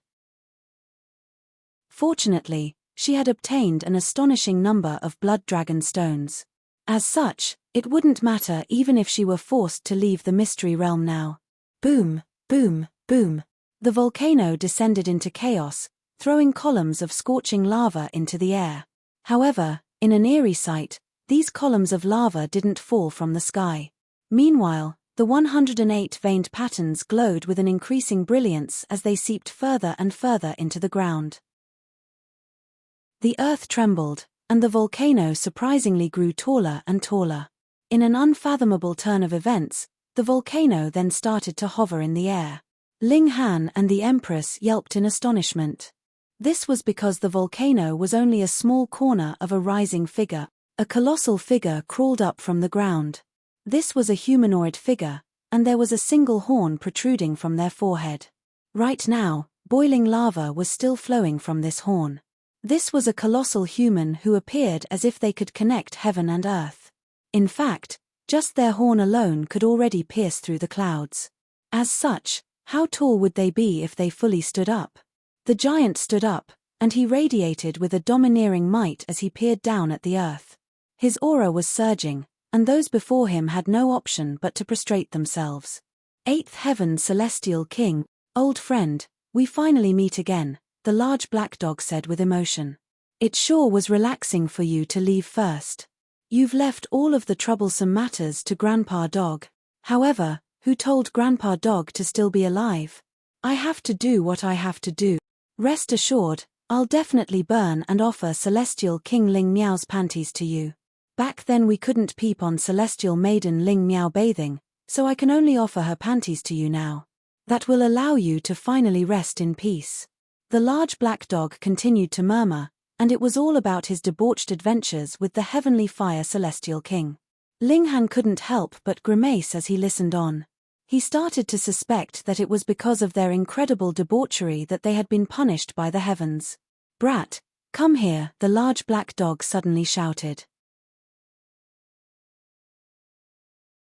Fortunately, she had obtained an astonishing number of blood dragon stones. As such, it wouldn't matter even if she were forced to leave the mystery realm now. Boom, boom, boom. The volcano descended into chaos, throwing columns of scorching lava into the air. However, in an eerie sight, these columns of lava didn't fall from the sky. Meanwhile, the 108 veined patterns glowed with an increasing brilliance as they seeped further and further into the ground. The earth trembled, and the volcano surprisingly grew taller and taller. In an unfathomable turn of events, the volcano then started to hover in the air. Ling Han and the Empress yelped in astonishment. This was because the volcano was only a small corner of a rising figure. A colossal figure crawled up from the ground. This was a humanoid figure, and there was a single horn protruding from their forehead. Right now, boiling lava was still flowing from this horn. This was a colossal human who appeared as if they could connect heaven and earth. In fact, just their horn alone could already pierce through the clouds. As such, how tall would they be if they fully stood up? The giant stood up, and he radiated with a domineering might as he peered down at the earth. His aura was surging, and those before him had no option but to prostrate themselves. Eighth Heaven Celestial King, old friend, we finally meet again, the large black dog said with emotion. It sure was relaxing for you to leave first. You've left all of the troublesome matters to Grandpa Dog. However, who told Grandpa Dog to still be alive? I have to do what I have to do. Rest assured, I'll definitely burn and offer Celestial King Ling Miao's panties to you. Back then we couldn't peep on Celestial Maiden Ling Miao bathing, so I can only offer her panties to you now. That will allow you to finally rest in peace. The large black dog continued to murmur, and it was all about his debauched adventures with the heavenly fire Celestial King. Ling Han couldn't help but grimace as he listened on. He started to suspect that it was because of their incredible debauchery that they had been punished by the heavens. Brat, come here, the large black dog suddenly shouted.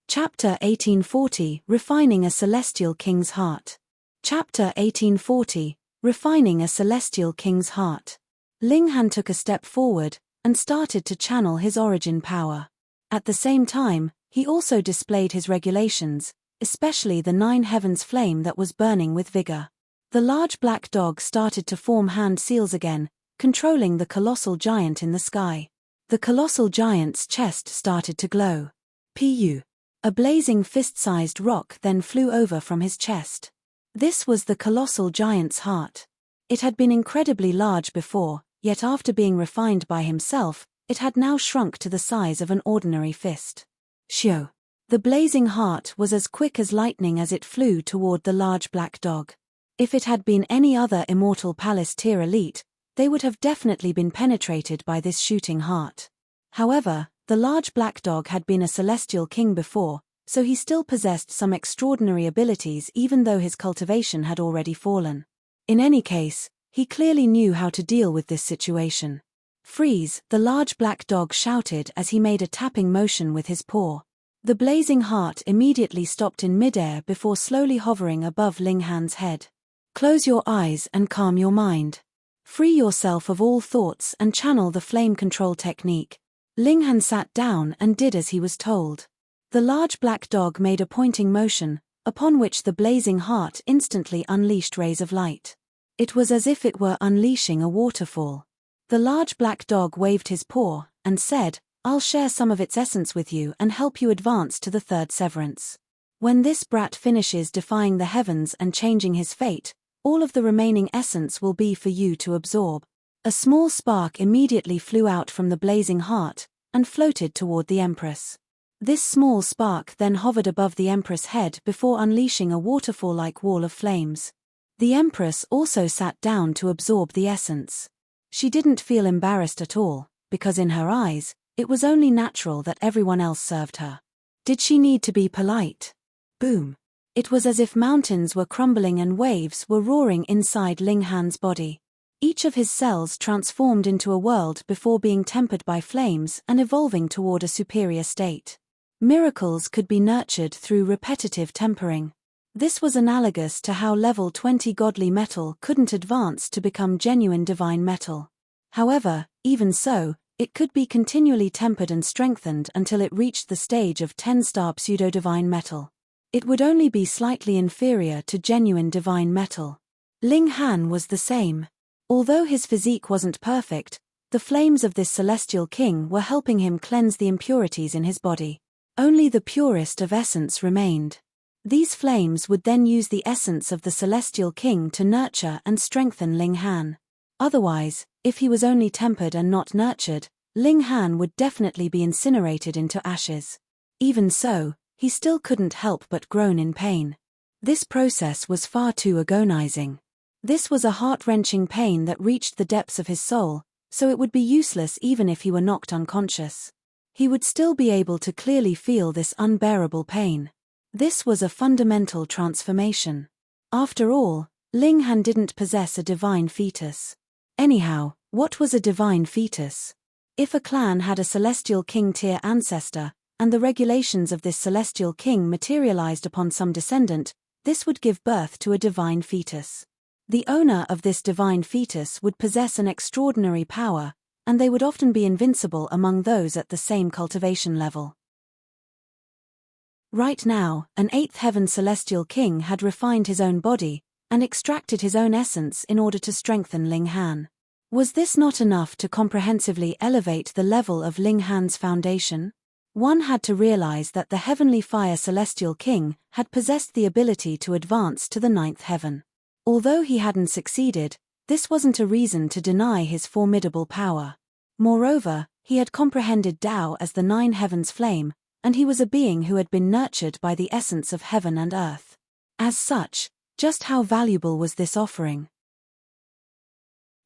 Chapter 1840, Refining a Celestial King's Heart. Chapter 1840, Refining a Celestial King's Heart. Ling Han took a step forward, and started to channel his origin power. At the same time, he also displayed his regulations, especially the 9 heavens flame that was burning with vigor. The large black dog started to form hand seals again, controlling the colossal giant in the sky. The colossal giant's chest started to glow. Pu. A blazing fist-sized rock then flew over from his chest. This was the colossal giant's heart. It had been incredibly large before, yet after being refined by himself, it had now shrunk to the size of an ordinary fist. Shio. The blazing heart was as quick as lightning as it flew toward the large black dog. If it had been any other immortal palace tier elite, they would have definitely been penetrated by this shooting heart. However, the large black dog had been a celestial king before, so he still possessed some extraordinary abilities even though his cultivation had already fallen. In any case, he clearly knew how to deal with this situation. Freeze, the large black dog shouted as he made a tapping motion with his paw. The blazing heart immediately stopped in midair before slowly hovering above Ling Han's head. Close your eyes and calm your mind. Free yourself of all thoughts and channel the flame control technique. Ling Han sat down and did as he was told. The large black dog made a pointing motion, upon which the blazing heart instantly unleashed rays of light. It was as if it were unleashing a waterfall. The large black dog waved his paw and said, "I'll share some of its essence with you and help you advance to the third severance. When this brat finishes defying the heavens and changing his fate, all of the remaining essence will be for you to absorb." A small spark immediately flew out from the blazing heart and floated toward the Empress. This small spark then hovered above the Empress' head before unleashing a waterfall-like wall of flames. The Empress also sat down to absorb the essence. She didn't feel embarrassed at all, because in her eyes, it was only natural that everyone else served her. Did she need to be polite? Boom. It was as if mountains were crumbling and waves were roaring inside Ling Han's body. Each of his cells transformed into a world before being tempered by flames and evolving toward a superior state. Miracles could be nurtured through repetitive tempering. This was analogous to how level 20 godly metal couldn't advance to become genuine divine metal. However, even so, it could be continually tempered and strengthened until it reached the stage of 10-star pseudo-divine metal. It would only be slightly inferior to genuine divine metal. Ling Han was the same. Although his physique wasn't perfect, the flames of this celestial king were helping him cleanse the impurities in his body. Only the purest of essence remained. These flames would then use the essence of the celestial king to nurture and strengthen Ling Han. Otherwise, if he was only tempered and not nurtured, Ling Han would definitely be incinerated into ashes. Even so, he still couldn't help but groan in pain. This process was far too agonizing. This was a heart-wrenching pain that reached the depths of his soul, so it would be useless even if he were knocked unconscious. He would still be able to clearly feel this unbearable pain. This was a fundamental transformation. After all, Ling Han didn't possess a divine fetus. Anyhow, what was a divine fetus? If a clan had a celestial king-tier ancestor, and the regulations of this celestial king materialized upon some descendant, this would give birth to a divine fetus. The owner of this divine fetus would possess an extraordinary power, and they would often be invincible among those at the same cultivation level. Right now, an eighth heaven celestial king had refined his own body, and extracted his own essence in order to strengthen Ling Han. Was this not enough to comprehensively elevate the level of Ling Han's foundation? One had to realize that the heavenly fire celestial king had possessed the ability to advance to the ninth heaven. Although he hadn't succeeded, this wasn't a reason to deny his formidable power. Moreover, he had comprehended Tao as the nine heavens flame, and he was a being who had been nurtured by the essence of heaven and earth. As such, just how valuable was this offering?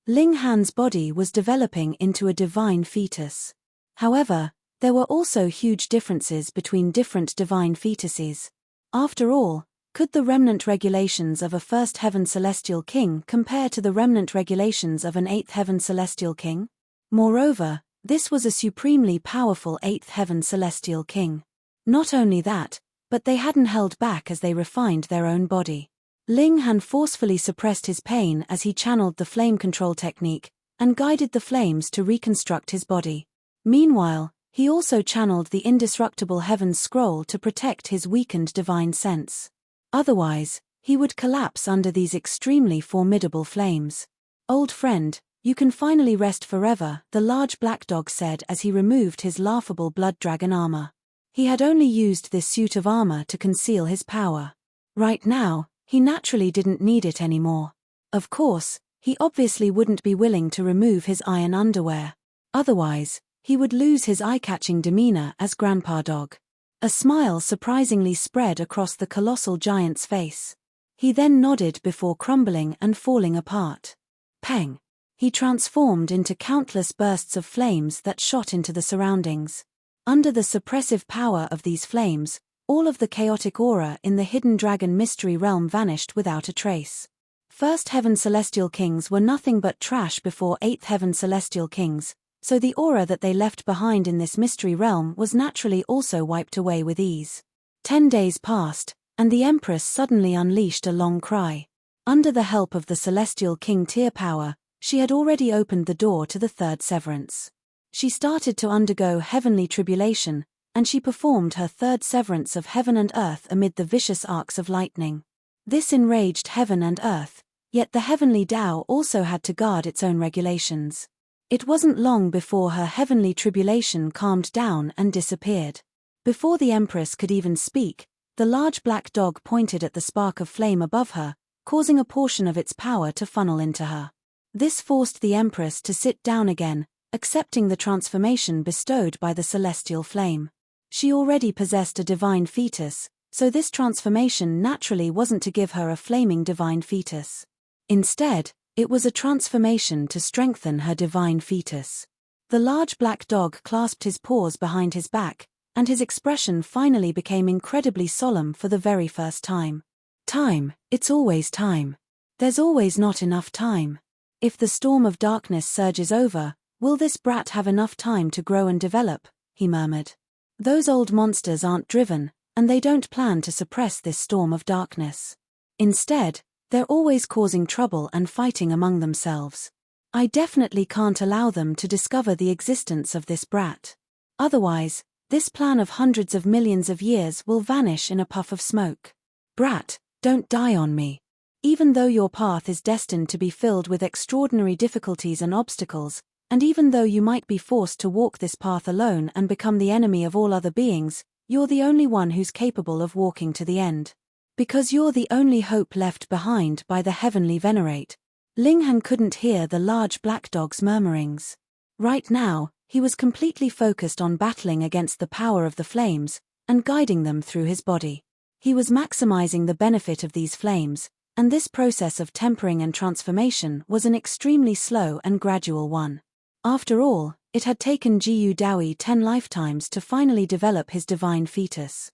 Ling Han's body was developing into a divine fetus. However, there were also huge differences between different divine fetuses. After all, could the remnant regulations of a first heaven celestial king compare to the remnant regulations of an eighth heaven celestial king? Moreover, this was a supremely powerful eighth heaven celestial king. Not only that, but they hadn't held back as they refined their own body. Ling Han forcefully suppressed his pain as he channeled the flame control technique, and guided the flames to reconstruct his body. Meanwhile, he also channeled the indestructible heavens scroll to protect his weakened divine sense. Otherwise, he would collapse under these extremely formidable flames. "Old friend, you can finally rest forever," the large black dog said as he removed his laughable blood dragon armor. He had only used this suit of armor to conceal his power. Right now, he naturally didn't need it anymore. Of course, he obviously wouldn't be willing to remove his iron underwear. Otherwise, he would lose his eye-catching demeanor as Grandpa Dog. A smile surprisingly spread across the colossal giant's face. He then nodded before crumbling and falling apart. Pang! He transformed into countless bursts of flames that shot into the surroundings. Under the suppressive power of these flames, all of the chaotic aura in the hidden dragon mystery realm vanished without a trace. First heaven celestial kings were nothing but trash before eighth heaven celestial kings, so the aura that they left behind in this mystery realm was naturally also wiped away with ease. 10 days passed, and the Empress suddenly unleashed a long cry. Under the help of the Celestial King Tear Power, she had already opened the door to the third severance. She started to undergo heavenly tribulation, and she performed her third severance of heaven and earth amid the vicious arcs of lightning. This enraged heaven and earth, yet the heavenly Tao also had to guard its own regulations. It wasn't long before her heavenly tribulation calmed down and disappeared. Before the Empress could even speak, the large black dog pointed at the spark of flame above her, causing a portion of its power to funnel into her. This forced the Empress to sit down again, accepting the transformation bestowed by the celestial flame. She already possessed a divine fetus, so this transformation naturally wasn't to give her a flaming divine fetus. Instead, it was a transformation to strengthen her divine fetus. The large black dog clasped his paws behind his back, and his expression finally became incredibly solemn for the very first time. Time, it's always time. There's always not enough time. If the storm of darkness surges over, will this brat have enough time to grow and develop? He murmured. Those old monsters aren't driven, and they don't plan to suppress this storm of darkness. Instead, they're always causing trouble and fighting among themselves. I definitely can't allow them to discover the existence of this brat. Otherwise, this plan of hundreds of millions of years will vanish in a puff of smoke. Brat, don't die on me. Even though your path is destined to be filled with extraordinary difficulties and obstacles, and even though you might be forced to walk this path alone and become the enemy of all other beings, you're the only one who's capable of walking to the end. Because you're the only hope left behind by the heavenly venerate. Linghan couldn't hear the large black dog's murmurings. Right now, he was completely focused on battling against the power of the flames, and guiding them through his body. He was maximizing the benefit of these flames, and this process of tempering and transformation was an extremely slow and gradual one. After all, it had taken Jiyu Daoyi 10 lifetimes to finally develop his divine fetus.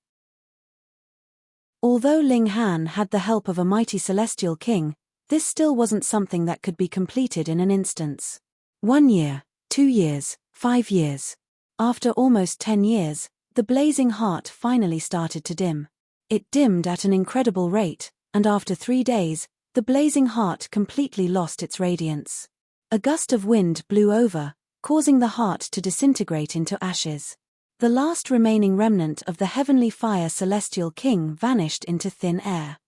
Although Linghan had the help of a mighty celestial king, this still wasn't something that could be completed in an instance. 1 year, 2 years, 5 years. After almost 10 years, the blazing heart finally started to dim. It dimmed at an incredible rate, and after 3 days, the blazing heart completely lost its radiance. A gust of wind blew over, causing the heart to disintegrate into ashes. The last remaining remnant of the heavenly fire celestial king vanished into thin air.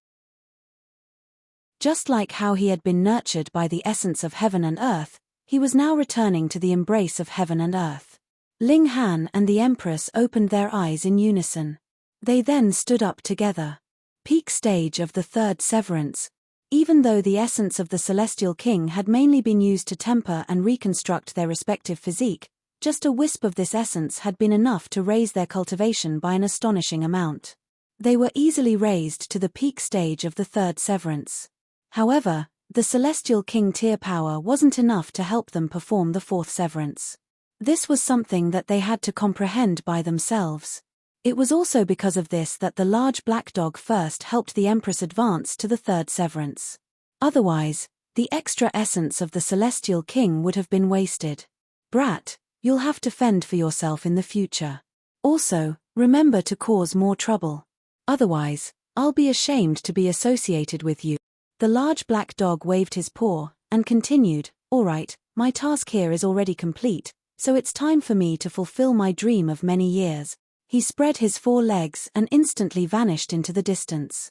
Just like how he had been nurtured by the essence of heaven and earth, he was now returning to the embrace of heaven and earth. Linghan and the Empress opened their eyes in unison. They then stood up together. Peak stage of the third severance. Even though the essence of the celestial king had mainly been used to temper and reconstruct their respective physique, just a wisp of this essence had been enough to raise their cultivation by an astonishing amount. They were easily raised to the peak stage of the third severance. However, the celestial king Tear Power wasn't enough to help them perform the fourth severance. This was something that they had to comprehend by themselves. It was also because of this that the large black dog first helped the Empress advance to the third severance. Otherwise, the extra essence of the celestial king would have been wasted. Brat, you'll have to fend for yourself in the future. Also, remember to cause more trouble. Otherwise, I'll be ashamed to be associated with you. The large black dog waved his paw, and continued, all right, my task here is already complete, so it's time for me to fulfill my dream of many years. He spread his 4 legs and instantly vanished into the distance.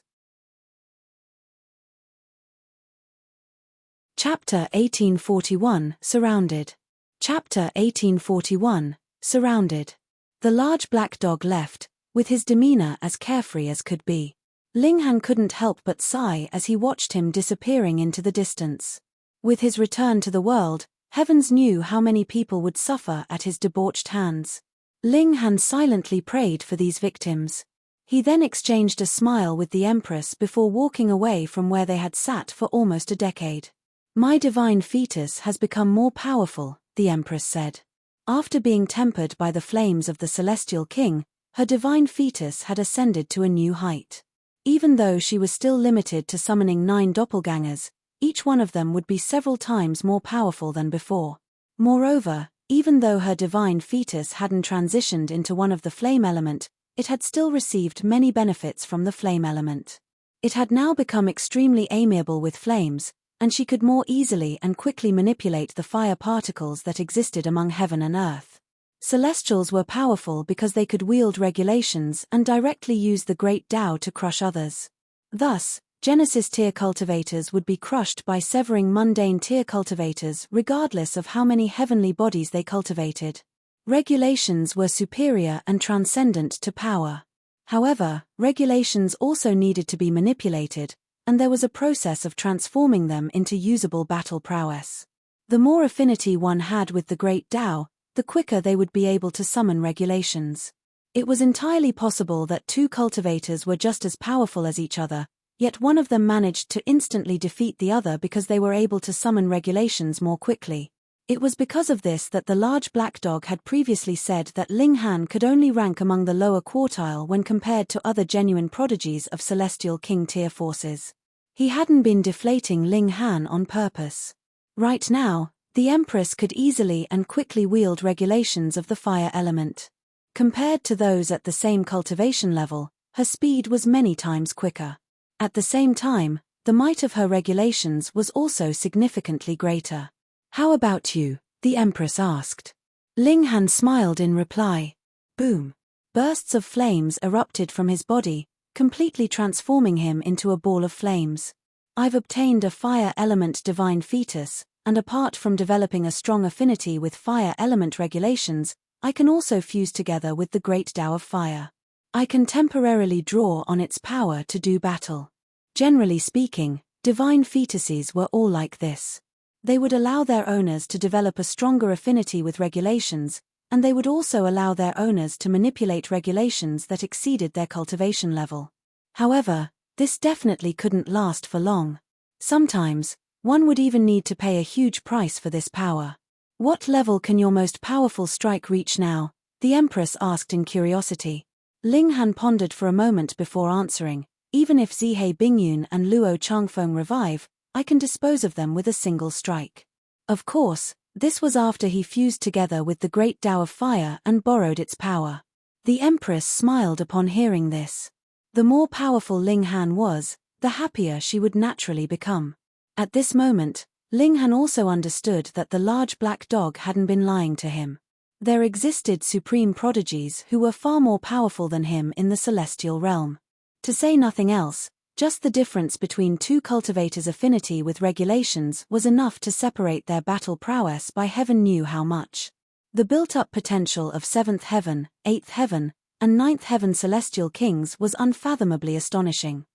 Chapter 1841, Surrounded. Chapter 1841, Surrounded. The large black dog left, with his demeanor as carefree as could be. Linghan couldn't help but sigh as he watched him disappearing into the distance. With his return to the world, heavens knew how many people would suffer at his debauched hands. Linghan silently prayed for these victims. He then exchanged a smile with the Empress before walking away from where they had sat for almost a decade. My divine fetus has become more powerful, the Empress said. After being tempered by the flames of the celestial king, her divine fetus had ascended to a new height. Even though she was still limited to summoning 9 doppelgangers, each one of them would be several times more powerful than before. Moreover, Even though her divine fetus hadn't transitioned into one of the flame element, it had still received many benefits from the flame element. It had now become extremely amiable with flames, and she could more easily and quickly manipulate the fire particles that existed among heaven and earth. Celestials were powerful because they could wield regulations and directly use the great Tao to crush others. Thus, Genesis tier cultivators would be crushed by severing mundane tier cultivators regardless of how many heavenly bodies they cultivated. Regulations were superior and transcendent to power. However, regulations also needed to be manipulated, and there was a process of transforming them into usable battle prowess. The more affinity one had with the great Tao, the quicker they would be able to summon regulations. It was entirely possible that two cultivators were just as powerful as each other, yet one of them managed to instantly defeat the other because they were able to summon regulations more quickly. It was because of this that the large black dog had previously said that Ling Han could only rank among the lower quartile when compared to other genuine prodigies of Celestial King tier forces. He hadn't been deflating Ling Han on purpose. Right now, the Empress could easily and quickly wield regulations of the fire element. Compared to those at the same cultivation level, her speed was many times quicker. At the same time, the might of her regulations was also significantly greater. "How about you?" the Empress asked. Ling Han smiled in reply. Boom! Bursts of flames erupted from his body, completely transforming him into a ball of flames. "I've obtained a fire element divine fetus, and apart from developing a strong affinity with fire element regulations, I can also fuse together with the great Tao of fire. I can temporarily draw on its power to do battle." Generally speaking, divine fetuses were all like this. They would allow their owners to develop a stronger affinity with regulations, and they would also allow their owners to manipulate regulations that exceeded their cultivation level. However, this definitely couldn't last for long. Sometimes, one would even need to pay a huge price for this power. "What level can your most powerful strike reach now?" the Empress asked in curiosity. Ling Han pondered for a moment before answering. "Even if Zihei Bingyun and Luo Changfeng revive, I can dispose of them with a single strike." Of course, this was after he fused together with the great Tao of fire and borrowed its power. The Empress smiled upon hearing this. The more powerful Ling Han was, the happier she would naturally become. At this moment, Ling Han also understood that the large black dog hadn't been lying to him. There existed supreme prodigies who were far more powerful than him in the celestial realm. To say nothing else, just the difference between two cultivators' affinity with regulations was enough to separate their battle prowess by heaven knew how much. The built-up potential of 7th heaven, 8th heaven, and 9th heaven celestial kings was unfathomably astonishing.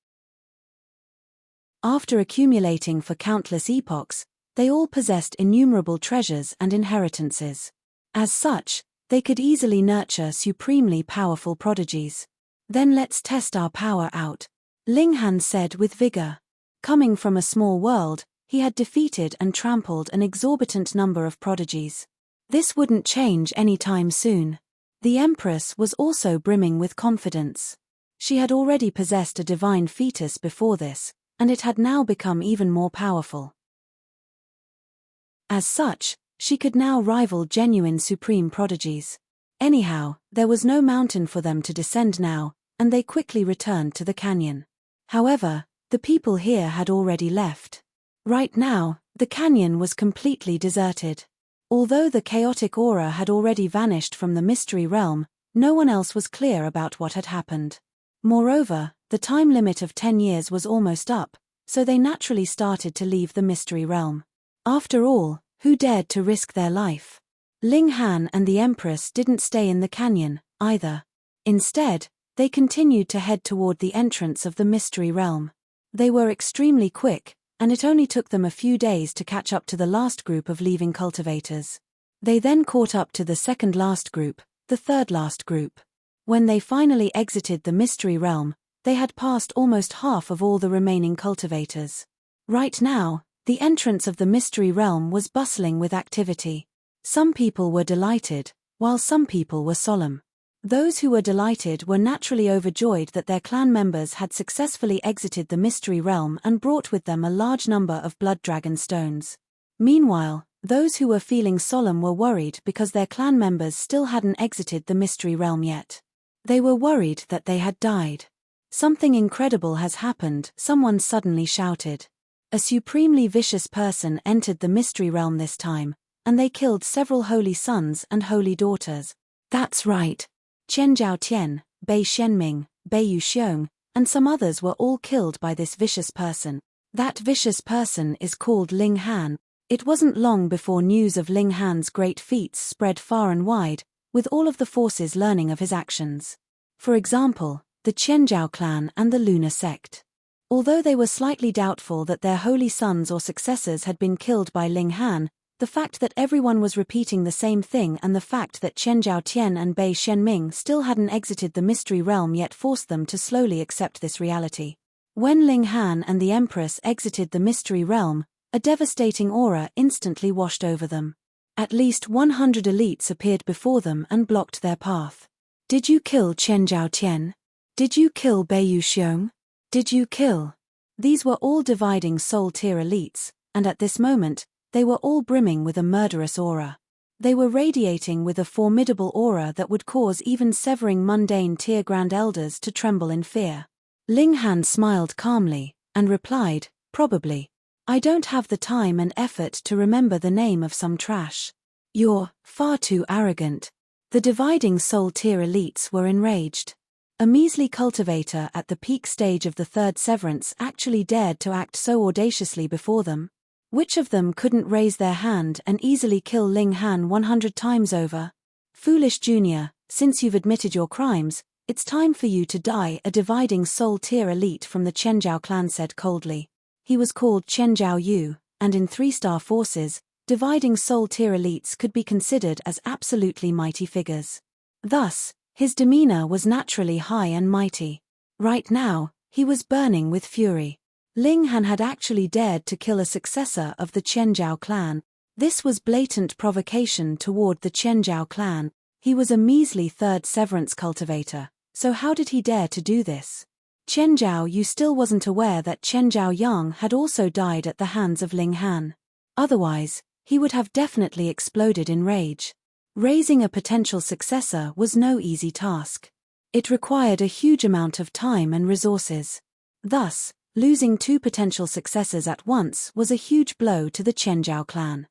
After accumulating for countless epochs, they all possessed innumerable treasures and inheritances. As such, they could easily nurture supremely powerful prodigies. "Then let's test our power out," Ling Han said with vigor. Coming from a small world, he had defeated and trampled an exorbitant number of prodigies. This wouldn't change anytime soon. The Empress was also brimming with confidence. She had already possessed a divine fetus before this, and it had now become even more powerful. As such, she could now rival genuine supreme prodigies. Anyhow, there was no mountain for them to descend now, and they quickly returned to the canyon. However, the people here had already left. Right now, the canyon was completely deserted. Although the chaotic aura had already vanished from the mystery realm, no one else was clear about what had happened. Moreover, the time limit of 10 years was almost up, so they naturally started to leave the mystery realm. After all, who dared to risk their life? Ling Han and the Empress didn't stay in the canyon, either. Instead, they continued to head toward the entrance of the mystery realm. They were extremely quick, and it only took them a few days to catch up to the last group of leaving cultivators. They then caught up to the second last group, the third last group. When they finally exited the mystery realm, they had passed almost half of all the remaining cultivators. Right now, the entrance of the mystery realm was bustling with activity. Some people were delighted, while some people were solemn. Those who were delighted were naturally overjoyed that their clan members had successfully exited the mystery realm and brought with them a large number of blood dragon stones. Meanwhile, Those who were feeling solemn were worried because their clan members still hadn't exited the mystery realm yet. They were worried that they had died. Something incredible has happened, someone suddenly shouted. A supremely vicious person entered the mystery realm this time, and they killed several holy sons and holy daughters. That's right. Chen Zhaotian, Bei Shenming, Bei Yuxiong, and some others were all killed by this vicious person. That vicious person is called Ling Han. It wasn't long before news of Ling Han's great feats spread far and wide, with all of the forces learning of his actions. For example, the Qianzhao clan and the Lunar sect. Although they were slightly doubtful that their holy sons or successors had been killed by Ling Han, the fact that everyone was repeating the same thing and the fact that Chen Zhaotian and Bei Shenming still hadn't exited the mystery realm yet forced them to slowly accept this reality. When Ling Han and the Empress exited the mystery realm, a devastating aura instantly washed over them. At least 100 elites appeared before them and blocked their path. Did you kill Chen Zhaotian? Did you kill Bei Yuxiong? Did you kill? These were all dividing soul tier elites, and at this moment, they were all brimming with a murderous aura. They were radiating with a formidable aura that would cause even severing mundane tier grand elders to tremble in fear. Ling Han smiled calmly, and replied, probably. I don't have the time and effort to remember the name of some trash. You're far too arrogant. The dividing soul tier elites were enraged. A measly cultivator at the peak stage of the third severance actually dared to act so audaciously before them. Which of them couldn't raise their hand and easily kill Ling Han 100 times over? Foolish Junior, since you've admitted your crimes, it's time for you to die, a dividing soul tier elite from the Qianzhao clan said coldly. He was called Qianzhao Yu, and in 3-star forces, dividing soul tier elites could be considered as absolutely mighty figures. Thus, his demeanor was naturally high and mighty. Right now, he was burning with fury. Ling Han had actually dared to kill a successor of the Qianzhao clan. This was blatant provocation toward the Qianzhao clan. He was a measly third severance cultivator, so how did he dare to do this? Qianzhao Yu still wasn't aware that Qianzhao Yang had also died at the hands of Ling Han. Otherwise, he would have definitely exploded in rage. Raising a potential successor was no easy task. It required a huge amount of time and resources. Thus, losing 2 potential successors at once was a huge blow to the Qianzhao clan.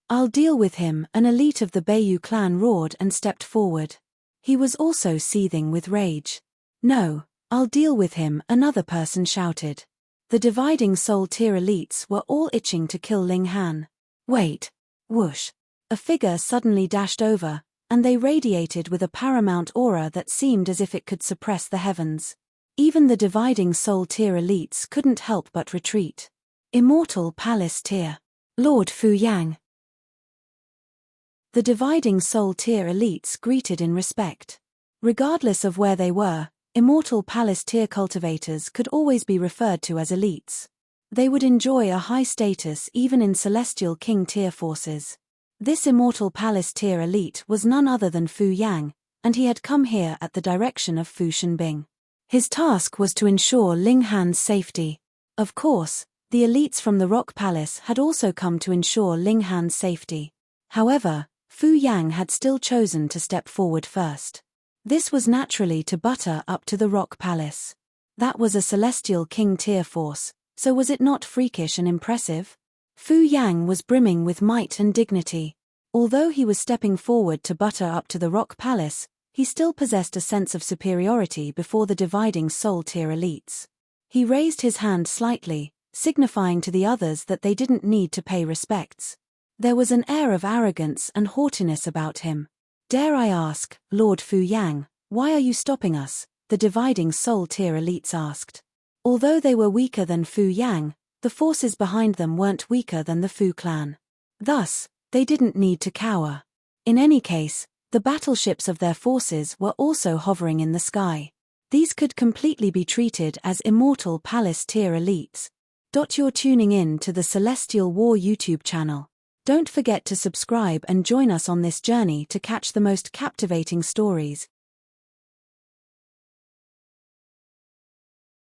I'll deal with him, an elite of the Beiyu clan roared and stepped forward. He was also seething with rage. No, I'll deal with him, another person shouted. The dividing soul tier elites were all itching to kill Ling Han. Wait. Whoosh. A figure suddenly dashed over, and they radiated with a paramount aura that seemed as if it could suppress the heavens. Even the dividing soul tier elites couldn't help but retreat. Immortal Palace tier. Lord Fu Yang. The dividing soul tier elites greeted in respect. Regardless of where they were, Immortal Palace tier cultivators could always be referred to as elites. They would enjoy a high status even in Celestial King tier forces. This Immortal Palace tier elite was none other than Fu Yang, and he had come here at the direction of Fu Shenbing. His task was to ensure Ling Han's safety. Of course, the elites from the Rock Palace had also come to ensure Ling Han's safety. However, Fu Yang had still chosen to step forward first. This was naturally to butter up to the Rock Palace. That was a Celestial King tier force, so was it not freakish and impressive? Fu Yang was brimming with might and dignity. Although he was stepping forward to butter up to the Rock Palace, he still possessed a sense of superiority before the dividing soul tier elites. He raised his hand slightly, signifying to the others that they didn't need to pay respects. There was an air of arrogance and haughtiness about him. Dare I ask, Lord Fu Yang, why are you stopping us? The dividing soul tier elites asked. Although they were weaker than Fu Yang, the forces behind them weren't weaker than the Fu clan. Thus, they didn't need to cower. In any case, the battleships of their forces were also hovering in the sky. These could completely be treated as Immortal Palace tier elites. You're tuning in to the Celestial War YouTube channel. Don't forget to subscribe and join us on this journey to catch the most captivating stories.